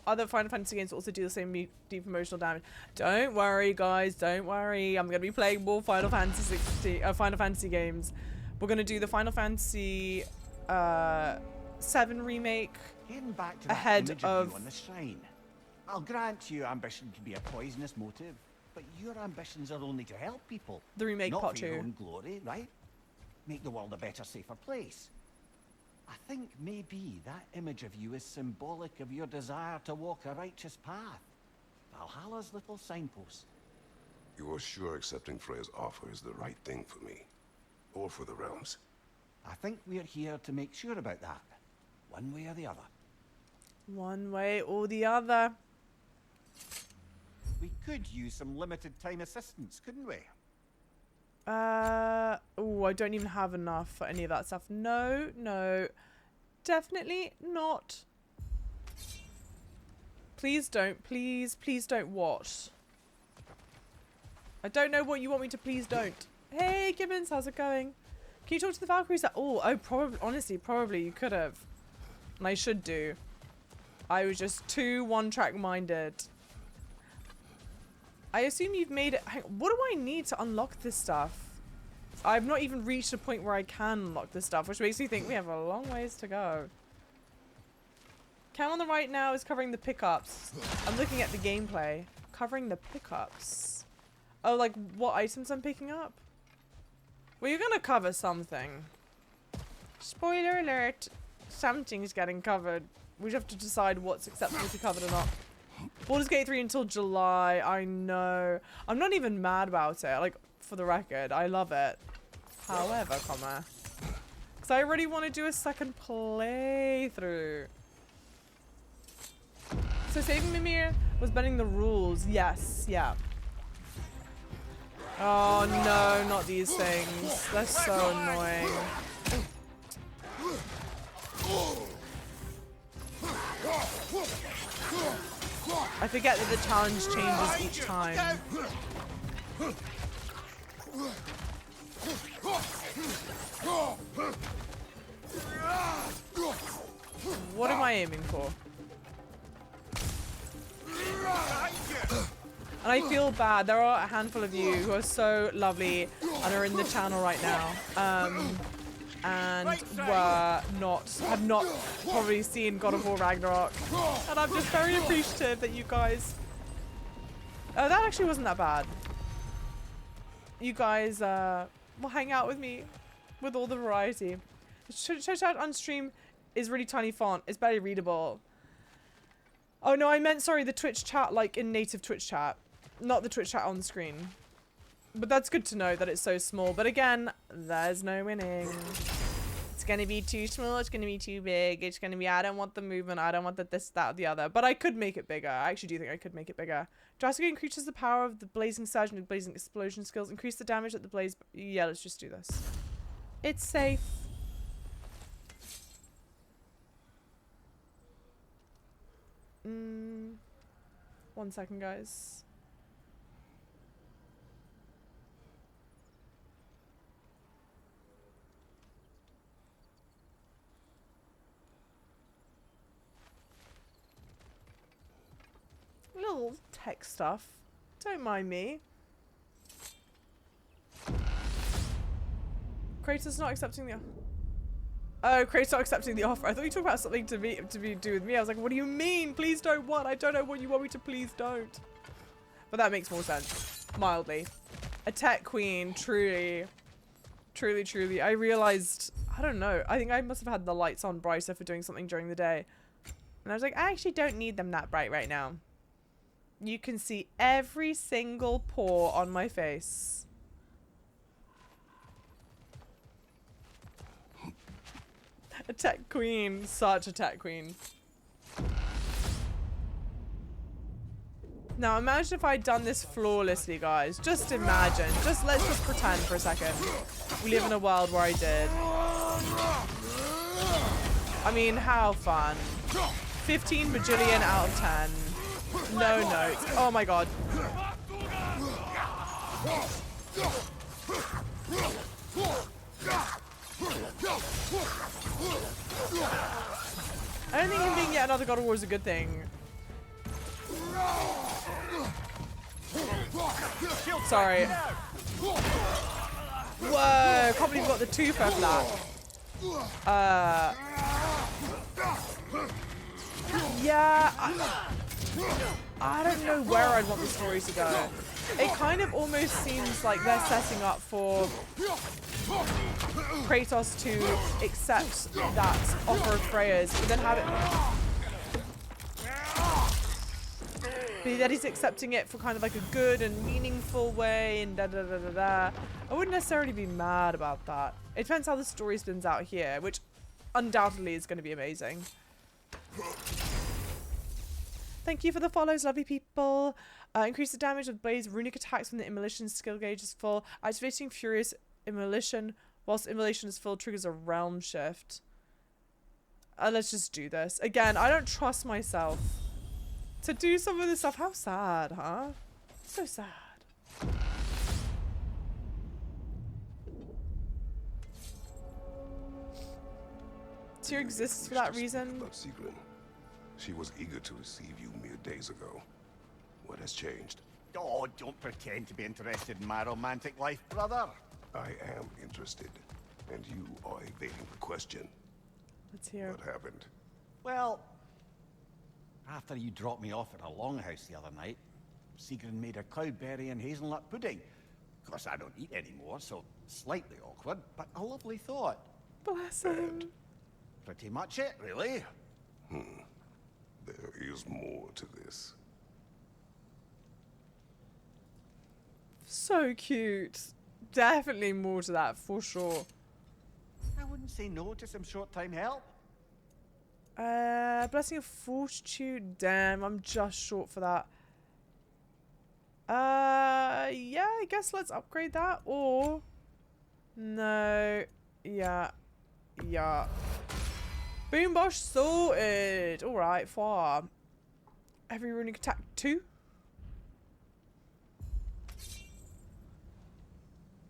Speaker 1: other Final Fantasy games also do the same deep emotional damage. Don't worry, guys. Don't worry. I'm gonna be playing more Final Fantasy games. We're gonna do the Final Fantasy 7 remake
Speaker 3: Back to
Speaker 1: ahead
Speaker 3: that
Speaker 1: of.
Speaker 3: On the shrine. I'll grant you ambition can be a poisonous motive, but your ambitions are only to help people.
Speaker 1: The remake
Speaker 3: not
Speaker 1: part
Speaker 3: for your
Speaker 1: 2.
Speaker 3: own glory, right? Make the world a better, safer place. I think maybe that image of you is symbolic of your desire to walk a righteous path. Valhalla's little signpost.
Speaker 2: You are sure accepting Freya's offer is the right thing for me? Or for the realms?
Speaker 3: I think we're here to make sure about that. One way or the other.
Speaker 1: One way or the other.
Speaker 3: We could use some limited time assistance, couldn't we?
Speaker 1: Oh, I don't even have enough for any of that stuff. No, no. Definitely not. Please don't. Please don't what? I don't know what you want me to please don't. Hey, Gibbons, how's it going? Can you talk to the Valkyries? Probably, honestly, probably you could have. And I should do. I was just too one-track minded. I assume you've made it. What do I need to unlock this stuff? I've not even reached a point where I can unlock this stuff, which makes me think we have a long ways to go. Cam on the right now is covering the pickups. I'm looking at the gameplay. Covering the pickups. Oh, like what items I'm picking up? Well, you're gonna cover something. Spoiler alert. Something's getting covered. We just have to decide what's acceptable to be covered or not. Baldur's Gate 3 until July. I know. I'm not even mad about it. Like, for the record, I love it. However, because I already want to do a second playthrough. So saving Mimir was bending the rules. Yes, yeah. Oh no, not these things. They're so annoying. I forget that the challenge changes each time. What am I aiming for? And I feel bad. There are a handful of you who are so lovely and are in the channel right now, and have not probably seen God of War Ragnarok. And I'm just very appreciative that you guys. That actually wasn't that bad. You guys will hang out with me with all the variety. Shout out on stream is really tiny font. It's barely readable. Oh no, I meant, sorry, the Twitch chat, like in native Twitch chat. Not the Twitch chat on the screen. But that's good to know that it's so small. But again, there's no winning. It's gonna be too small, it's gonna be too big, it's gonna be, I don't want the movement, I don't want the this, that, or the other. But I could make it bigger. I actually do think I could make it bigger. Drastically increases the power of the blazing surge and the blazing explosion skills. Increase the damage that the blaze... Yeah, let's just do this. It's safe. One second, guys. Little tech stuff. Don't mind me. Kratos not accepting the... Oh, Kratos not accepting the offer. I thought you talked about something to do with me. I was like, what do you mean? Please don't what? I don't know what you want me to please don't. But that makes more sense. Mildly. A tech queen, truly. Truly, truly. I realized, I don't know. I think I must have had the lights on brighter for doing something during the day. And I was like, I actually don't need them that bright right now. You can see every single pore on my face. A tech queen. Such a tech queen. Now imagine if I'd done this flawlessly, guys. Just imagine. Let's just pretend for a second. We live in a world where I did. I mean, how fun. 15 bajillion out of 10. No notes. Oh my god. I don't think him being yet another God of War is a good thing. Sorry. Whoa, can't believe we got the two for that. Yeah, I don't know where I'd want the story to go. It kind of almost seems like they're setting up for Kratos to accept that offer of Freya's, but then have it... But that he's accepting it for kind of like a good and meaningful way and da-da-da-da-da. I wouldn't necessarily be mad about that. It depends how the story spins out here, which undoubtedly is going to be amazing. Thank you for the follows, lovely people. Increase the damage of Blaze runic attacks when the immolation skill gauge is full. Activating Furious Immolation whilst immolation is full triggers a realm shift. Let's just do this. Again, I don't trust myself to do some of this stuff. How sad, huh? So sad. Tyr exists for that reason.
Speaker 2: But Sigrun, she was eager to receive you mere days ago. What has changed?
Speaker 3: Oh, don't pretend to be interested in my romantic life, brother.
Speaker 2: I am interested, and you are evading the question.
Speaker 1: Let's hear.
Speaker 2: What happened?
Speaker 3: Well, after you dropped me off at a longhouse the other night, Sigrun made a cloudberry and hazelnut pudding. Of course, I don't eat anymore, so slightly awkward, but a lovely thought.
Speaker 1: Bless him.
Speaker 3: Pretty much it, really.
Speaker 2: There is more to this.
Speaker 1: So cute. Definitely more to that, for sure.
Speaker 3: I wouldn't say no to some short-time help.
Speaker 1: Blessing of Fortitude. Damn, I'm just short for that. Yeah, I guess let's upgrade that. Or no. Yeah. Boombosh sorted. Alright, far. Every runic attack 2.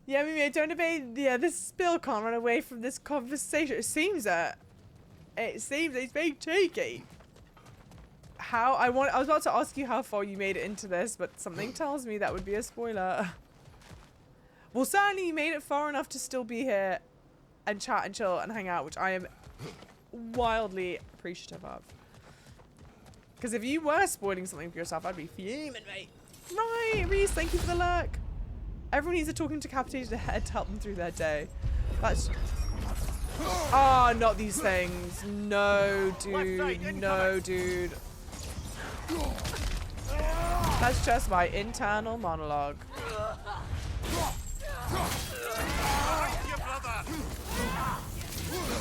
Speaker 1: Yeah, Mimi, don't evade. Yeah, this spill can't run away from this conversation. It seems that. It seems it's being cheeky. I was about to ask you how far you made it into this, but something tells me that would be a spoiler. Well, certainly you made it far enough to still be here and chat and chill and hang out, which I am wildly appreciative of. Because if you were spoiling something for yourself, I'd be fuming, mate. Right, Reese, thank you for the lurk. Everyone needs a talking decapitated head to help them through their day. That's... Oh, not these things. No, dude. No, dude. That's just my internal monologue.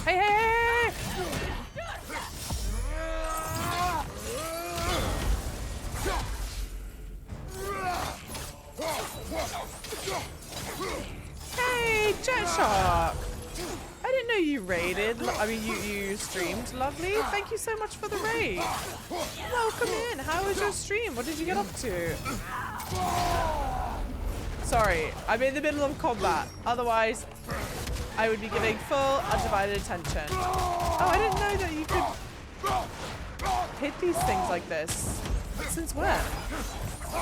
Speaker 1: Hey, hey, hey! Hey, Jet Shark! I didn't know you raided. I mean, you streamed. Lovely. Thank you so much for the raid. Welcome in. How was your stream? What did you get up to? Sorry, I'm in the middle of combat. Otherwise, I would be giving full, undivided attention. Oh, I didn't know that you could hit these things like this. Since when?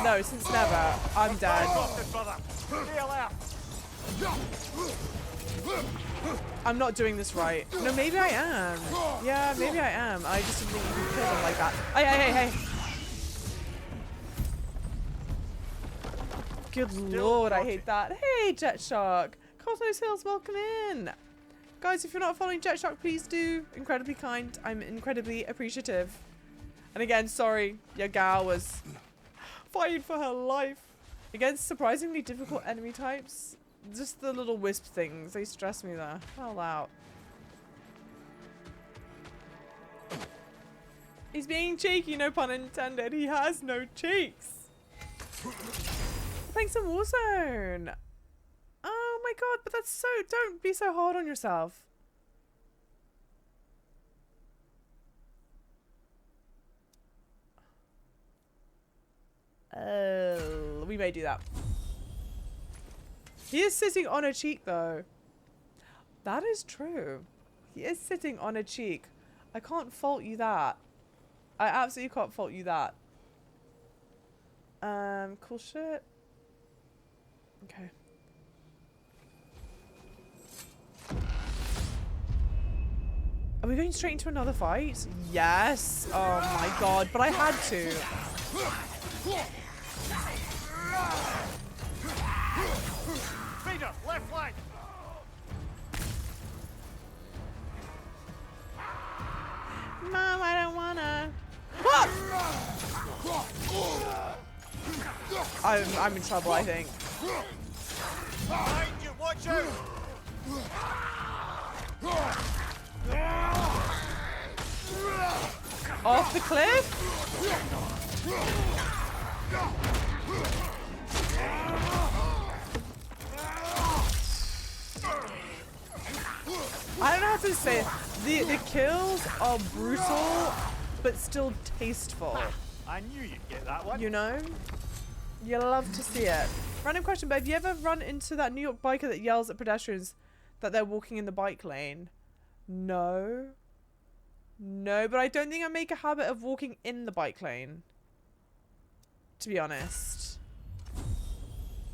Speaker 1: No, since never. I'm dead. I'm not doing this right. No, maybe I am. Yeah, maybe I am. I just didn't think you could kill them like that. Hey. Good lord, I hate that. Hey, Jet Shark. Cosmos Hills, welcome in. Guys, if you're not following Jet Shark, please do. Incredibly kind. I'm incredibly appreciative. And again, sorry, your gal was fighting for her life against surprisingly difficult enemy types. Just the little wisp things, they stress me there. Hell out. He's being cheeky, no pun intended. He has no cheeks. Thanks to Warzone. Oh my god, but that's so... Don't be so hard on yourself. Oh, we may do that. He is sitting on a cheek, though. That is true. He is sitting on a cheek. I can't fault you that. I absolutely can't fault you that. Cool shit. Okay. Are we going straight into another fight? Yes. Oh my god, but I had to.
Speaker 8: Peter, left flank.
Speaker 1: Mom, I don't wanna. I'm in trouble, I think.
Speaker 8: Behind you, watch out.
Speaker 1: Off the cliff? I don't know how to say it. The kills are brutal, but still tasteful.
Speaker 8: I knew you'd get that one.
Speaker 1: You know? You love to see it. Random question, but have you ever run into that New York biker that yells at pedestrians that they're walking in the bike lane? No. No, but I don't think I make a habit of walking in the bike lane. To be honest.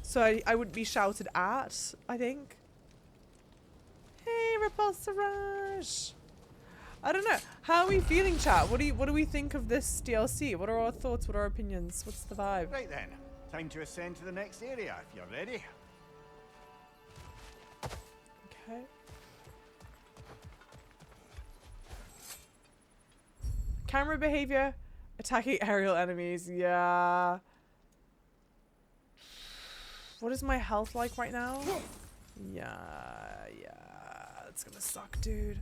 Speaker 1: So I wouldn't be shouted at, I think. Hey, Repulsarage! I don't know. How are we feeling, chat? What do we think of this DLC? What are our thoughts? What are our opinions? What's the vibe?
Speaker 3: Right then, time to ascend to the next area if you're ready.
Speaker 1: Okay. Camera behavior, attacking aerial enemies. Yeah. What is my health like right now? Yeah. It's gonna suck, dude.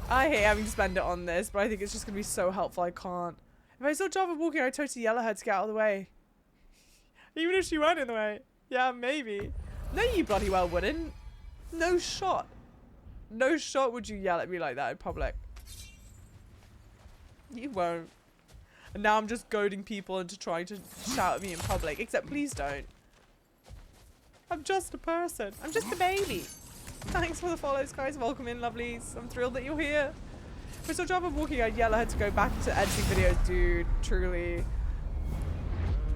Speaker 1: I hate having to spend it on this, but I think it's just gonna be so helpful. I can't. If I saw Java walking, I'd totally yell at her to get out of the way. Even if she weren't in the way. Yeah, maybe. No, you bloody well wouldn't. No shot. No shot would you yell at me like that in public. You won't. And now I'm just goading people into trying to shout at me in public. Except please don't. I'm just a person. I'm just a baby. Thanks for the follows, guys. Welcome in, lovelies. I'm thrilled that you're here. If I saw Java walking, I'd yell at her to go back to editing videos, dude. Truly.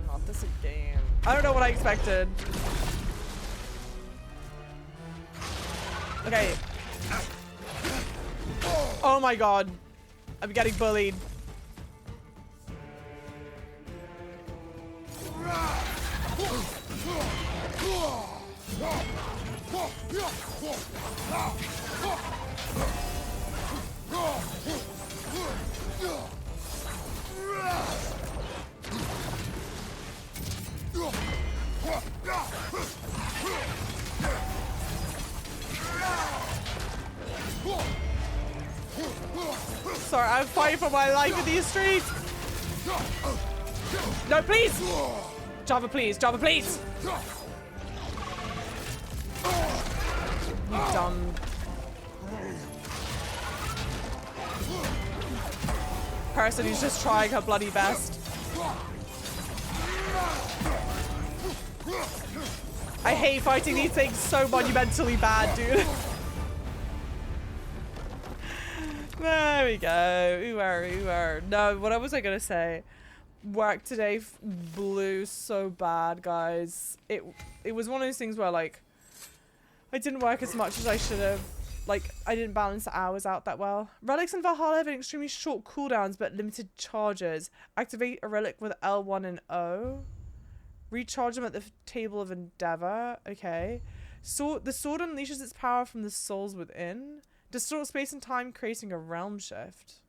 Speaker 1: Not this again. I don't know what I expected. Okay. Oh my god. I'm getting bullied. Sorry, I'm fighting for my life in these streets. No, please. Java, please. Java, please. You dumb. Person who's just trying her bloody best. I hate fighting these things so monumentally bad, dude. There we go. Ooh. No, what was I gonna say? Work today blew so bad, guys. It was one of those things where, like, I didn't work as much as I should have. Like, I didn't balance the hours out that well. Relics in Valhalla have extremely short cooldowns but limited charges. Activate a relic with L1 and O. Recharge them at the Table of Endeavor. Okay. The sword unleashes its power from the souls within. Distort space and time, creating a realm shift.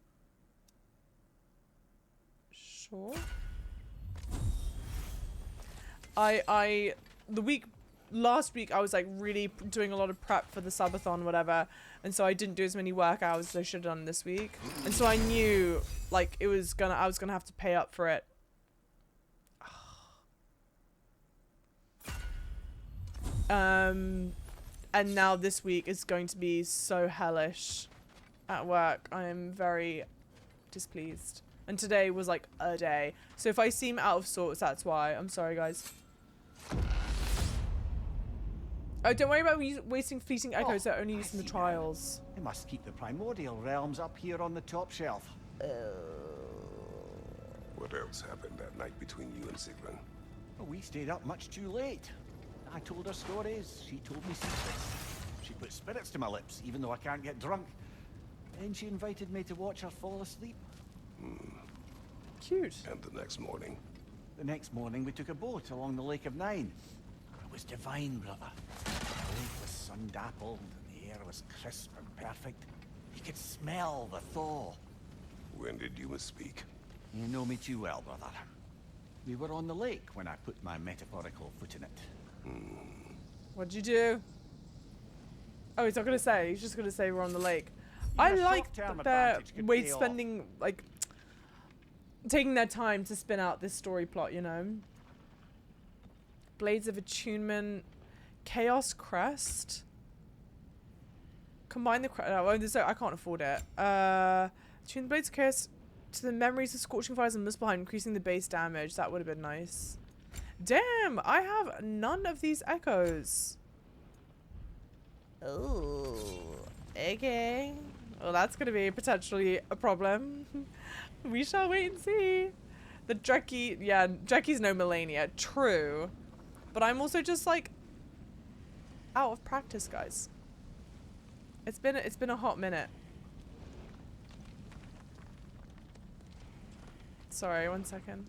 Speaker 1: Sure. Last week I was like really doing a lot of prep for the subathon, whatever, and so I didn't do as many work hours as I should have done this week, and so I knew like I was gonna have to pay up for it. And now this week is going to be so hellish at work. I am very displeased. And today was like a day. So if I seem out of sorts, that's why. I'm sorry, guys. Oh, don't worry about wasting fleeting echoes. They're only used in the trials.
Speaker 3: They must keep the primordial realms up here on the top shelf.
Speaker 2: What else happened that night between you and Sigrun?
Speaker 3: Well, we stayed up much too late. I told her stories, she told me secrets. She put spirits to my lips, even though I can't get drunk. Then she invited me to watch her fall asleep.
Speaker 1: Cute.
Speaker 2: And the next morning?
Speaker 3: The next morning we took a boat along the Lake of Nine. It was divine, brother. The lake was sun-dappled, and the air was crisp and perfect. You could smell the thaw.
Speaker 2: When did you misspeak?
Speaker 3: You know me too well, brother. We were on the lake when I put my metaphorical foot in it.
Speaker 1: What'd you do? Oh, he's not gonna say. He's just gonna say we're on the lake. I like their way spending, like, taking their time to spin out this story plot, you know? Blades of Attunement. Chaos Crest. Combine the crest. Oh, I can't afford it. Tune the Blades of Chaos to the memories of Scorching Fires and Muspelheim, increasing the base damage. That would have been nice. Damn, I have none of these echoes. Oh, okay. Well, that's going to be potentially a problem. We shall wait and see. The Drekkie, yeah, Drekkie's no Melania, true. But I'm also just like out of practice, guys. It's been a hot minute. Sorry, 1 second.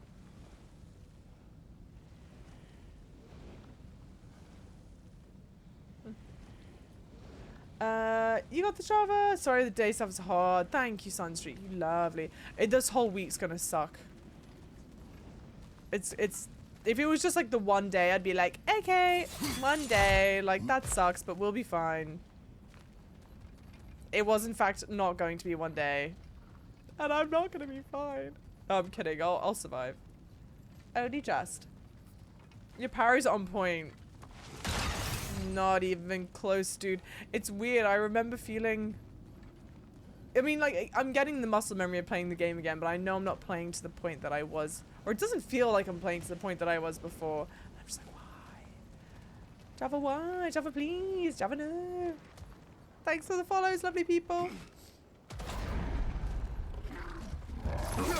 Speaker 1: You got the Java? Sorry, the day stuff's hard. Thank you, Sunstreak. You lovely. This whole week's gonna suck. It's if it was just like the one day, I'd be like, okay, one day, like that sucks, but we'll be fine. It was in fact not going to be one day, and I'm not gonna be fine. No, I'm kidding. I'll survive. Only just. Your parry's on point. Not even close, dude. It's weird. I remember feeling... I mean, like, I'm getting the muscle memory of playing the game again, but I know I'm not playing to the point that I was. Or it doesn't feel like I'm playing to the point that I was before. I'm just like, why? Java, why? Java, please. Java, no. Thanks for the follows, lovely people.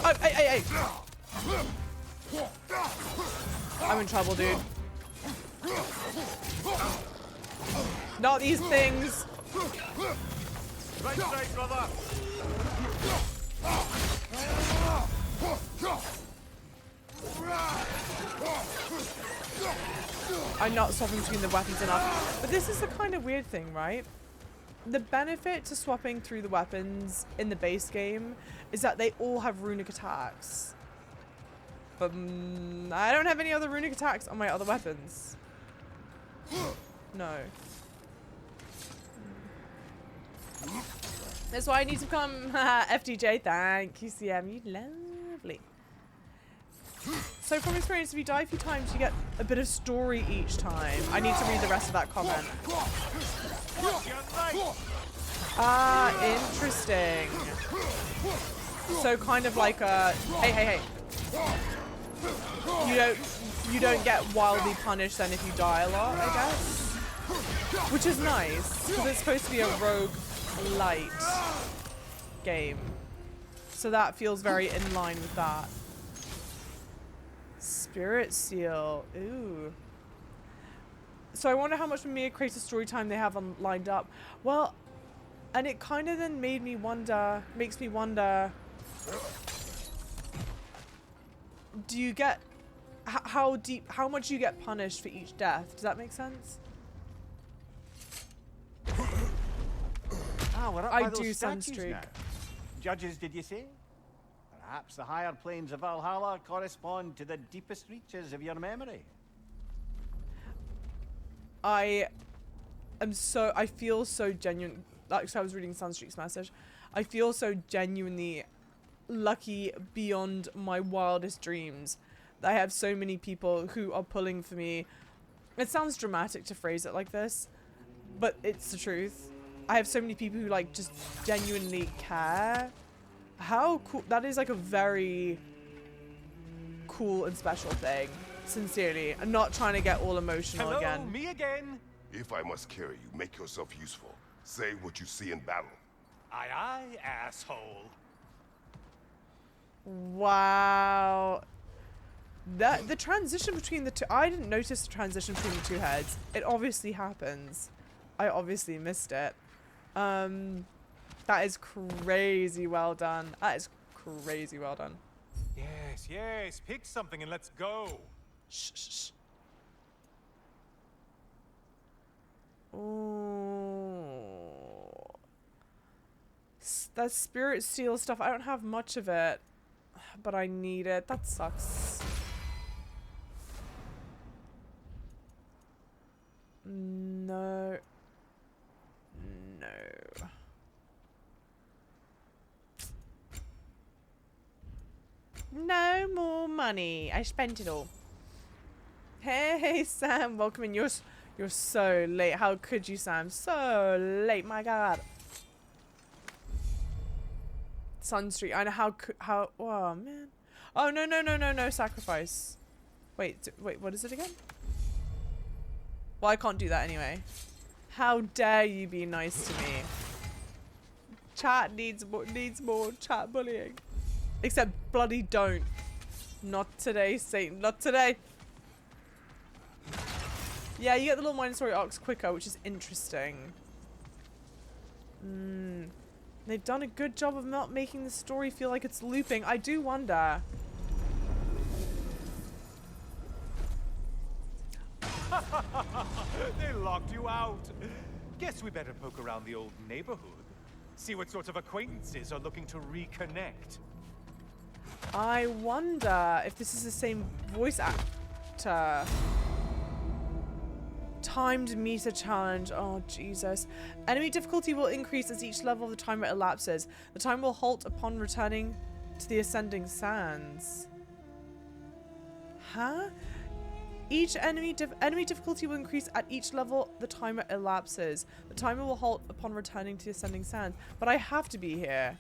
Speaker 1: Oh, hey. I'm in trouble, dude. Not these things.
Speaker 8: Right, brother.
Speaker 1: I'm not swapping between the weapons enough. But this is the kind of weird thing, right? The benefit to swapping through the weapons in the base game is that they all have runic attacks. But I don't have any other runic attacks on my other weapons. No. That's why I need to come. FDJ, thank you, CM. You lovely. So from experience, if you die a few times, you get a bit of story each time. I need to read the rest of that comment. Ah, interesting. So kind of like a hey. You don't get wildly punished then if you die a lot, I guess. Which is nice, because it's supposed to be a roguelite game. So that feels very in line with that. Spirit Seal. Ooh. So I wonder how much Mia Kratos story time they have lined up. Well, and it kind of then makes me wonder, do you get, how much you get punished for each death? Does that make sense?
Speaker 3: Ah, we're up
Speaker 1: I
Speaker 3: by those
Speaker 1: do
Speaker 3: statues
Speaker 1: Sunstreak.
Speaker 3: now. Judges, did you say? Perhaps the higher planes of Valhalla correspond to the deepest reaches of your memory.
Speaker 1: I feel so genuine. Like, so I was reading Sunstreak's message. I feel so genuinely lucky beyond my wildest dreams that I have so many people who are pulling for me. It sounds dramatic to phrase it like this, but it's the truth. I have so many people who like just genuinely care. How cool. That is like a very cool and special thing. Sincerely. I'm not trying to get all emotional
Speaker 7: Hello,
Speaker 1: again.
Speaker 7: me again.
Speaker 2: If I must carry you, make yourself useful. Say what you see in battle.
Speaker 8: Aye, asshole.
Speaker 1: Wow. The transition between the two, I didn't notice the transition between the two heads. It obviously happens. I obviously missed it. That is crazy well done. That is crazy well done.
Speaker 7: Yes, pick something and let's go.
Speaker 1: Shh. Ooh. That Spirit Seal stuff, I don't have much of it, but I need it. That sucks. No. No more money. I spent it all. Hey, Sam. Welcome in. You're so late. How could you, Sam? So late. My God. Sunstreak. I know how. Oh, man. Oh, no. Sacrifice. Wait, what is it again? Well, I can't do that anyway. How dare you be nice to me? Chat needs more chat bullying. Except bloody don't. Not today, Satan. Not today. Yeah, you get the little Minosaur Ox quicker, which is interesting. They've done a good job of not making the story feel like it's looping. I do wonder.
Speaker 7: They locked you out. Guess we better poke around the old neighborhood. See what sort of acquaintances are looking to reconnect.
Speaker 1: I wonder if this is the same voice actor. Timed meter challenge. Oh, Jesus. Enemy difficulty will increase as each level of the timer elapses. The time will halt upon returning to the ascending sands. Huh? Each enemy difficulty will increase at each level the timer elapses. The timer will halt upon returning to the ascending sands. But I have to be here.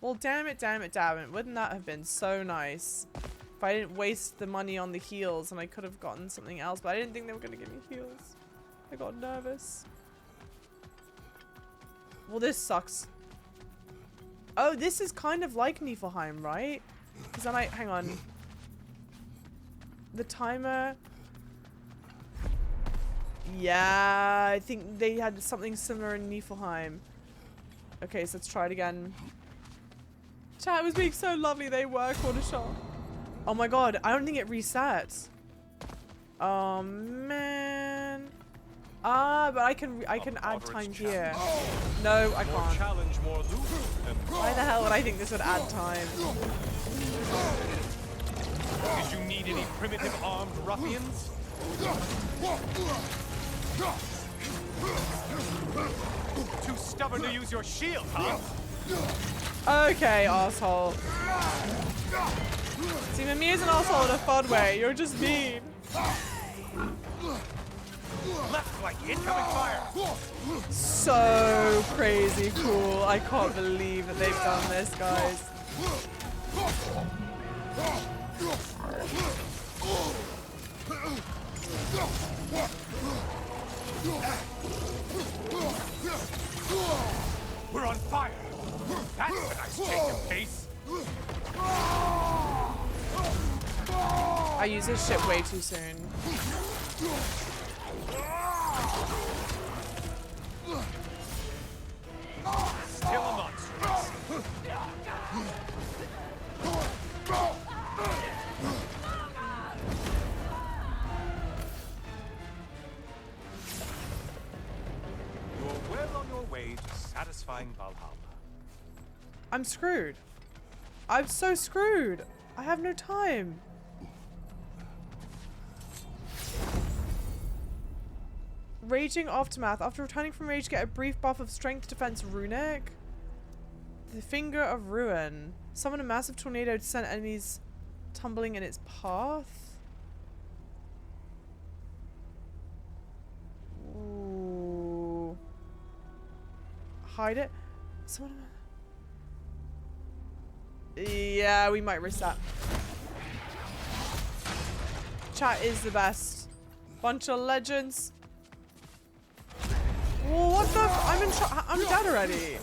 Speaker 1: Well, damn it, damn it, damn it. Wouldn't that have been so nice if I didn't waste the money on the heals and I could have gotten something else, but I didn't think they were going to give me heals. I got nervous. Well, this sucks. Oh, this is kind of like Niflheim, right? Because then hang on. The timer. Yeah, I think they had something similar in Niflheim. Okay, so let's try it again. Chat was being so lovely. They were corner shot. Oh my god, I don't think it resets. Oh man. Ah, but I can add time here. No, I can't. Why the hell would I think this would add time?
Speaker 8: Did you need any primitive armed ruffians? Too stubborn to use your shield, huh?
Speaker 1: Okay, asshole. See, Mimi's an asshole in a fun way. You're just mean.
Speaker 8: Left flank, incoming fire.
Speaker 1: So crazy cool. I can't believe that they've done this, guys.
Speaker 8: We're on fire. That's a nice change of pace.
Speaker 1: I use this shit way too soon.
Speaker 8: Still a monstrous. You're well on your way to satisfying Valhalla.
Speaker 1: I'm screwed. I'm so screwed. I have no time. Raging Aftermath. After returning from rage, get a brief buff of strength, defense, runic. The Finger of Ruin. Summon a massive tornado to send enemies tumbling in its path. Ooh. Hide it. Summon yeah, we might risk that. Chat is the best. Bunch of legends. Whoa, what the I'm dead already.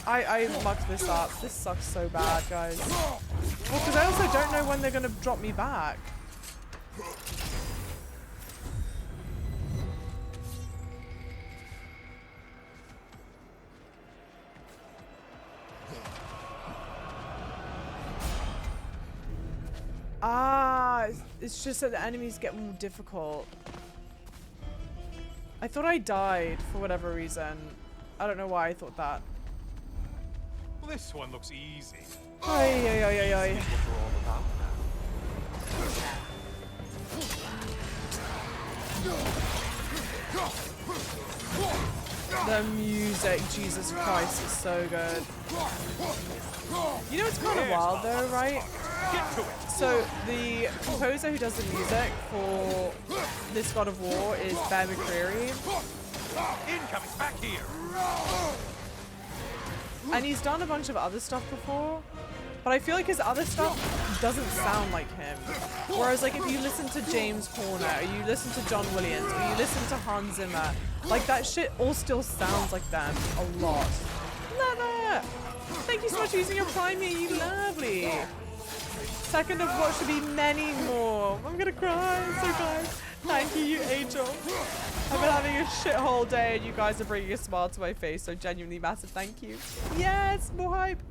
Speaker 1: I mucked this up. This sucks so bad, guys. Well, because I also don't know when they're gonna drop me back. Ah, it's just that the enemies get more difficult. I thought I died for whatever reason. I don't know why I thought that.
Speaker 8: Well, this one looks easy.
Speaker 1: Ay, ay, ay, ay, ay. The music, Jesus Christ, is so good. You know what's kind of wild though, right? So the composer who does the music for this God of War is Bear McCreary.
Speaker 8: Incoming back here.
Speaker 1: And he's done a bunch of other stuff before, but I feel like his other stuff doesn't sound like him. Whereas like if you listen to James Horner, or you listen to John Williams, or you listen to Hans Zimmer, like that shit all still sounds like them a lot. Love it! Thank you so much for using your Prime here, you lovely. Second of what should be many more. I'm gonna cry, so guys, thank you, you angel. I've been having a shithole day and you guys are bringing a smile to my face, so genuinely massive thank you. Yes, more hype.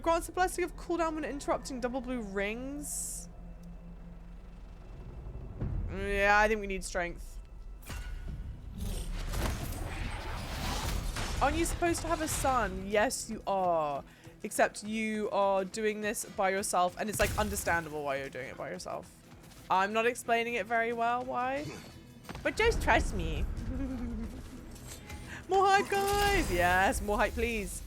Speaker 1: Grants the blessing of cooldown when interrupting double blue rings. Yeah, I think we need strength. Aren't you supposed to have a son? Yes, you are. Except you are doing this by yourself, and it's like understandable why you're doing it by yourself. I'm not explaining it very well why, but just trust me. More hype, guys! Yes, more hype, please.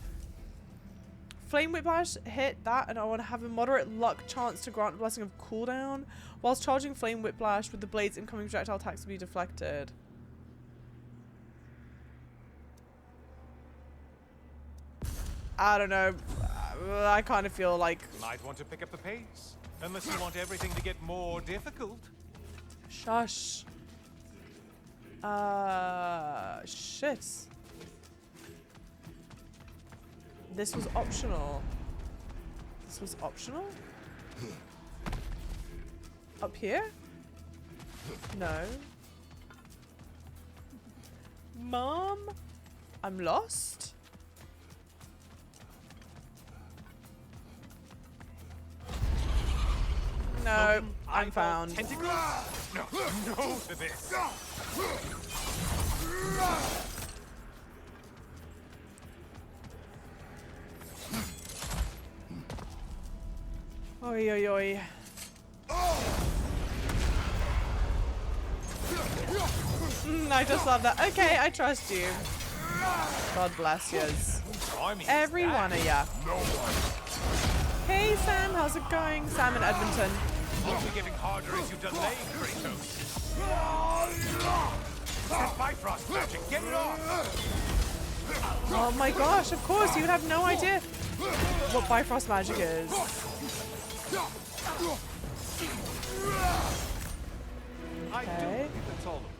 Speaker 1: Flame Whiplash, hit that, and I want to have a moderate luck chance to grant a blessing of cooldown. Whilst charging Flame Whiplash with the blade's incoming projectile attacks will be deflected. I don't know. I kind of feel like...
Speaker 7: Might want to pick up the pace. Unless you want everything to get more difficult.
Speaker 1: Shush. Shit. This was optional. This was optional? Up here? No. Mom? I'm lost? No, I'm found.
Speaker 7: Tentacles? No, no to this.
Speaker 1: Oi, oi, oi. I just love that. Okay, I trust you. God bless yous. Every one of ya. Hey Sam, how's it going? Sam in Edmonton.
Speaker 7: Only getting harder as you delay, Kratos. That Bifrost magic, get it off!
Speaker 1: Oh my gosh, of course, you would have no idea what Bifrost magic is.
Speaker 7: I do think that's all of them.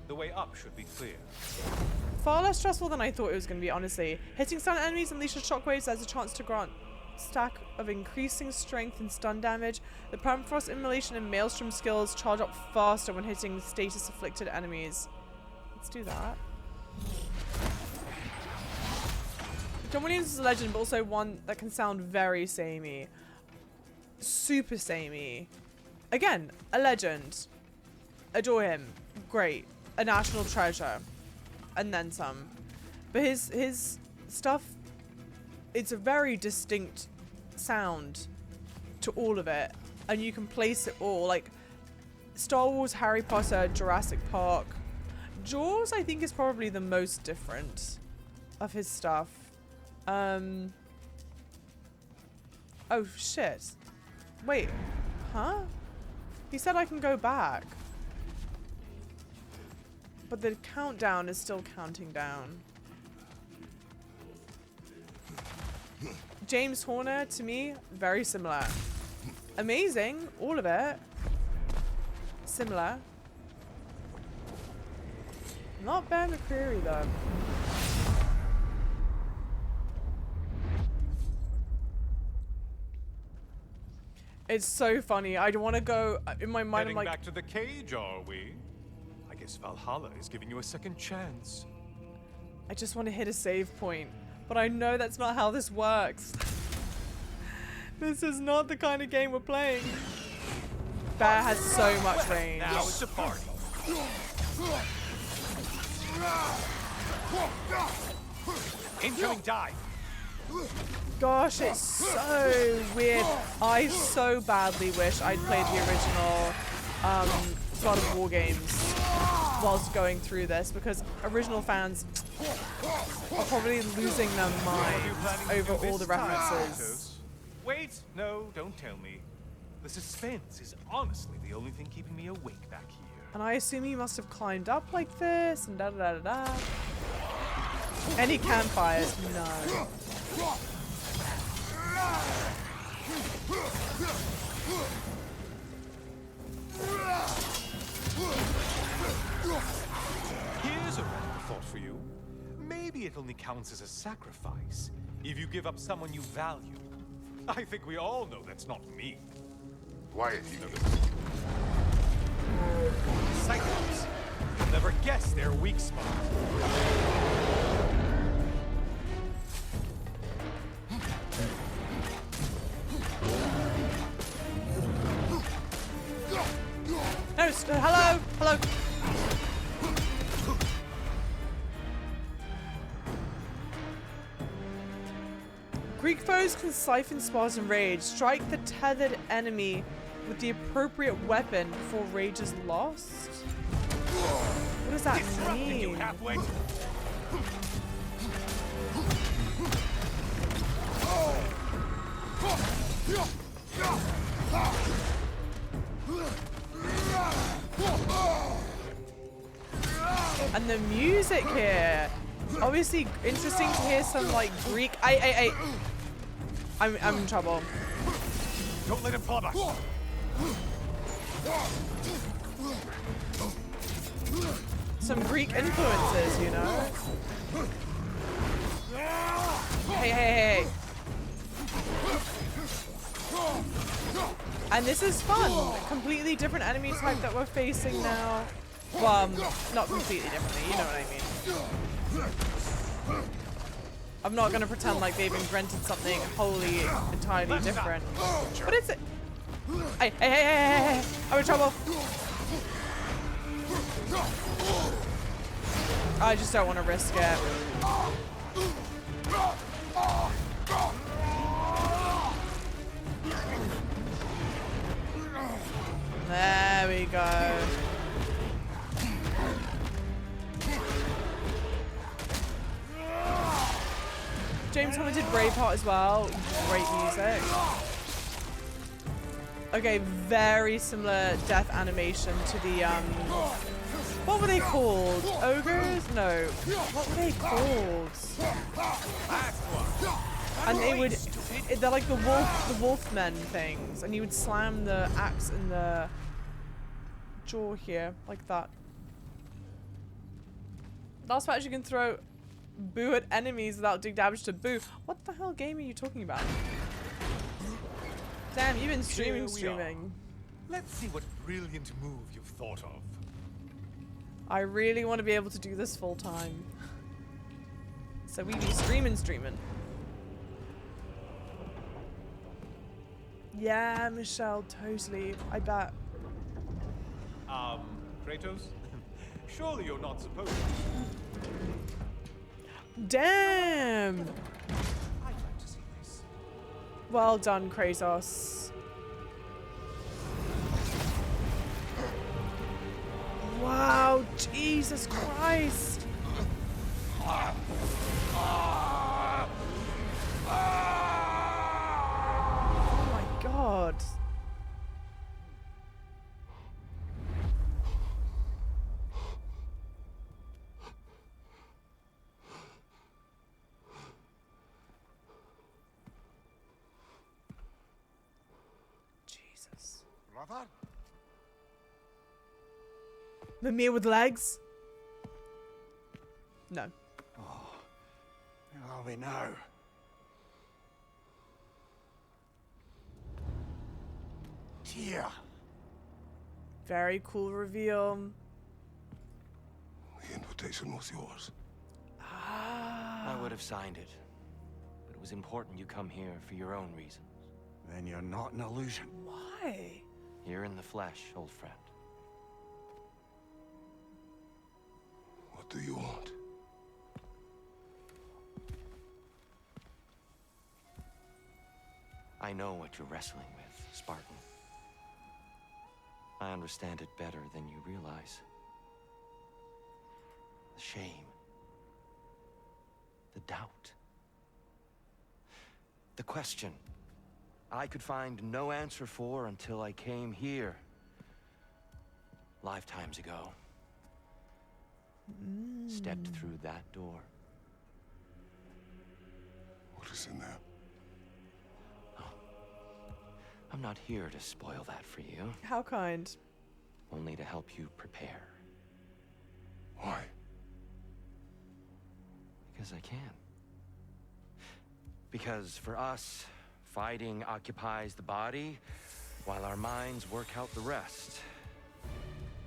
Speaker 7: The way up should be clear.
Speaker 1: Far less stressful than I thought it was going to be, honestly. Hitting stun enemies unleashes shockwaves as a chance to grant stack of increasing strength and stun damage. The permafrost, immolation, and maelstrom skills charge up faster when hitting status afflicted enemies. Let's do that. John Williams is a legend, but also one that can sound very samey. Super samey. Again, a legend. Adore him. Great. A national treasure. And then some. But his stuff, it's a very distinct sound to all of it. And you can place it all. Like Star Wars, Harry Potter, Jurassic Park. Jaws, I think, is probably the most different of his stuff. Oh, shit. Wait. Huh? He said I can go back. But the countdown is still counting down. James Horner, to me, very similar. Amazing, all of it. Similar. Not Ben McCreary, though. It's so funny. I don't want to go in my mind.
Speaker 7: Heading
Speaker 1: I'm like,
Speaker 7: back to the cage, are we? I guess Valhalla is giving you a second chance.
Speaker 1: I just want to hit a save point, but I know that's not how this works. This is not the kind of game we're playing. Bear has so much range.
Speaker 7: Now it's a party. Incoming dive.
Speaker 1: Gosh, it's so weird. I so badly wish I'd played the original God of War games whilst going through this, because original fans are probably losing their minds over all the references.
Speaker 7: Wait, no, don't tell me. The suspense is honestly the only thing keeping me awake back here.
Speaker 1: And I assume he must have climbed up like this and da da da da da. Any campfires? No.
Speaker 7: Here's a random thought for you. Maybe it only counts as a sacrifice if you give up someone you value. I think we all know that's not me.
Speaker 2: Quiet, you.
Speaker 7: Cyclops. You'll never guess their weak spot.
Speaker 1: No, hello, hello. Greek foes can siphon spells and rage. Strike the tethered enemy with the appropriate weapon before rage is lost. What does that
Speaker 7: Disrupting you
Speaker 1: mean?
Speaker 7: halfway.
Speaker 1: And the music here, obviously interesting to hear some like Greek. I'm in trouble.
Speaker 8: Don't let him flub us.
Speaker 1: Some Greek influences, you know. Hey. And this is fun. Completely different enemy type that we're facing now. Well, not completely differently, you know what I mean. I'm not gonna pretend like they've invented something wholly, entirely different. But it's... Hey. I'm in trouble. I just don't want to risk it. There we go. James Horner did Braveheart as well. Great music. Okay, very similar death animation to the what were they called? Ogres? No. What were they called? And they would, they're like the wolfmen things, and you would slam the axe in the jaw here, like that. Last patch you can throw boo at enemies without doing damage to boo. What the hell game are you talking about? Damn, you've been streaming.
Speaker 8: Let's see what brilliant move you've thought of.
Speaker 1: I really want to be able to do this full time. So we be streaming. Yeah, Michelle, totally. I bet.
Speaker 8: Kratos? Surely you're not supposed to.
Speaker 1: Damn!
Speaker 8: I'd like to see this.
Speaker 1: Well done, Kratos. Wow, Jesus Christ! Oh my God. Jesus.
Speaker 3: Brother?
Speaker 1: Mimir with legs? No.
Speaker 3: Oh, where are we now? Tyr.
Speaker 1: Very cool reveal.
Speaker 2: The invitation was yours.
Speaker 9: I would have signed it, but it was important you come here for your own reasons.
Speaker 3: Then you're not an illusion.
Speaker 1: Why?
Speaker 9: You're in the flesh, old friend.
Speaker 2: What do you want?
Speaker 9: I know what you're wrestling with, Spartan. I understand it better than you realize. The shame. The doubt. The question I could find no answer for until I came here. Lifetimes ago. Stepped through that door.
Speaker 2: What is in there?
Speaker 9: I'm not here to spoil that for you.
Speaker 1: How kind.
Speaker 9: Only to help you prepare.
Speaker 2: Why?
Speaker 9: Because I can. Because for us, fighting occupies the body, while our minds work out the rest.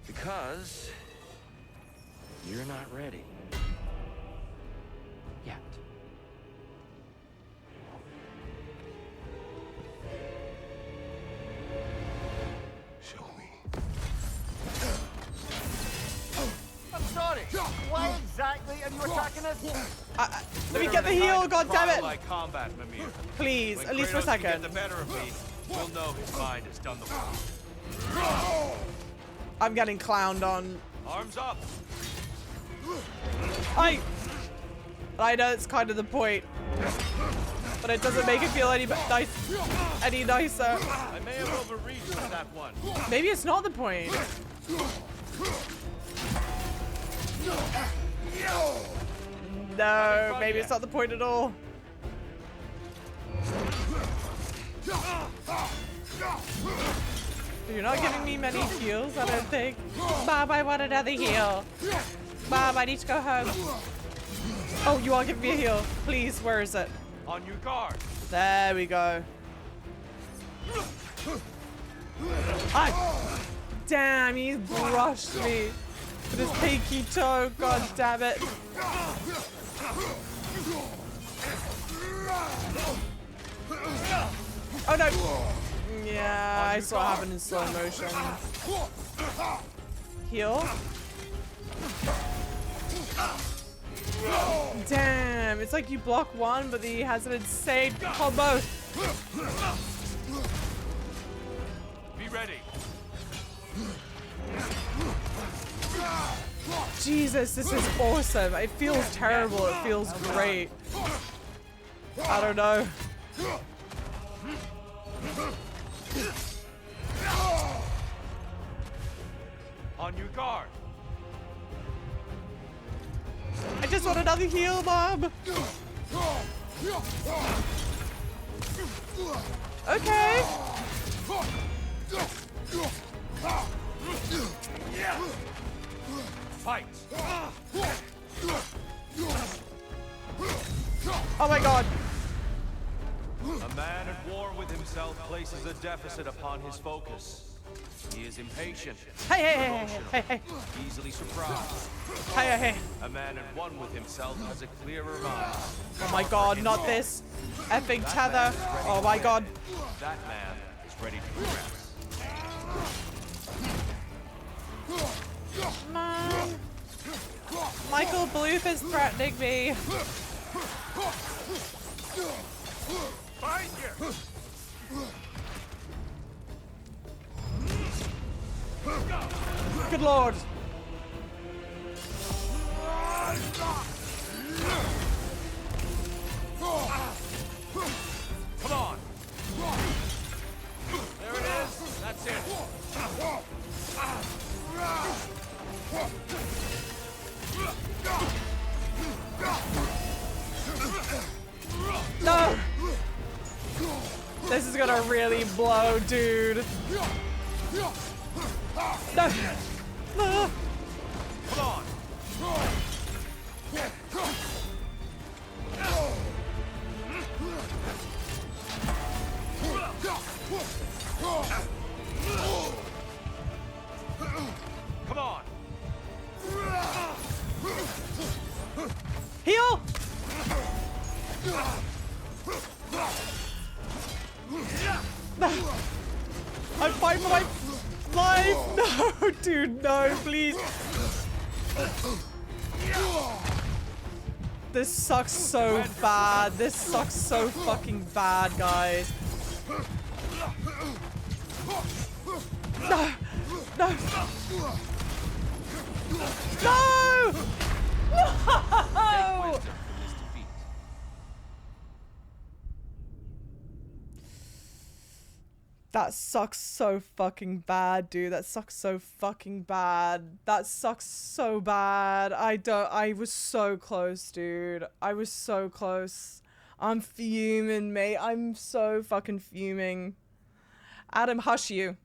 Speaker 9: Because you're not ready. Yet.
Speaker 2: Show me.
Speaker 3: I'm sorry. Why exactly are you attacking us?
Speaker 1: Let me get the heal, goddammit!
Speaker 8: Like combat, Mimir.
Speaker 1: Please,
Speaker 8: When
Speaker 1: at least for a
Speaker 8: Kratos can
Speaker 1: second.
Speaker 8: get the better of me, we'll know his mind has done the work.
Speaker 1: I'm getting clowned on.
Speaker 8: Arms up.
Speaker 1: I know it's kind of the point, but it doesn't make it feel any nicer.
Speaker 8: I may have overreached with that one.
Speaker 1: Maybe it's not the point. No, maybe it's not the point at all. You're not giving me many heals, I don't think. Bob, I want another heal. Bob, I need to go home. Oh, you are giving me a heal. Please, where is it?
Speaker 7: On your guard.
Speaker 1: There we go. Ah, damn, he brushed me with his pinky toe. God damn it. Oh no. Yeah, I saw it happen in slow motion. Heal. Damn, it's like you block one, but he has an insane combo.
Speaker 7: Be ready.
Speaker 1: Jesus, this is awesome. It feels terrible. It feels great. I don't know.
Speaker 7: On your guard.
Speaker 1: I just want another heal, Mom. Okay.
Speaker 7: Fight.
Speaker 1: Oh my god.
Speaker 7: A man at war with himself places a deficit upon his focus. He is impatient,
Speaker 1: Hey, hey, hey, hey, hey,
Speaker 7: easily surprised.
Speaker 1: hey, hey, hey.
Speaker 7: A man at one with himself has a clearer mind.
Speaker 1: Oh my god, not this effing tether. Oh my god.
Speaker 7: That man is ready to progress.
Speaker 1: Man. Michael Bluth is threatening me.
Speaker 7: Find you.
Speaker 1: Good lord.
Speaker 7: Come on. There it is. That's it.
Speaker 1: No. This is gonna really blow, dude. No. No.
Speaker 7: Come on. Come on.
Speaker 1: Heal. No. I'm fighting for my life. No, dude, no, please. This sucks so bad. This sucks so fucking bad, guys. No. No. No. No. That sucks so fucking bad, dude. That sucks so fucking bad. That sucks so bad. I was so close, dude. I was so close. I'm fuming, mate. I'm so fucking fuming. Adam, hush you.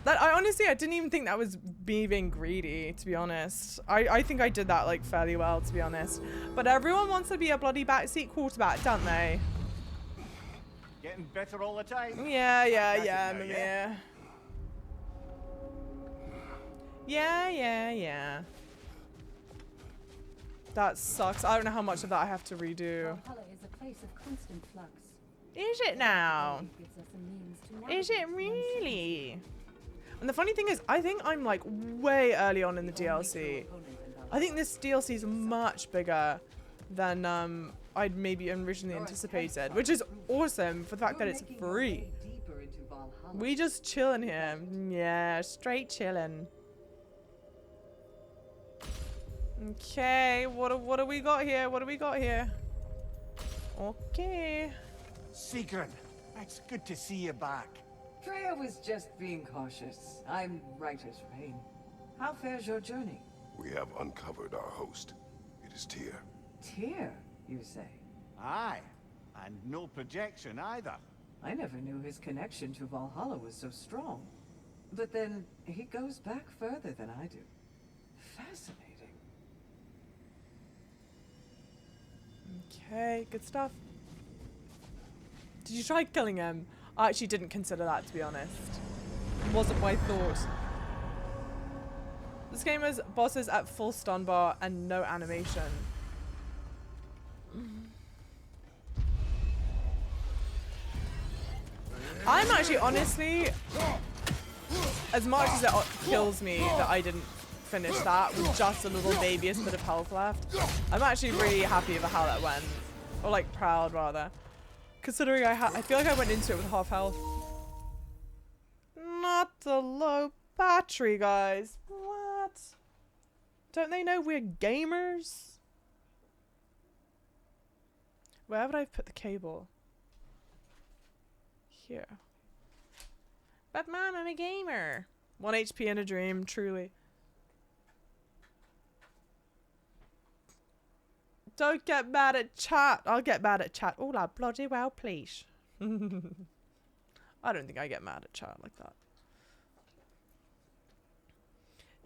Speaker 1: I honestly, I didn't even think that was me being greedy, to be honest. I think I did that, like, fairly well, to be honest. But everyone wants to be a bloody backseat quarterback, don't they?
Speaker 3: Getting better all the time.
Speaker 1: Yeah. That sucks. I don't know how much of that I have to redo.
Speaker 6: Valhalla is a place of constant flux.
Speaker 1: Is it now?
Speaker 6: It gives us a means to
Speaker 1: Is
Speaker 6: navigate
Speaker 1: it
Speaker 6: the
Speaker 1: really? And the funny thing is, I think I'm like way early on in the DLC. I think this DLC is much bigger than I'd maybe originally anticipated, which is awesome for the fact that it's free. We just chilling here. Yeah, straight chilling. Okay, what do we got here? What do we got here? Okay.
Speaker 3: Sigrun, it's good to see you back.
Speaker 10: Freya was just being cautious. I'm right as rain. How fares your journey?
Speaker 2: We have uncovered our host. It is Tyr.
Speaker 5: Tyr, you say?
Speaker 3: Aye, and no projection either.
Speaker 5: I never knew his connection to Valhalla was so strong. But then, he goes back further than I do. Fascinating.
Speaker 1: Okay, good stuff. Did you try killing him? I actually didn't consider that, to be honest. It wasn't my thought. This game has bosses at full stun bar and no animation. I'm actually, honestly, as much as it kills me that I didn't finish that with just a little babyest bit of health left, I'm actually really happy with how that went. Or like proud, rather. Considering I feel like I went into it with half health. Not a low battery, guys. What? Don't they know we're gamers? Where would I put the cable? Here. But mom, I'm a gamer. 1 HP in a dream, truly. Don't get mad at chat. I'll get mad at chat. Oh, la bloody well, please. I don't think I get mad at chat like that.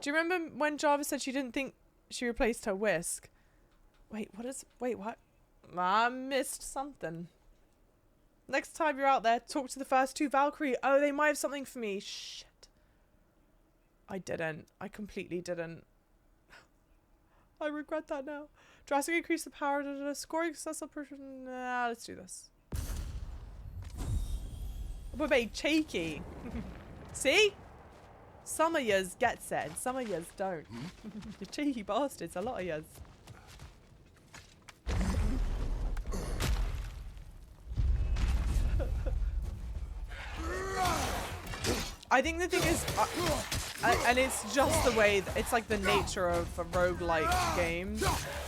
Speaker 1: Do you remember when Java said she didn't think she replaced her whisk? Wait, what? I missed something. Next time you're out there, talk to the first 2 Valkyrie. Oh, they might have something for me. Shit. I didn't. I completely didn't. I regret that now. Drastically increase the power. Scoring successful person. Nah, let's do this. We're being cheeky. See? Some of yous gets it, and some of yous don't. You cheeky bastards, a lot of yous. I think the thing is, and it's just the way, it's like the nature of a roguelike game.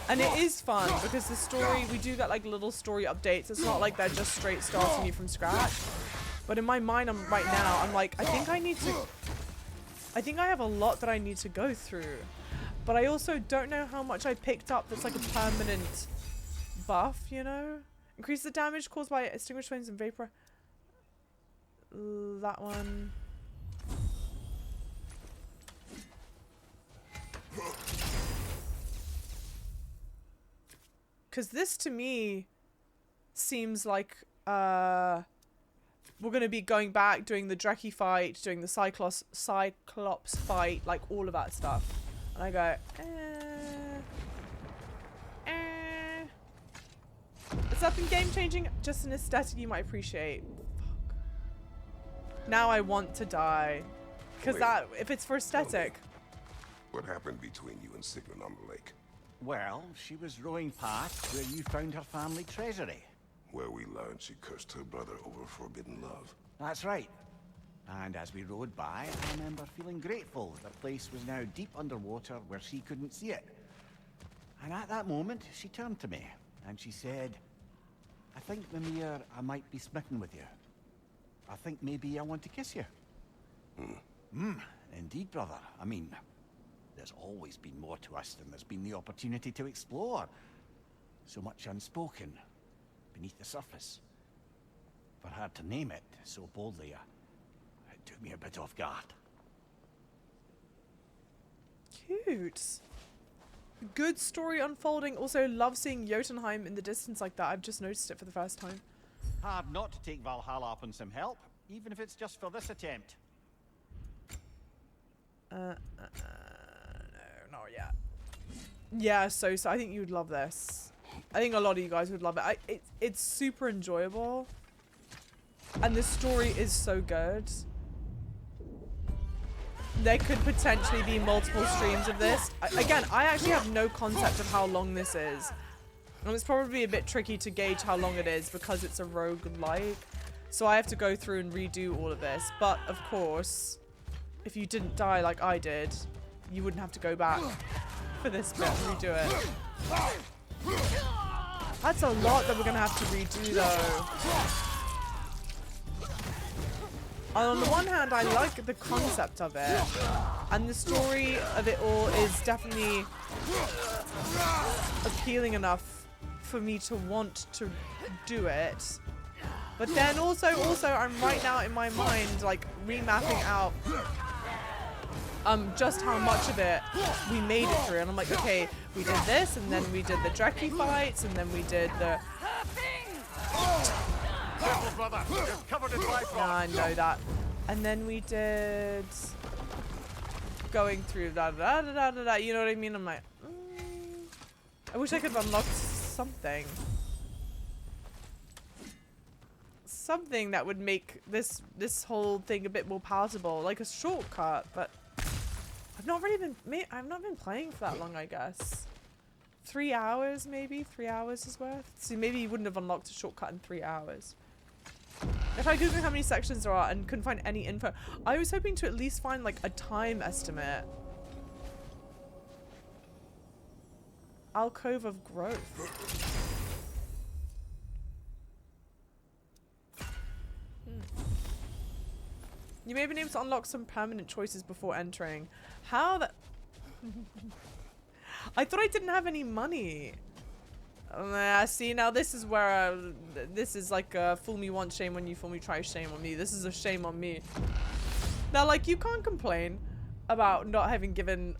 Speaker 1: And it is fun because the story, we do get like little story updates. It's not like they're just straight starting you from scratch. But in my mind, right now, I'm like, I think I have a lot that I need to go through. But I also don't know how much I picked up that's like a permanent buff, you know? Increase the damage caused by extinguished flames and vapor. That one. Because this to me seems like we're going to be going back, doing the Dreki fight, doing the Cyclops fight, like all of that stuff. And I go, It's nothing game changing, just an aesthetic you might appreciate. Fuck. Now I want to die. Because that, if it's for aesthetic.
Speaker 2: What happened between you and Sigrun on the lake?
Speaker 3: Well, she was rowing past where you found her family treasury.
Speaker 2: Where we learned she cursed her brother over forbidden love.
Speaker 3: That's right. And as we rowed by, I remember feeling grateful that the place was now deep underwater where she couldn't see it. And at that moment, she turned to me and she said, I think, Mimir, I might be smitten with you. I think maybe I want to kiss you. Indeed, brother. I mean, there's always been more to us than there's been the opportunity to explore. So much unspoken, beneath the surface. For her to name it so boldly, it took me a bit off guard.
Speaker 1: Cute. Good story unfolding. Also love seeing Jotunheim in the distance like that. I've just noticed it for the first time.
Speaker 3: Hard not to take Valhalla up on some help, even if it's just for this attempt.
Speaker 1: No, not yet. Yeah, so I think you would love this. I think a lot of you guys would love it. It's super enjoyable. And the story is so good. There could potentially be multiple streams of this. Again, I actually have no concept of how long this is. And it's probably a bit tricky to gauge how long it is because it's a roguelike. So I have to go through and redo all of this. But, of course, if you didn't die like I did, you wouldn't have to go back for this bit and redo it. That's a lot that we're going to have to redo, though. On the one hand, I like the concept of it, and the story of it all is definitely appealing enough for me to want to do it. But then also I'm right now in my mind like remapping out just how much of it we made it through, and I'm like, okay, we did this, and then we did the Dreki fights, and then we did the
Speaker 8: Careful, brother. You're covered in life.
Speaker 1: yeah, I know that. And then we did going through da da da da da da. You know what I mean? I'm like, I wish I could have unlocked something. Something that would make this whole thing a bit more palatable, like a shortcut. But I've not been playing for that long, I guess. 3 hours, maybe 3 hours is worth. So maybe you wouldn't have unlocked a shortcut in 3 hours. I tried googling how many sections there are and couldn't find any info. I was hoping to at least find like a time estimate. Alcove of Growth. You may have been able to unlock some permanent choices before entering. How that? I thought I didn't have any money. See, now this is where this is like fool me once, shame on you, fool me twice, shame on me. This is a shame on me. Now, like, you can't complain about not having given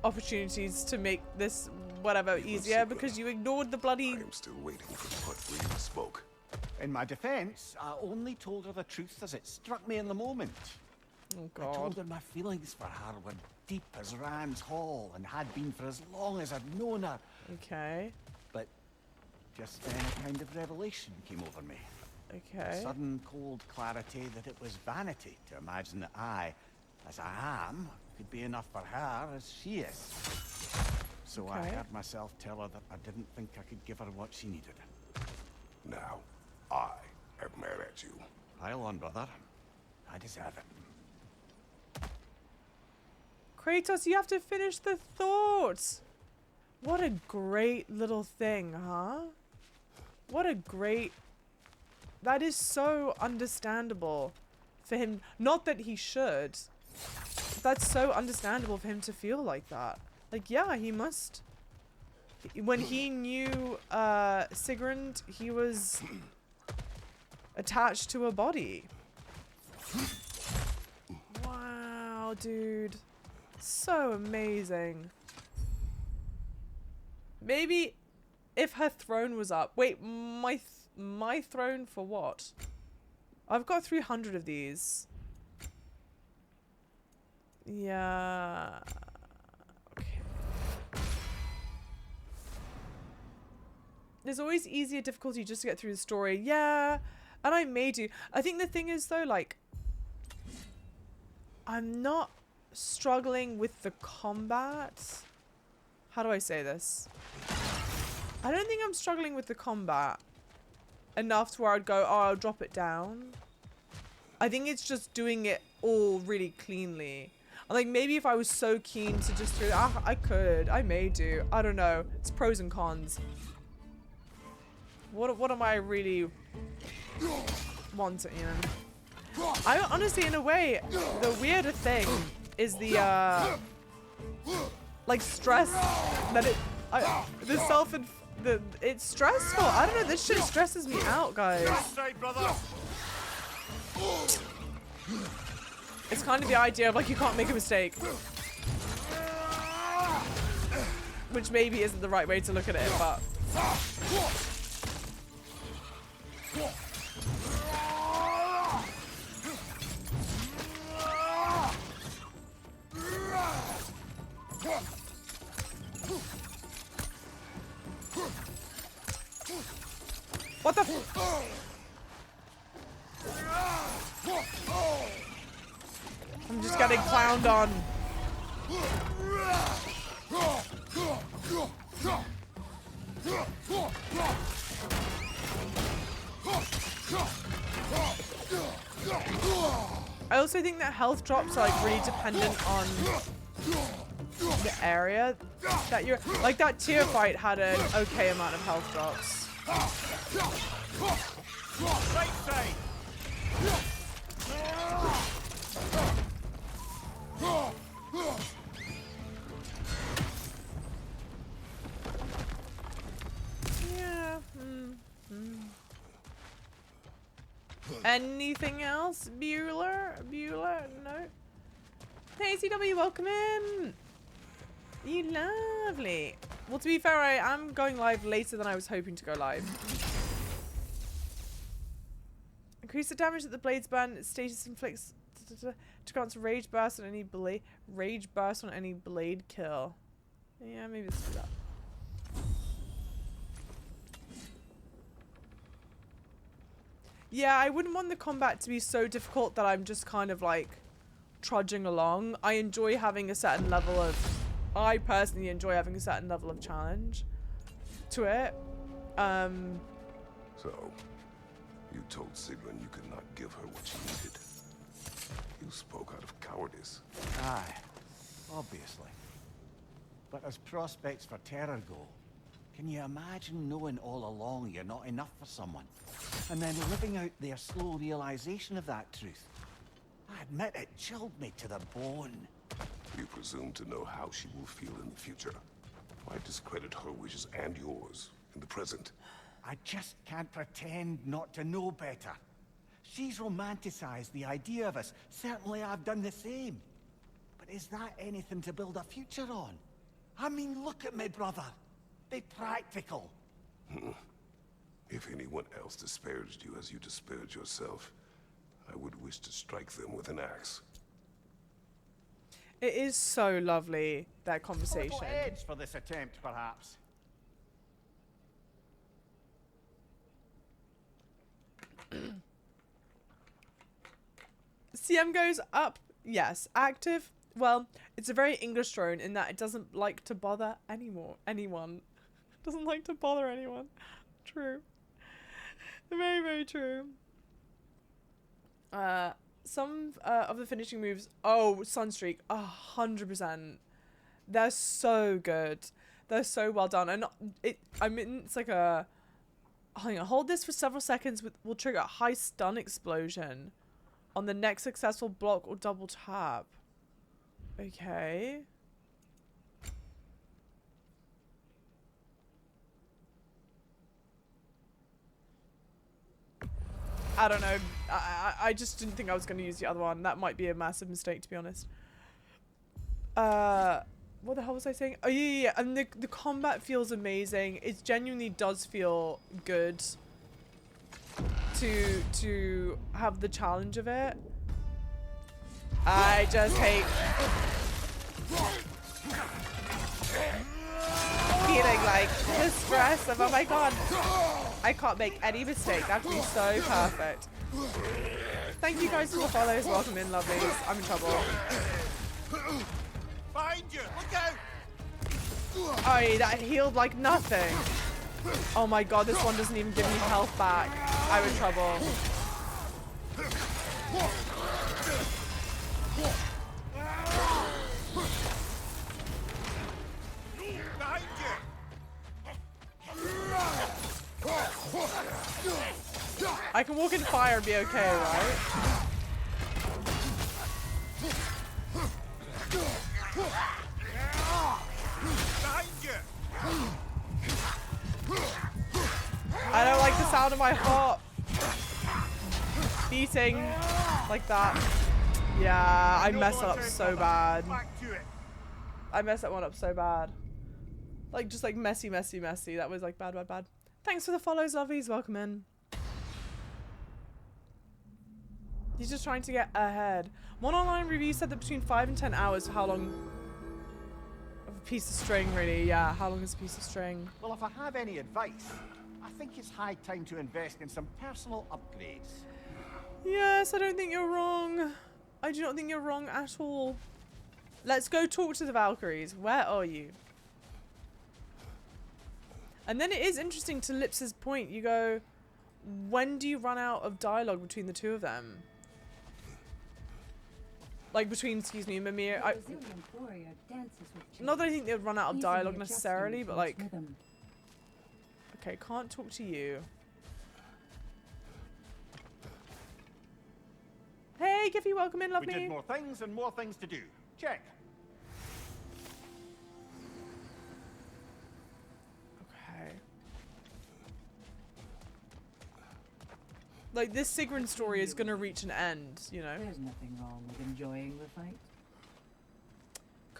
Speaker 1: opportunities to make this whatever easier because you ignored the bloody.
Speaker 2: I am still waiting for the part where you spoke.
Speaker 3: In my defense, I only told her the truth as it struck me in the moment.
Speaker 1: Oh
Speaker 3: I told
Speaker 1: God.
Speaker 3: her my feelings for her were deep as Ram's Hall and had been for as long as I'd known her.
Speaker 1: Okay.
Speaker 3: But just then a kind of revelation came over me.
Speaker 1: Okay.
Speaker 3: Sudden cold clarity that it was vanity to imagine that I, as I am, could be enough for her as she is. So I
Speaker 1: Okay.
Speaker 3: heard myself tell her that I didn't think I could give her what she needed.
Speaker 2: Now, I am mad at you.
Speaker 3: Pile on, brother. I deserve it.
Speaker 1: Kratos, you have to finish the thought. What a great little thing, huh? What a great... That is so understandable for him. Not that he should. That's so understandable for him to feel like that. Like, yeah, he must... When he knew Sigrund, he was attached to a body. Wow, dude. So amazing. Maybe if her throne was up. Wait, my throne for what? I've got 300 of these. Yeah. Okay. There's always easier difficulty just to get through the story. Yeah. And I may do. I think the thing is though, like, I'm not struggling with the combat. How do I say this? I don't think I'm struggling with the combat enough to where I'd go, oh, I'll drop it down. I think it's just doing it all really cleanly. Like, maybe if I was so keen to just do it, I could. I may do. I don't know. It's pros and cons. What am I really wanting? I honestly, in a way, the weirder thing is the like stress that it's stressful. I don't know, this shit stresses me out, guys. It's kind of the idea of like you can't make a mistake, which maybe isn't the right way to look at it, but what the I'm just getting clowned on. I also think that health drops are like really dependent on the area that you're like. That tier fight had an okay amount of health drops. Anything else? Bueller? No. Hey, CW, welcome in. You lovely. Well, to be fair, I am going live later than I was hoping to go live. Increase the damage that the blades burn. Status inflicts to grant rage burst on any blade. Rage burst on any blade kill. Yeah, maybe let's do that. Yeah, I wouldn't want the combat to be so difficult that I'm just kind of like trudging along. I enjoy having a certain level of... I personally enjoy having a certain level of challenge to it.
Speaker 2: So, you told Sigrun you could not give her what she needed. You spoke out of cowardice.
Speaker 3: Aye, obviously. But as prospects for terror go, can you imagine knowing all along you're not enough for someone? And then living out their slow realization of that truth? I admit it chilled me to the bone.
Speaker 2: You presume to know how she will feel in the future. Why discredit her wishes and yours in the present?
Speaker 3: I just can't pretend not to know better. She's romanticized the idea of us. Certainly I've done the same. But is that anything to build a future on? I mean, look at me, brother. Be practical.
Speaker 2: If anyone else disparaged you as you disparaged yourself, I would wish to strike them with an axe.
Speaker 1: It is so lovely, that conversation.
Speaker 3: A little edge for this attempt, perhaps.
Speaker 1: CM goes up. Yes. Active. Well, it's a very English drone in that it doesn't like to bother anyone. Doesn't like to bother anyone. True. Very, very true. Some of the finishing moves. Oh, Sunstreak. 100%. They're so good. They're so well done. And I mean, it's like a... Hang on. Hold this for several seconds. Will trigger a high stun explosion on the next successful block or double tap. Okay. I don't know. I just didn't think I was going to use the other one. That might be a massive mistake, to be honest. What the hell was I saying? Oh, yeah. And the combat feels amazing. It genuinely does feel good to have the challenge of it. I just hate feeling like the stress of, oh my god, I can't make any mistake. That would be so perfect. Thank you guys for the follows. Welcome in, lovelies. I'm in trouble.
Speaker 3: Behind you! Look out!
Speaker 1: Oh, that healed like nothing. Oh my god, this one doesn't even give me health back. I'm in trouble. I can walk in fire and be okay, right? I don't like the sound of my heart beating like that. Yeah, I messed that up so bad. I messed that one up so bad. Like, just like messy. That was like bad. Thanks for the follows, lovies. Welcome in. He's just trying to get ahead. One online review said that between 5 and 10 hours for how long of a piece of string, really. Yeah, how long is a piece of string?
Speaker 3: Well, if I have any advice, I think it's high time to invest in some personal upgrades.
Speaker 1: Yes, I don't think you're wrong. I do not think you're wrong at all. Let's go talk to the Valkyries. Where are you? And then it is interesting to Lips's point. You go, when do you run out of dialogue between the two of them? Like between, excuse me, Mimir. Not that I think they'd run out of dialogue necessarily, but like... Okay, can't talk to you. Hey, Giffy, welcome in, lovely.
Speaker 3: We did more things and more things to do. Check.
Speaker 1: Okay. Like, this Sigrun story is gonna reach an end, you know?
Speaker 5: There's nothing wrong with enjoying the fight.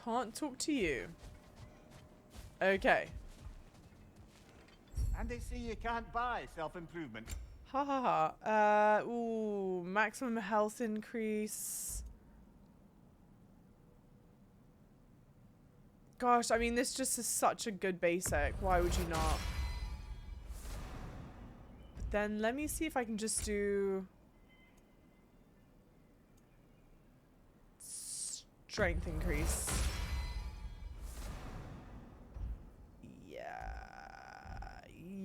Speaker 1: Can't talk to you. Okay.
Speaker 3: And they say you can't buy self-improvement.
Speaker 1: Ha ha ha. Ooh, maximum health increase. Gosh, I mean, this just is such a good basic. Why would you not? But then let me see if I can just do strength increase.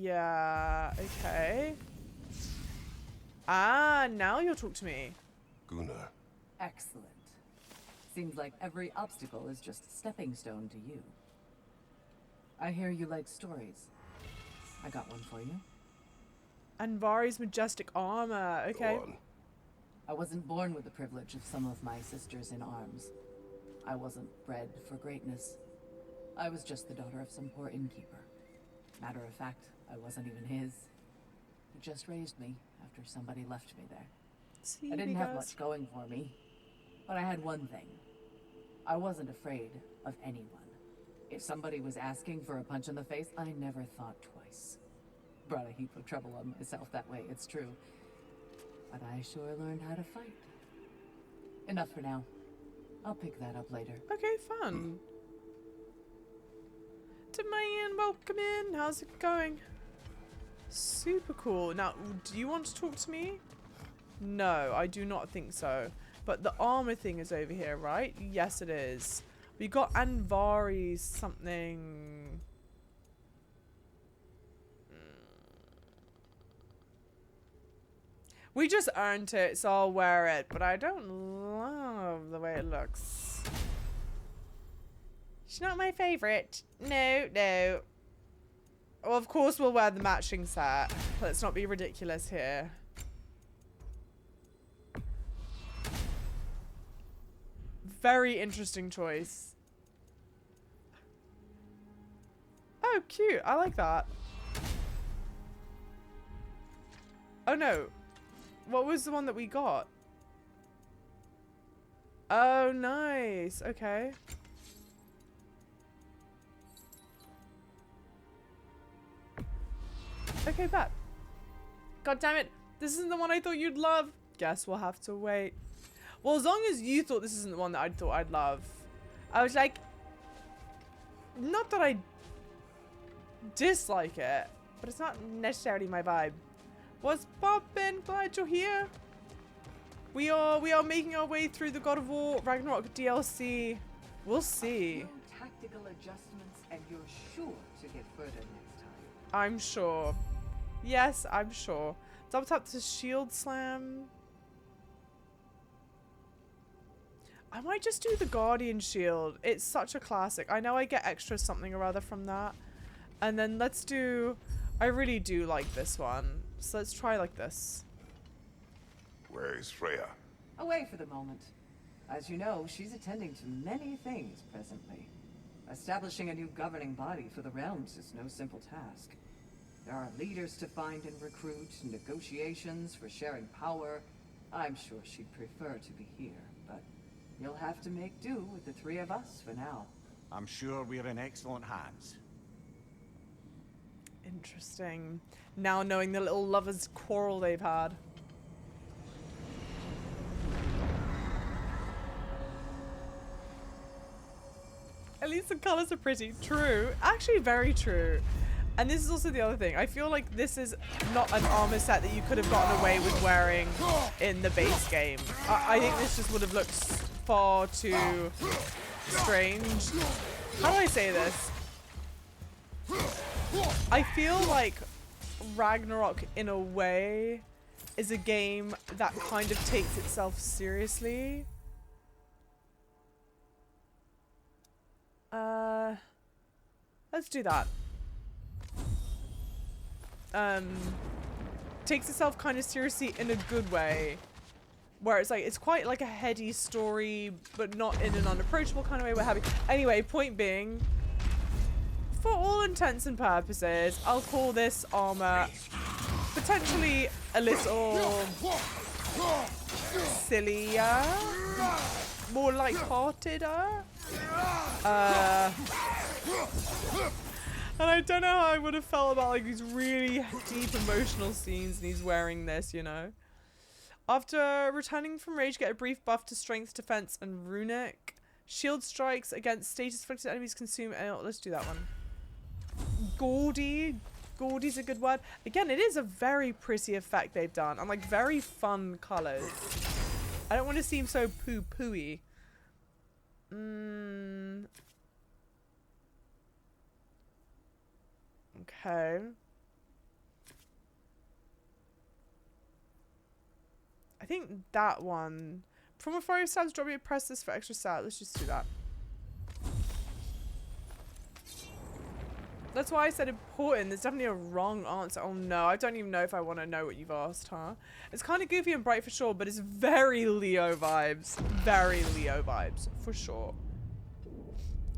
Speaker 1: Yeah, okay. Ah, now you'll talk to me.
Speaker 2: Gunnar.
Speaker 5: Excellent. Seems like every obstacle is just a stepping stone to you. I hear you like stories. I got one for you.
Speaker 1: Anvari's majestic armor. Okay.
Speaker 2: Go on.
Speaker 5: I wasn't born with the privilege of some of my sisters in arms. I wasn't bred for greatness. I was just the daughter of some poor innkeeper. Matter of fact, I wasn't even his. He just raised me after somebody left me there.
Speaker 1: See,
Speaker 5: I didn't have much going for me, but I had one thing. I wasn't afraid of anyone. If somebody was asking for a punch in the face, I never thought twice. Brought a heap of trouble on myself that way, it's true. But I sure learned how to fight. Enough for now. I'll pick that up later.
Speaker 1: Okay, fun. Domain, welcome in. How's it going? Super cool. Now, do you want to talk to me? No, I do not think so. But the armor thing is over here, right? Yes, it is. We got Anvari something. We just earned it, so I'll wear it. But I don't love the way it looks. It's not my favorite. No, no. Well, of course we'll wear the matching set. Let's not be ridiculous here. Very interesting choice. Oh, cute. I like that. Oh, no. What was the one that we got? Oh, nice. Okay. Okay, bet. God damn it. This isn't the one I thought you'd love. Guess we'll have to wait. Well, as long as you thought this isn't the one that I thought I'd love. I was like, not that I dislike it, but it's not necessarily my vibe. What's poppin'? Glad you're here. We are making our way through the God of War Ragnarok DLC. We'll see.
Speaker 5: Tactical adjustments, and you're sure to get further next time.
Speaker 1: I'm sure. Yes, I'm sure. Double tap to shield slam. I might just do the Guardian Shield. It's such a classic. I know I get extra something or other from that. And then let's do... I really do like this one. So let's try like this.
Speaker 2: Where is Freya?
Speaker 5: Away for the moment. As you know, she's attending to many things presently. Establishing a new governing body for the realms is no simple task. There are leaders to find and recruit, negotiations for sharing power. I'm sure she'd prefer to be here, but you'll have to make do with the three of us for now.
Speaker 3: I'm sure we're in excellent hands.
Speaker 1: Interesting. Now knowing the little lovers' quarrel they've had. At least the colors are pretty. True. Actually, very true. And this is also the other thing. I feel like this is not an armor set that you could have gotten away with wearing in the base game. I think this just would have looked far too strange. How do I say this? I feel like Ragnarok, in a way, is a game that kind of takes itself seriously. Let's do that. Takes itself kind of seriously in a good way, where it's like, it's quite like a heady story, but not in an unapproachable kind of way, what have you. Anyway, point being, for all intents and purposes, I'll call this armor potentially a little sillier, more light-hearted. And I don't know how I would have felt about like these really deep emotional scenes and he's wearing this, you know. After returning from rage, get a brief buff to strength, defense, and runic. Shield strikes against status-afflicted enemies consume. Oh, let's do that one. Gaudy. Gaudy's a good word. Again, it is a very pretty effect they've done and like very fun colors. I don't want to seem so poo-pooey. Okay. I think that one. From a fire stabs, drop me a press this for extra stat. Let's just do that. That's why I said important. There's definitely a wrong answer. Oh no, I don't even know if I want to know what you've asked, huh? It's kind of goofy and bright for sure, but it's very Leo vibes. Very Leo vibes, for sure.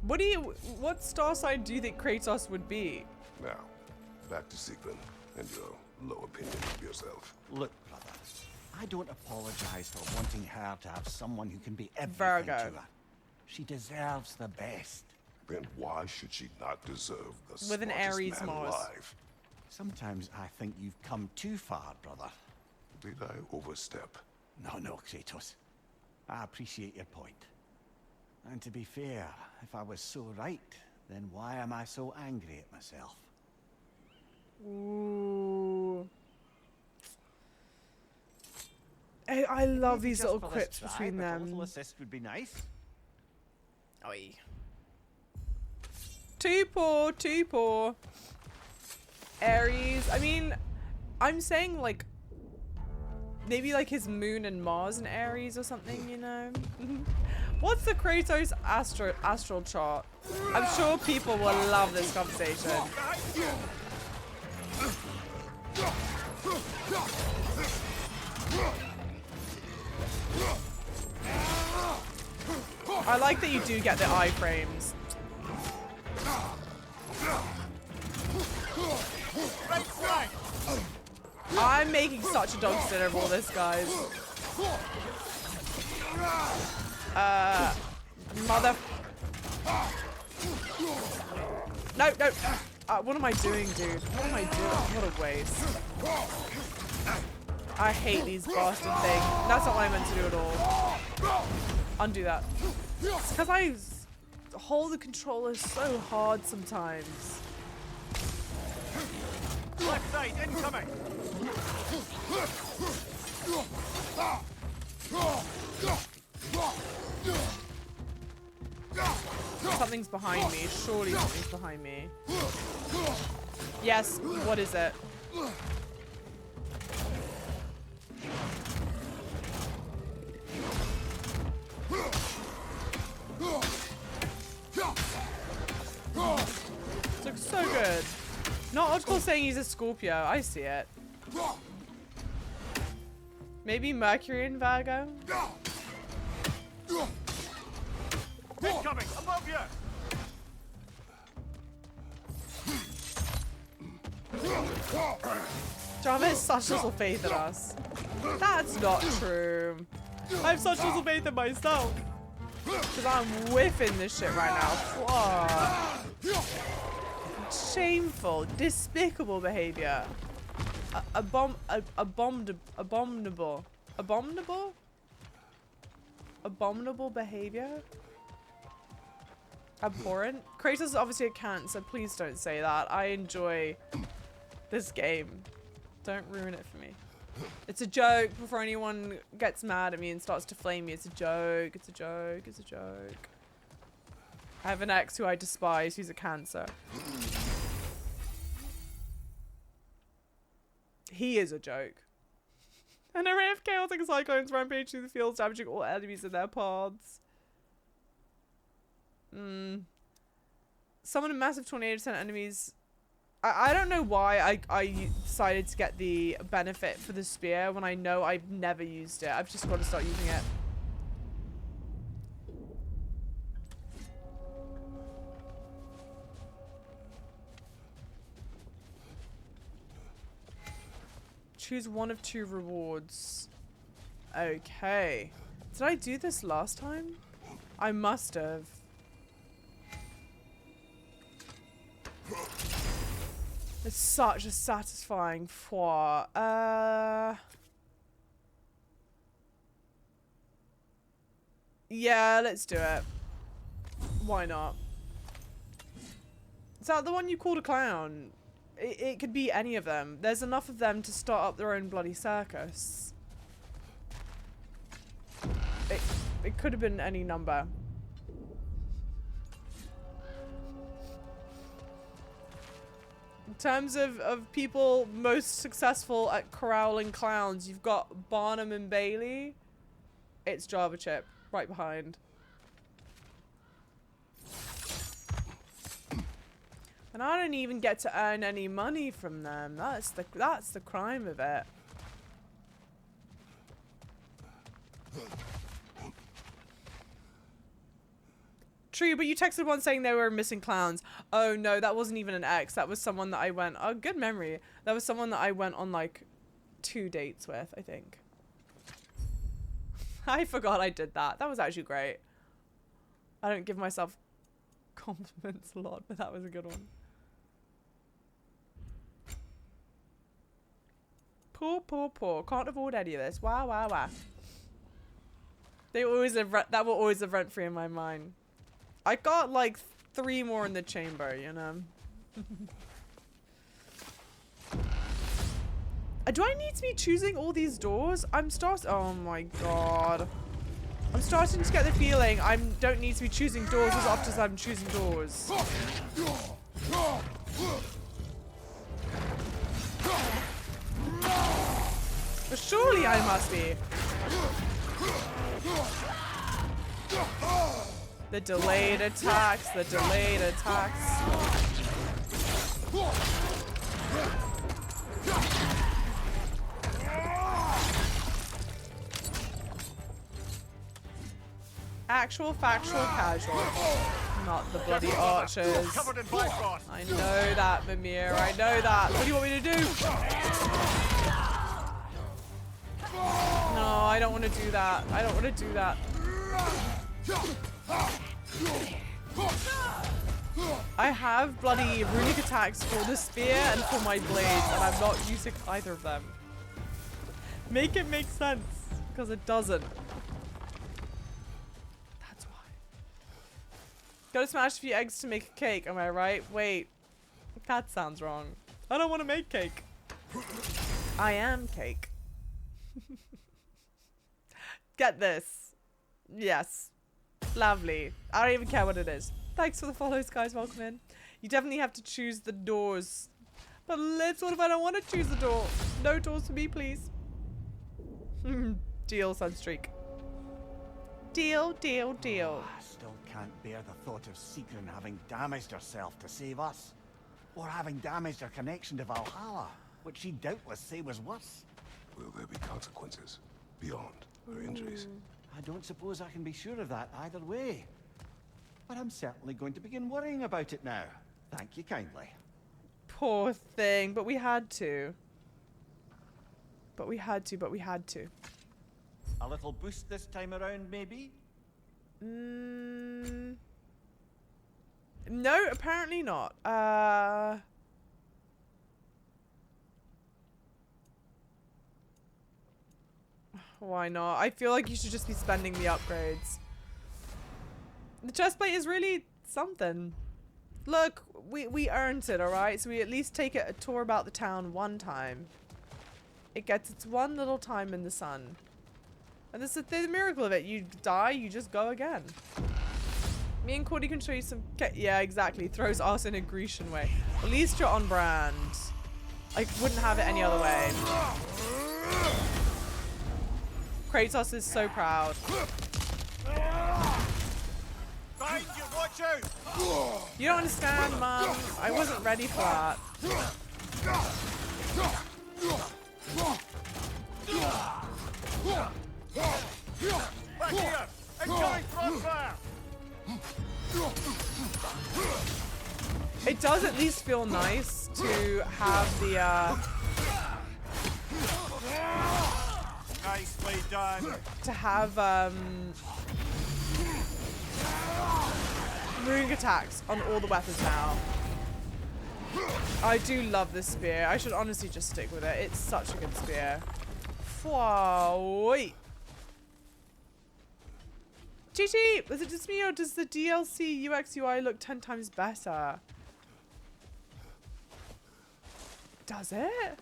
Speaker 1: What star sign do you think Kratos would be?
Speaker 2: Now, back to Sigmund and your low opinion of yourself.
Speaker 3: Look, brother, I don't apologize for wanting her to have someone who can be everything
Speaker 1: Virgo.
Speaker 3: to her. She deserves the best.
Speaker 2: Then why should she not deserve the
Speaker 1: With an
Speaker 2: smartest
Speaker 1: Aries
Speaker 2: man
Speaker 1: Mars.
Speaker 2: alive?
Speaker 3: Sometimes I think you've come too far, brother.
Speaker 2: Did I overstep?
Speaker 3: No, Kratos. I appreciate your point. And to be fair, if I was so right, then why am I so angry at myself?
Speaker 1: Ooh. I love
Speaker 3: Maybe
Speaker 1: these
Speaker 3: just
Speaker 1: little
Speaker 3: for this
Speaker 1: quips
Speaker 3: try,
Speaker 1: between
Speaker 3: but a
Speaker 1: them.
Speaker 3: little assist would be nice.
Speaker 1: Oi. Too poor, too poor. Aries. I mean, I'm saying like maybe like his moon and Mars and Aries or something, you know? What's the Kratos astral chart? I'm sure people will love this conversation. I like that you do get the iframes. I'm making such a dog's dinner of all this, guys. Mother... No. What am I doing, dude? What am I doing? What a waste. I hate these bastard things. That's not what I meant to do at all. Undo that. It's because I hold the controller so hard sometimes.
Speaker 8: Left side, incoming!
Speaker 1: Something's behind me. Surely something's behind me. Yes, what is it? Looks so good. Not Oddcore saying he's a Scorpio. I see it. Maybe Mercury and Virgo?
Speaker 8: Incoming, above you!
Speaker 1: Java has such little faith in us. That's not true. I have such little faith in myself. Because I'm whiffing this shit right now. Whoa. Shameful, despicable behavior. Abominable behavior? Abhorrent? Kratos is obviously a Cancer. Please don't say that. I enjoy this game. Don't ruin it for me. It's a joke before anyone gets mad at me and starts to flame me. It's a joke. It's a joke. It's a joke. I have an ex who I despise who's a Cancer. He is a joke. An array of chaotic cyclones rampage through the fields, damaging all enemies in their paths. Summon a massive tornado to send enemies. I don't know why I decided to get the benefit for the spear when I know I've never used it. I've just got to start using it. Choose one of 2 rewards. Okay. Did I do this last time? I must have. It's such a satisfying foie. Yeah, let's do it. Why not? Is that the one you called a clown? It could be any of them. There's enough of them to start up their own bloody circus. It could have been any number. In terms of people most successful at corralling clowns, you've got Barnum and Bailey. It's Java Chip, right behind. And I don't even get to earn any money from them. That's the crime of it. True, but you texted one saying they were missing clowns. Oh no, that wasn't even an ex. That was someone that I went... Oh, good memory. That was someone that I went on like 2 dates with, I think. I forgot I did that. That was actually great. I don't give myself compliments a lot, but that was a good one. Poor. Can't afford any of this. Wow. They always have that will always have rent free in my mind. I got like 3 more in the chamber, you know. Do I need to be choosing all these doors? Oh my god. I'm starting to get the feeling I don't need to be choosing doors as often as I'm choosing doors. But surely I must be. The delayed attacks, Actual, factual, casual. Not the bloody archers. I know that, Mimir. I know that. What do you want me to do? No, I don't want to do that. I have bloody runic attacks for the spear and for my blades, and I'm not using either of them. Make it make sense, because it doesn't. That's why. Gotta smash a few eggs to make a cake, am I right? Wait, that sounds wrong. I don't want to make cake. I am cake. Get this. Yes. Lovely. I don't even care what it is. Thanks for the follows, guys. Welcome in. You definitely have to choose the doors. But Liz, what if I don't want to choose the door? No doors for me, please. Deal, Sunstreak. Deal.
Speaker 3: I still can't bear the thought of Sigrun having damaged herself to save us. Or having damaged her connection to Valhalla, which she'd doubtless say was worse.
Speaker 2: Will there be consequences beyond her injuries?
Speaker 3: I don't suppose I can be sure of that either way. But I'm certainly going to begin worrying about it now. Thank you kindly.
Speaker 1: Poor thing, but we had to. But we had to.
Speaker 3: A little boost this time around, maybe?
Speaker 1: No, apparently not. Why not? I feel like you should just be spending the upgrades. The chestplate is really something. Look, we earned it, alright? So we at least take it a tour about the town one time. It gets its one little time in the sun. And this is the miracle of it. You die, you just go again. Me and Cordy can show you some... Yeah, exactly. Throws us in a Grecian way. At least you're on brand. I wouldn't have it any other way. Kratos is so proud. You don't understand, Mum. I wasn't ready for that.
Speaker 8: Back here! Incoming crossfire!
Speaker 1: It does at least feel nice to have the
Speaker 3: Nicely done.
Speaker 1: to have runic attacks on all the weapons now. I do love this spear. I should honestly just stick with it. It's such a good spear. Wow. GG! Was it just me or does the DLC UX UI look 10 times better? Does it?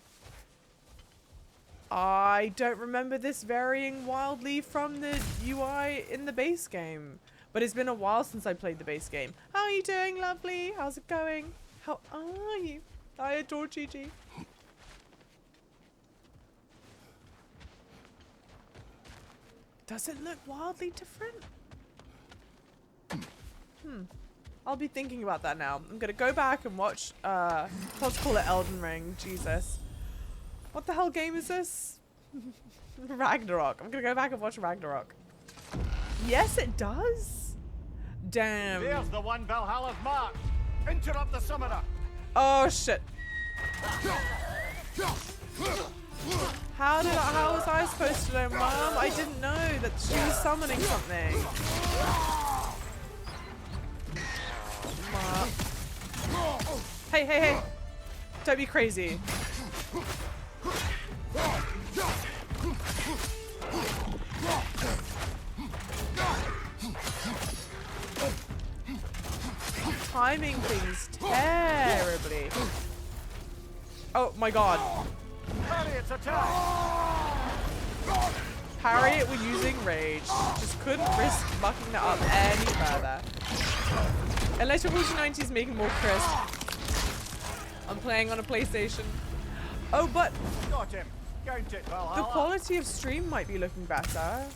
Speaker 1: I don't remember this varying wildly from the UI in the base game. But it's been a while since I played the base game. How are you doing, lovely? How's it going? How are you? I adore Gigi. Does it look wildly different? I'll be thinking about that now. I'm gonna go back and watch, let's call it Elden Ring. Jesus. What the hell game is this? Ragnarok. I'm gonna go back and watch Ragnarok. Yes, it does. Damn.
Speaker 3: There's the one Valhalla's marked. Interrupt the summoner.
Speaker 1: Oh shit. How was I supposed to know, Mom? I didn't know that she was summoning something. Mom. Hey, hey, hey. Don't be crazy. Timing things terribly. Oh my god. Parry it with using rage. Just couldn't risk mucking that up any further. Unless your 4090 is making more crisp. I'm playing on a PlayStation. Oh, but
Speaker 3: Got him. Count it, Valhalla.
Speaker 1: the quality of stream might be looking better.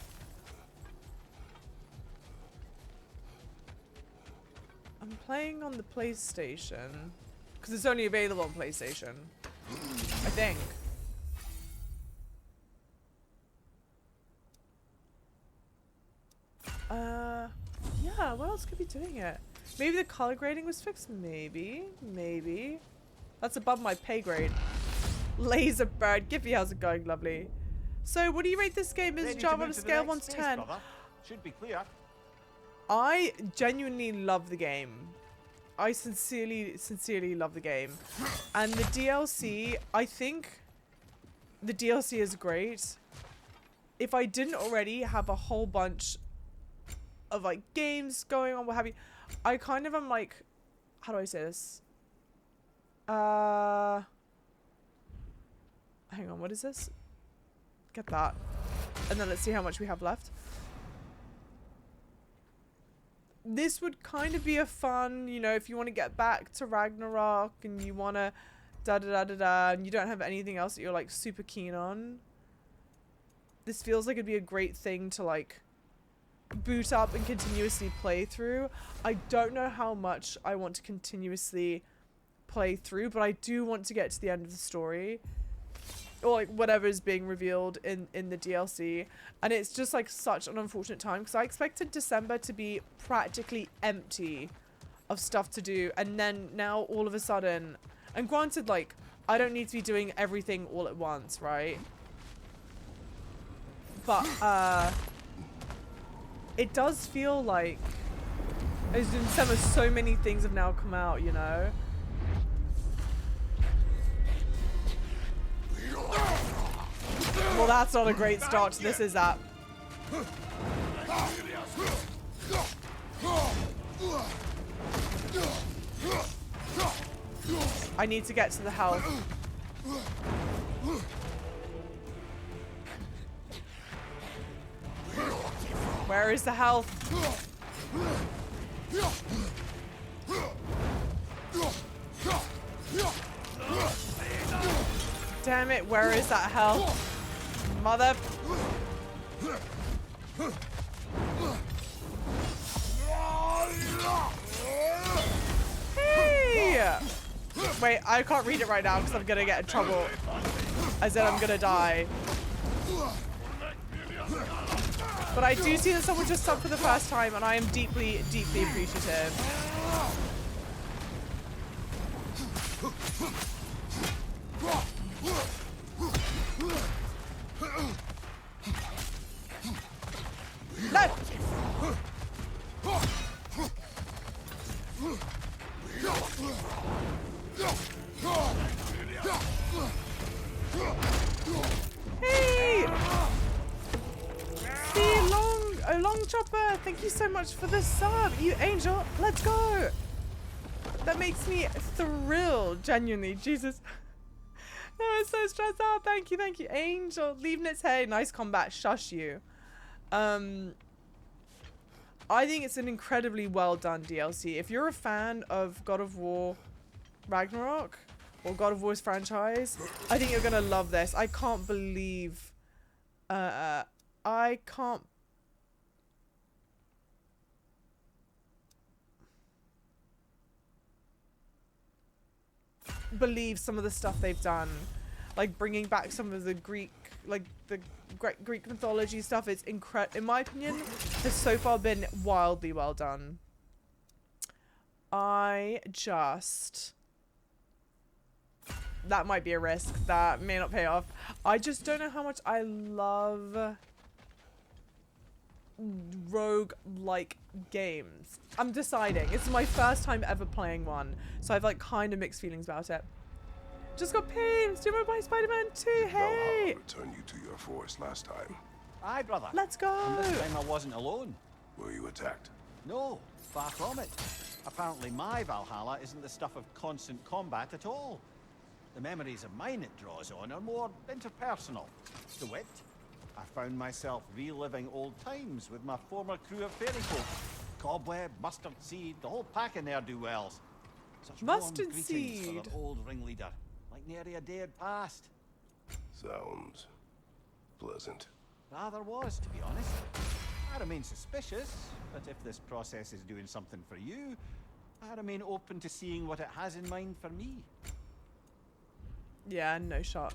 Speaker 1: I'm playing on the PlayStation because it's only available on PlayStation, I think. Yeah, what else could be doing it? Maybe the color grading was fixed. Maybe. That's above my pay grade. Laser bird, Giffy, how's it going, lovely? So, what do you rate this game? Is Java on a scale of 1 to 10?
Speaker 3: Should be clear.
Speaker 1: I genuinely love the game. I sincerely love the game. And the DLC, I think the DLC is great. If I didn't already have a whole bunch of like games going on, what have you, I kind of am like, how do I say this? Hang on, what is this? Get that. And then let's see how much we have left. This would kind of be a fun, you know, if you want to get back to Ragnarok and you want to da-da-da-da-da and you don't have anything else that you're like super keen on. This feels like it'd be a great thing to like boot up and continuously play through. I don't know how much I want to continuously play through, but I do want to get to the end of the story. Or like whatever is being revealed in the DLC. And it's just like such an unfortunate time because I expected December to be practically empty of stuff to do, and then now all of a sudden, and granted, like I don't need to be doing everything all at once, right? But it does feel like as in December so many things have now come out, you know. Well, that's not a great start to this, is that? I need to get to the health. Where is the health? Damn it, where is that health? Mother... Hey! Wait, I can't read it right now because I'm gonna get in trouble. I said I'm gonna die. But I do see that someone just subbed for the first time and I am deeply, deeply appreciative. so long, Chopper. Thank you so much for the sub. You angel. Let's go. That makes me thrilled. Genuinely. Jesus. No, I'm so stressed out. Thank you. Thank you. Angel. Leaving its hey. Nice combat. Shush you. I think it's an incredibly well done DLC. If you're a fan of God of War Ragnarok or God of War's franchise, I think you're gonna love this. I can't believe I can't believe some of the stuff they've done, like bringing back some of the Greek, like the Greek mythology stuff. It's incredible, in my opinion, has so far been wildly well done. That might be a risk. That may not pay off. I just don't know how much I love rogue-like games. I'm deciding. It's my first time ever playing one, so I've like kind of mixed feelings about it. Just got pains. Do you remember my Spider-Man 2? Hey!
Speaker 2: Valhalla returned you to your forest last time.
Speaker 3: Aye, brother.
Speaker 1: Let's go!
Speaker 3: And this time I wasn't alone.
Speaker 2: Were you attacked?
Speaker 3: No, far from it. Apparently my Valhalla isn't the stuff of constant combat at all. The memories of mine it draws on are more interpersonal. To wit, I found myself reliving old times with my former crew of fairy folk. Cobweb, mustard seed, the whole pack of ne'er-do-wells. Such
Speaker 1: Mustard
Speaker 3: warm greetings
Speaker 1: seed.
Speaker 3: for their old ringleader, like nary a day had passed.
Speaker 2: Sounds pleasant.
Speaker 3: Rather was, to be honest. I remain suspicious, but if this process is doing something for you, I remain open to seeing what it has in mind for me.
Speaker 1: Yeah, no shot.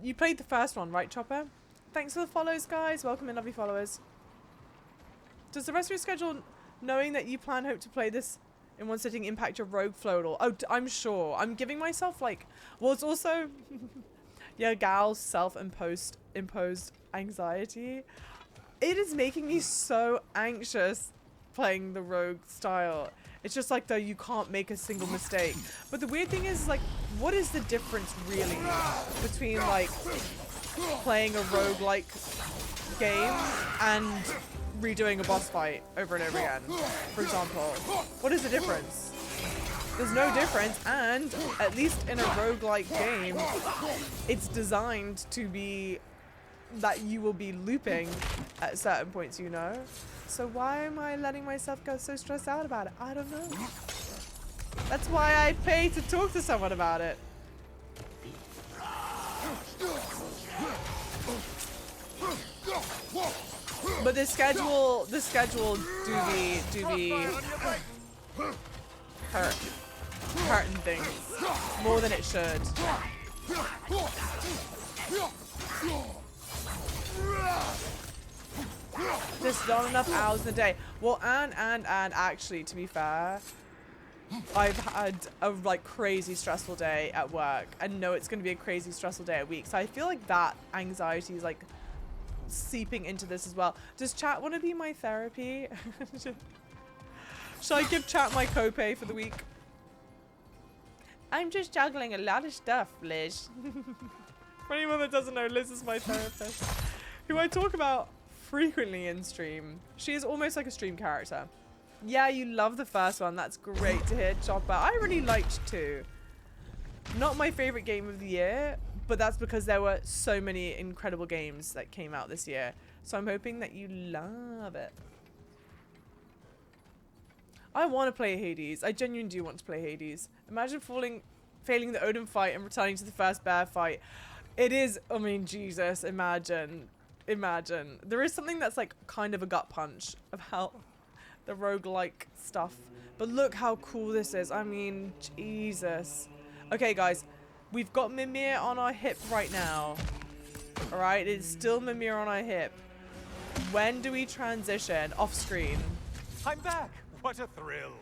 Speaker 1: You played the first one, right, Chopper? Thanks for the follows, guys. Welcome in, lovely followers. Does the rest of your schedule, knowing that you hope to play this in one sitting, impact your rogue flow at all? Oh, I'm sure. I'm giving myself, like... Well, it's also... yeah, Gal's self-imposed anxiety. It is making me so anxious playing the rogue style. It's just like, though, you can't make a single mistake. But the weird thing is, like, what is the difference really between, like, playing a roguelike game and redoing a boss fight over and over again, for example? What is the difference? There's no difference, and at least in a roguelike game, it's designed to be that you will be looping at certain points, you know? So why am I letting myself get so stressed out about it? I don't know. That's why I pay to talk to someone about it. But the schedule do be hurting things more than it should. There's not enough hours in the day. Well, and actually, to be fair, I've had a like crazy stressful day at work, and know it's going to be a crazy stressful day at week. So I feel like that anxiety is like seeping into this as well. Does chat want to be my therapy? Should I give chat my copay for the week? I'm just juggling a lot of stuff, Liz. For anyone that doesn't know, Liz is my therapist, who I talk about frequently in stream. She is almost like a stream character. Yeah, you love the first one. That's great to hear, Chopper. I really liked 2. Not my favorite game of the year, but that's because there were so many incredible games that came out this year. So I'm hoping that you love it. I want to play Hades. I genuinely do want to play Hades. Imagine failing the Odin fight and returning to the first bear fight. It is, I mean, Jesus, imagine. There is something that's like kind of a gut punch about the roguelike stuff. But look how cool this is. I mean, Jesus. Okay, guys. We've got Mimir on our hip right now. Alright, it's still Mimir on our hip. When do we transition off screen?
Speaker 7: I'm back! What a thrill!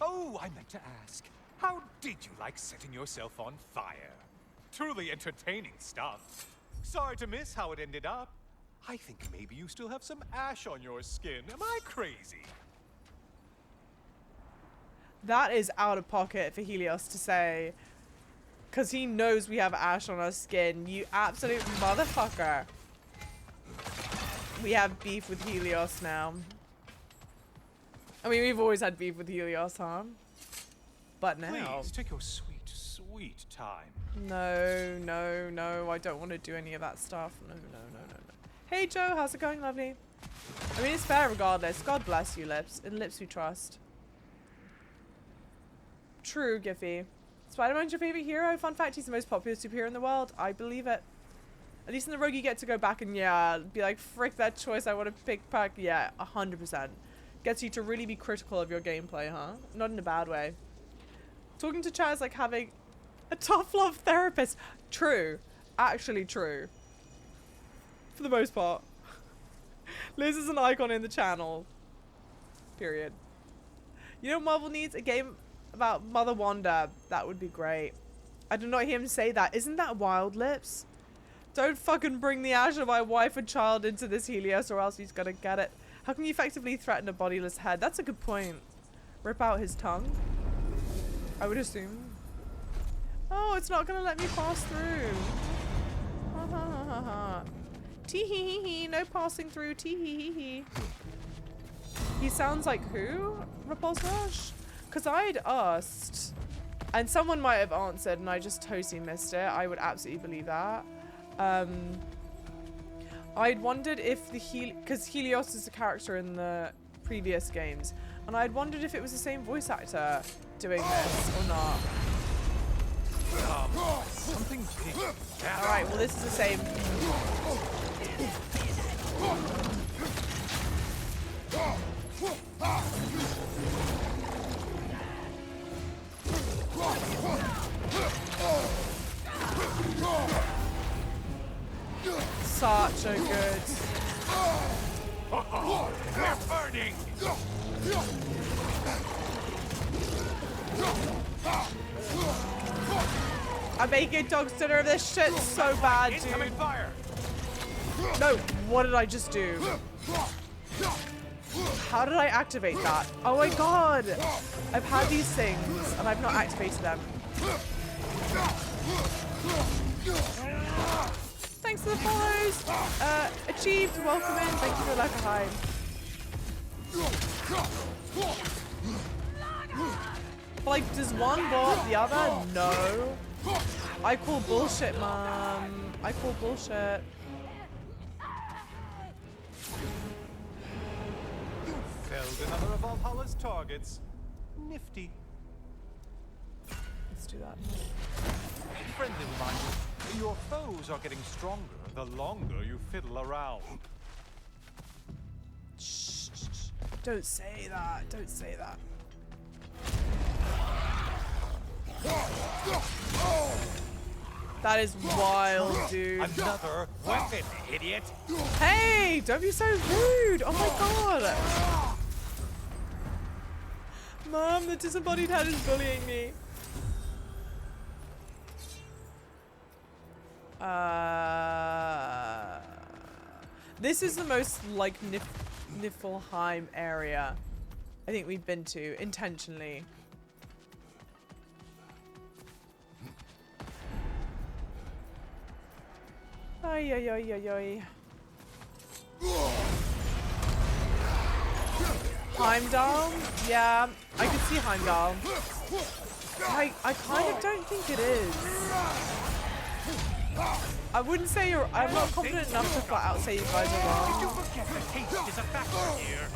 Speaker 7: Oh, I meant to ask. How did you like setting yourself on fire? Truly entertaining stuff. Sorry to miss how it ended up. I think maybe you still have some ash on your skin. Am I crazy?
Speaker 1: That is out of pocket for Helios to say. Because he knows we have ash on our skin. You absolute motherfucker. we have beef with Helios now. I mean, we've always had beef with Helios, huh? But now...
Speaker 7: Please, take your sweet, sweet time.
Speaker 1: No, no, no. I don't want to do any of that stuff. No, no, no, no, no. Hey, Joe. How's it going, lovely? I mean, it's fair regardless. God bless you, Lips. In Lips we trust. True, Giffy. Spider-Man's your favorite hero? Fun fact, he's the most popular superhero in the world. I believe it. At least in the Rogue you get to go back and, yeah, be like, frick that choice, I want to pick pack. Yeah, 100%. Gets you to really be critical of your gameplay, huh? Not in a bad way. Talking to chat is like having a tough love therapist. True. Actually true. For the most part. Liz is an icon in the channel. Period. You know what Marvel needs? A game about Mother Wanda. That would be great. I did not hear him say that. Isn't that wild, Lips? Don't fucking bring the ash of my wife and child into this Helios or else he's gonna get it. How can you effectively threaten a bodiless head? That's a good point. Rip out his tongue? I would assume. Oh, it's not gonna let me pass through. Ha ha ha ha ha. Tee hee hee hee. No passing through. Tee hee hee hee. He sounds like who? Repulse Rush? Because I'd asked. And someone might have answered and I just totally missed it. I would absolutely believe that. I'd wondered if the because Helios is a character in the previous games, and I'd wondered if it was the same voice actor doing this or not.
Speaker 7: Something pink.
Speaker 1: Alright, well this is the same. Such a good.
Speaker 7: They're burning.
Speaker 1: I'm making dog's dinner of this shit so bad, dude.
Speaker 7: Fire.
Speaker 1: No, what did I just do? How did I activate that? Oh my god! I've had these things and I've not activated them. Thanks for the follows! Achieved, welcome in, thank you for like a hi. But like, does one bot the other? No. I call bullshit, mom. I call bullshit.
Speaker 7: Felled another of Valhalla's targets. Nifty.
Speaker 1: Let's do that.
Speaker 7: Friendly reminder, your foes are getting stronger the longer you fiddle around.
Speaker 1: Shh, shh, shh. Don't say that. Don't say that. That is wild, dude.
Speaker 7: Another weapon, idiot.
Speaker 1: Hey, don't be so rude. Oh my god. Mom, the disembodied head is bullying me. This is the most like Niflheim area I think we've been to intentionally. Ay ay ay ay ay. Heimdall? Yeah, I could see Heimdall. I kind of don't think it is. I wouldn't say you're. I'm not confident enough to flat out say you guys are wrong.
Speaker 7: You forget the taste is a factor here.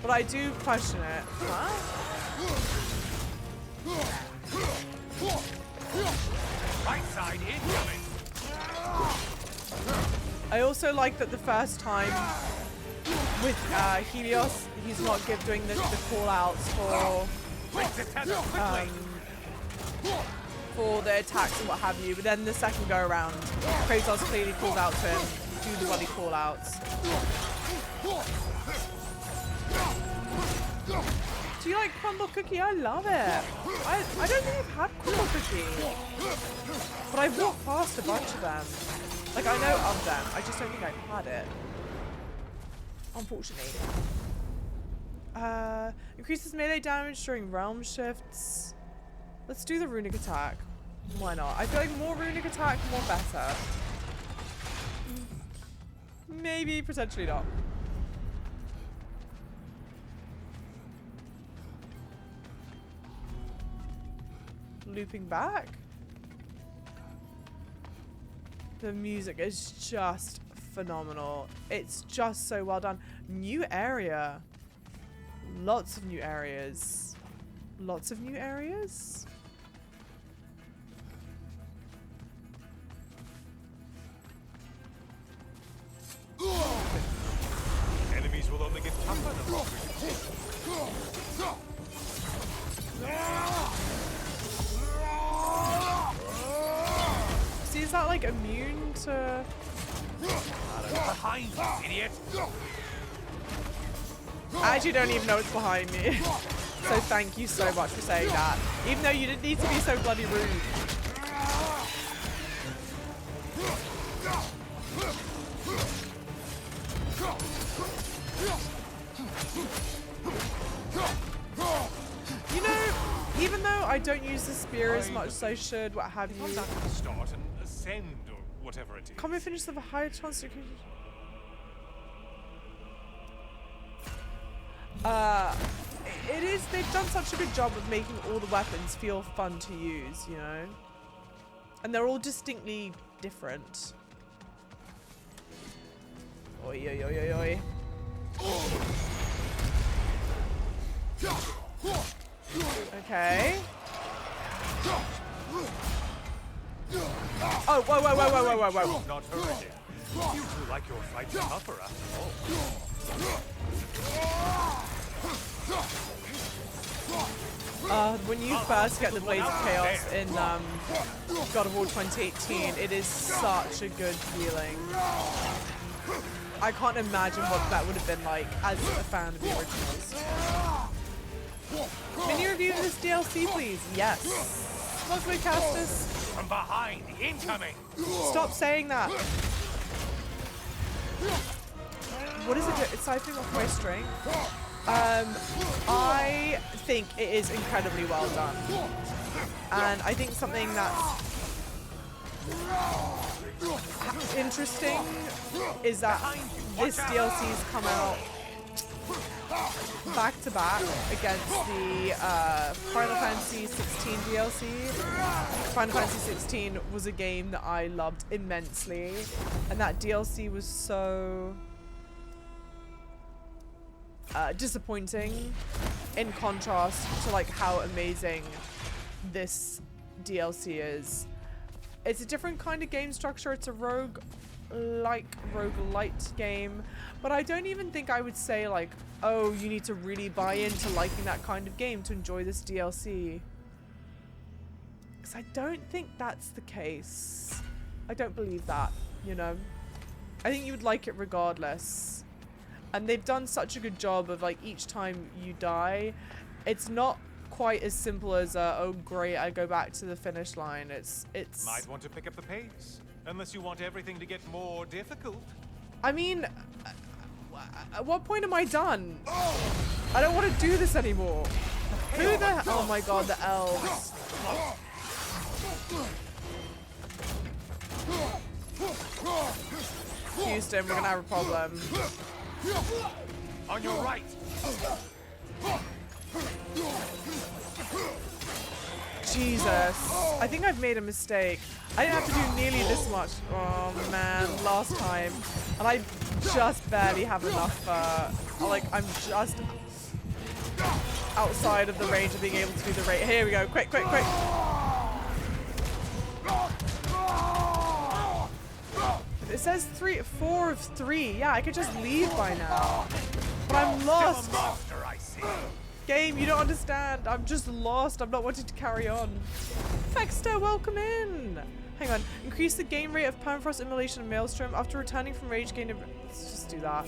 Speaker 1: But I do question it. Huh?
Speaker 7: Right side incoming.
Speaker 1: I also like that the first time with Helios, he's not doing the call outs for the attacks and what have you, but then the second go around, Kratos clearly calls out to him, do the bloody call outs. Do you like crumble cookie? I love it. I don't think I've had crumble cookie, but I've walked past a bunch of them. Like, I know of them, I just don't think I've had it. Unfortunately. Increases melee damage during realm shifts. Let's do the runic attack. Why not? I feel like more runic attack, more better. Maybe, potentially not. Looping back. The music is just phenomenal. It's just so well done. New area. Lots of new areas. Lots of new areas.
Speaker 8: Enemies will only get tougher the longer you take.
Speaker 1: See, is that like immune to...
Speaker 8: Behind you, idiot!
Speaker 1: I actually don't even know what's behind me. So thank you so much for saying that. Even though you didn't need to be so bloody rude. You know, even though I don't use the spear as much as I should, what have you.
Speaker 8: Start and ascend or whatever it is.
Speaker 1: Can't we finish the higher chance? It is, they've done such a good job of making all the weapons feel fun to use, you know? And they're all distinctly different. Oi, oi, oi, oi, oi. Okay. Oh, whoa, whoa, whoa, whoa, whoa, whoa, whoa.
Speaker 8: Not already. You two like your fight tougher after
Speaker 1: all. When you first get the Blades of Chaos in God of War 2018, it is such a good feeling. I can't imagine what that would have been like as a fan of the originals. Mini review of this DLC, please. Yes. Lovely, Castus.
Speaker 8: From behind, incoming.
Speaker 1: Stop saying that. What is it? It's siphoning off my strength. I think it is incredibly well done, and I think something that's interesting is that this DLC's come out back to back against the Final Fantasy 16 DLC. Final Fantasy 16 was a game that I loved immensely, and that DLC was so disappointing in contrast to like how amazing this DLC is. It's a different kind of game structure. It's a roguelite game, but I don't even think I would say like, oh, you need to really buy into liking that kind of game to enjoy this DLC. Because I don't think that's the case. I don't believe that, you know. I think you would like it regardless. And they've done such a good job of like each time you die, it's not quite as simple as oh great, I go back to the finish line. It's
Speaker 8: might want to pick up the pace, unless you want everything to get more difficult.
Speaker 1: I mean, at what point am I done? I don't want to do this anymore. Who the? Oh my god, the elves. Houston, we're gonna have a problem.
Speaker 8: On your right.
Speaker 1: Jesus. I think I've made a mistake. I didn't have to do nearly this much. Oh man, last time. And I just barely have enough, like I'm just outside of the range of being able to do the rate. Here we go, quick, quick, quick. It says 4 of 3. Yeah, I could just leave by now. But I'm lost. Game, you don't understand. I'm just lost. I'm not wanting to carry on. Fexter, welcome in. Hang on. Increase the gain rate of Permafrost, Immolation, and Maelstrom after returning from Rage Gain. Let's just do that.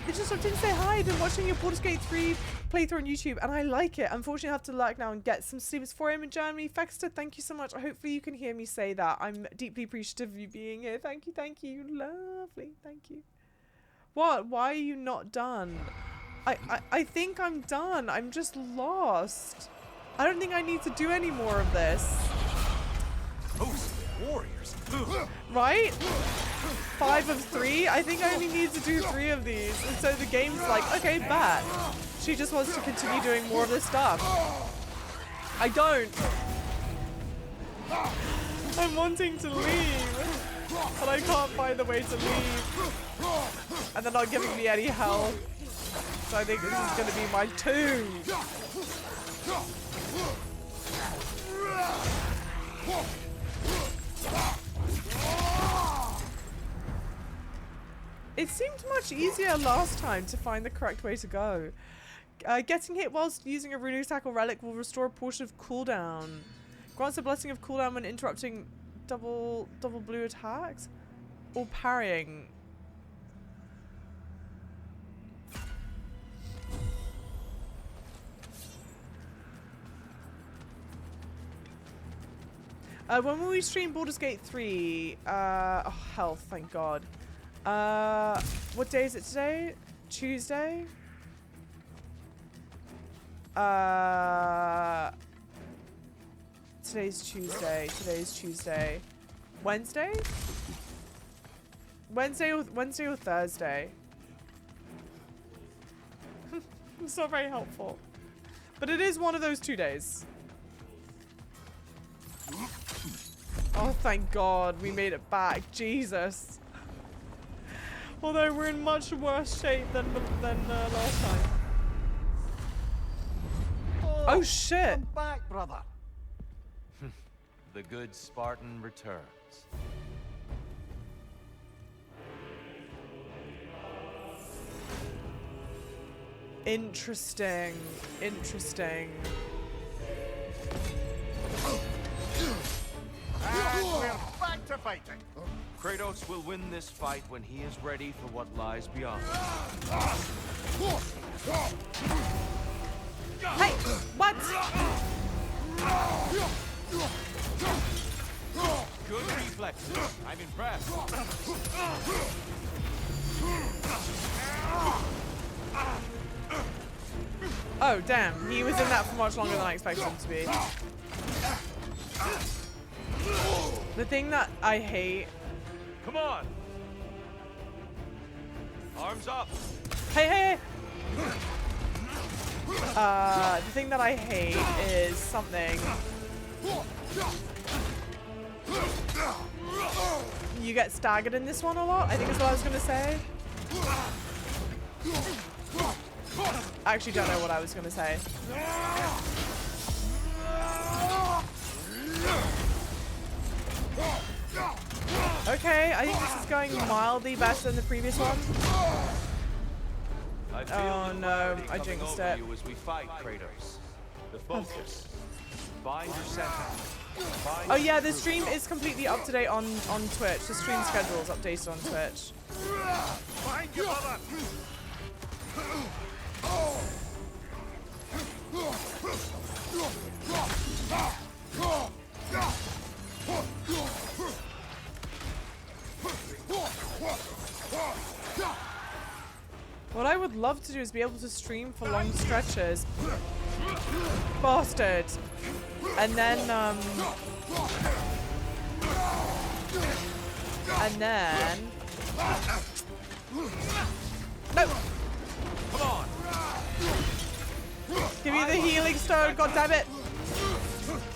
Speaker 1: They just didn't say hi. I've been watching your Baldur's Gate 3 playthrough on YouTube, and I like it. Unfortunately, I have to lurk now and get some sleep. It's 4 AM in Germany. Fexter, thank you so much. Hopefully, you can hear me say that. I'm deeply appreciative of you being here. Thank you, thank you. Lovely, thank you. What? Why are you not done? I think I'm done. I'm just lost. I don't think I need to do any more of this.
Speaker 7: Host warriors.
Speaker 1: Right? 5 of 3? I think I only need to do 3 of these. And so the game's like, okay, bad. She just wants to continue doing more of this stuff. I don't. I'm wanting to leave, but I can't find a way to leave. And they're not giving me any help. So I think this is going to be my tomb. It seemed much easier last time to find the correct way to go. Getting hit whilst using a rune attack or relic will restore a portion of cooldown. Grants a blessing of cooldown when interrupting double blue attacks or parrying. When will we stream Baldur's Gate 3? Oh, health, thank God. What day is it today? Tuesday? Today's Tuesday. Wednesday? Wednesday or Thursday? It's not very helpful. But it is one of those 2 days. Oh, thank God we made it back. Jesus. Although we're in much worse shape than last time. Oh shit!
Speaker 3: Come back, brother.
Speaker 9: The good Spartan returns.
Speaker 1: Interesting. Interesting.
Speaker 3: And we're back to fighting.
Speaker 9: Kratos will win this fight when he is ready for what lies beyond.
Speaker 1: Hey! What?
Speaker 8: Good reflexes. I'm impressed.
Speaker 1: Oh, damn. He was in that for much longer than I expected him to be. The thing that I hate...
Speaker 9: Come on! Arms up!
Speaker 1: Hey, hey! The thing that I hate is something... You get staggered in this one a lot, I think is what I was going to say. I actually don't know what I was going to say. Okay, I think this is going mildly better than the previous one. Oh no, I jinxed it.
Speaker 9: As we fight, Kratos. The focus. Find your center.
Speaker 1: Oh yeah, the stream is completely up to date on Twitch. The stream schedule is updated on Twitch.
Speaker 3: Find your brother.
Speaker 1: What I would love to do is be able to stream for long stretches. Bastard. And then, no!
Speaker 8: Come on!
Speaker 1: Give me the healing stone, god damn it!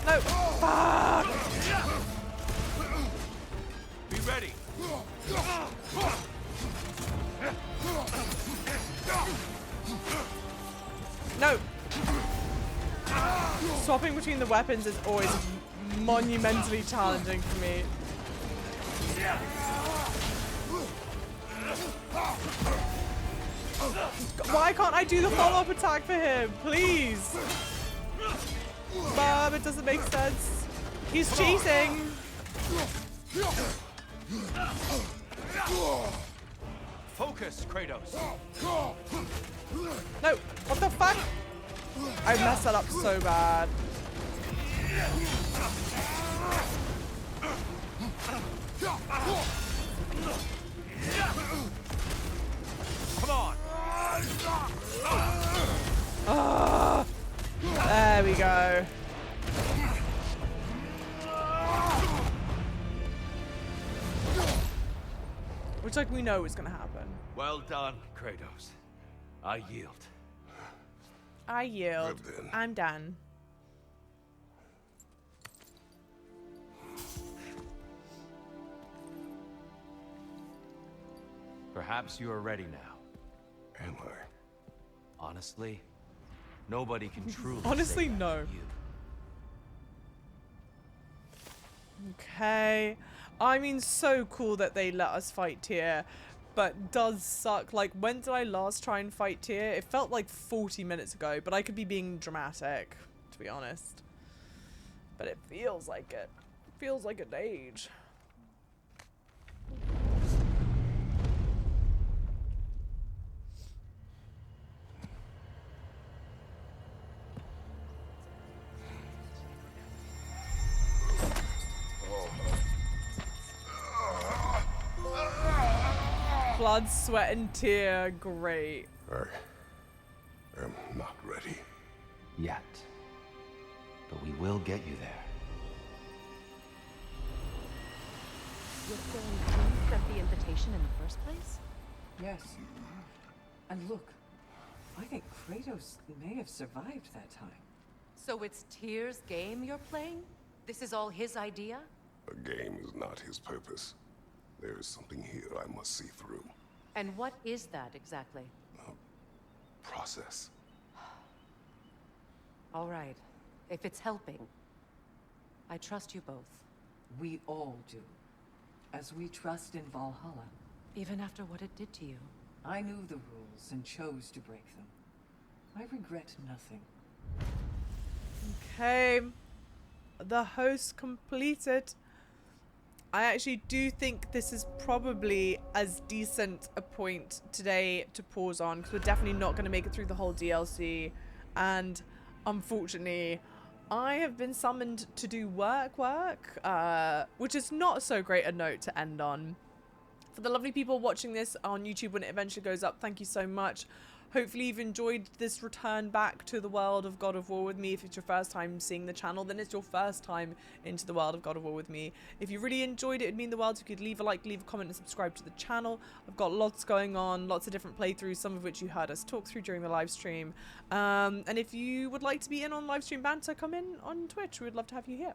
Speaker 1: No! Fuck!
Speaker 8: Be ready!
Speaker 1: No! Swapping between the weapons is always monumentally challenging for me. Why can't I do the follow-up attack for him? Please! Mom, it doesn't make sense. He's cheating!
Speaker 9: Focus, Kratos.
Speaker 1: No! What the fuck? I messed that up so bad.
Speaker 8: Come on!
Speaker 1: There we go. Which, like, we know is going to happen.
Speaker 10: Well done, Kratos. I yield.
Speaker 1: I yield.
Speaker 2: Good then.
Speaker 1: I'm done.
Speaker 9: Perhaps you are ready now.
Speaker 2: Am I?
Speaker 9: Honestly, nobody can truly
Speaker 1: Honestly,
Speaker 9: say that
Speaker 1: no.
Speaker 9: to you.
Speaker 1: Okay. I mean, so cool that they let us fight Tyr, but does suck. Like, when did I last try and fight Tyr? It felt like 40 minutes ago, but I could be being dramatic, to be honest. But it feels like it. It feels like an age. Blood, sweat, and tear. Great.
Speaker 2: I am not ready.
Speaker 9: Yet. But we will get you there.
Speaker 4: You're saying you sent the invitation in the first place?
Speaker 11: Yes. And look, I think Kratos may have survived that time.
Speaker 4: So it's Tyr's game you're playing? This is all his idea?
Speaker 2: A game is not his purpose. There is something here I must see through.
Speaker 4: And what is that exactly?
Speaker 2: Process.
Speaker 4: All right. If it's helping, I trust you both.
Speaker 11: We all do. As we trust in Valhalla.
Speaker 4: Even after what it did to you.
Speaker 11: I knew the rules and chose to break them. I regret nothing.
Speaker 1: Okay. The host completed. I actually do think this is probably as decent a point today to pause on, because we're definitely not going to make it through the whole DLC. And unfortunately, I have been summoned to do work, which is not so great a note to end on. For the lovely people watching this on YouTube when it eventually goes up, thank you so much. Hopefully you've enjoyed this return back to the world of God of War with me. If it's your first time seeing the channel, then it's your first time into the world of God of War with me. If you really enjoyed it, it'd mean the world if you could leave a like, leave a comment, and subscribe to the channel. I've got lots going on, lots of different playthroughs, some of which you heard us talk through during the live stream. And if you would like to be in on live stream banter, come in on Twitch. We'd love to have you here.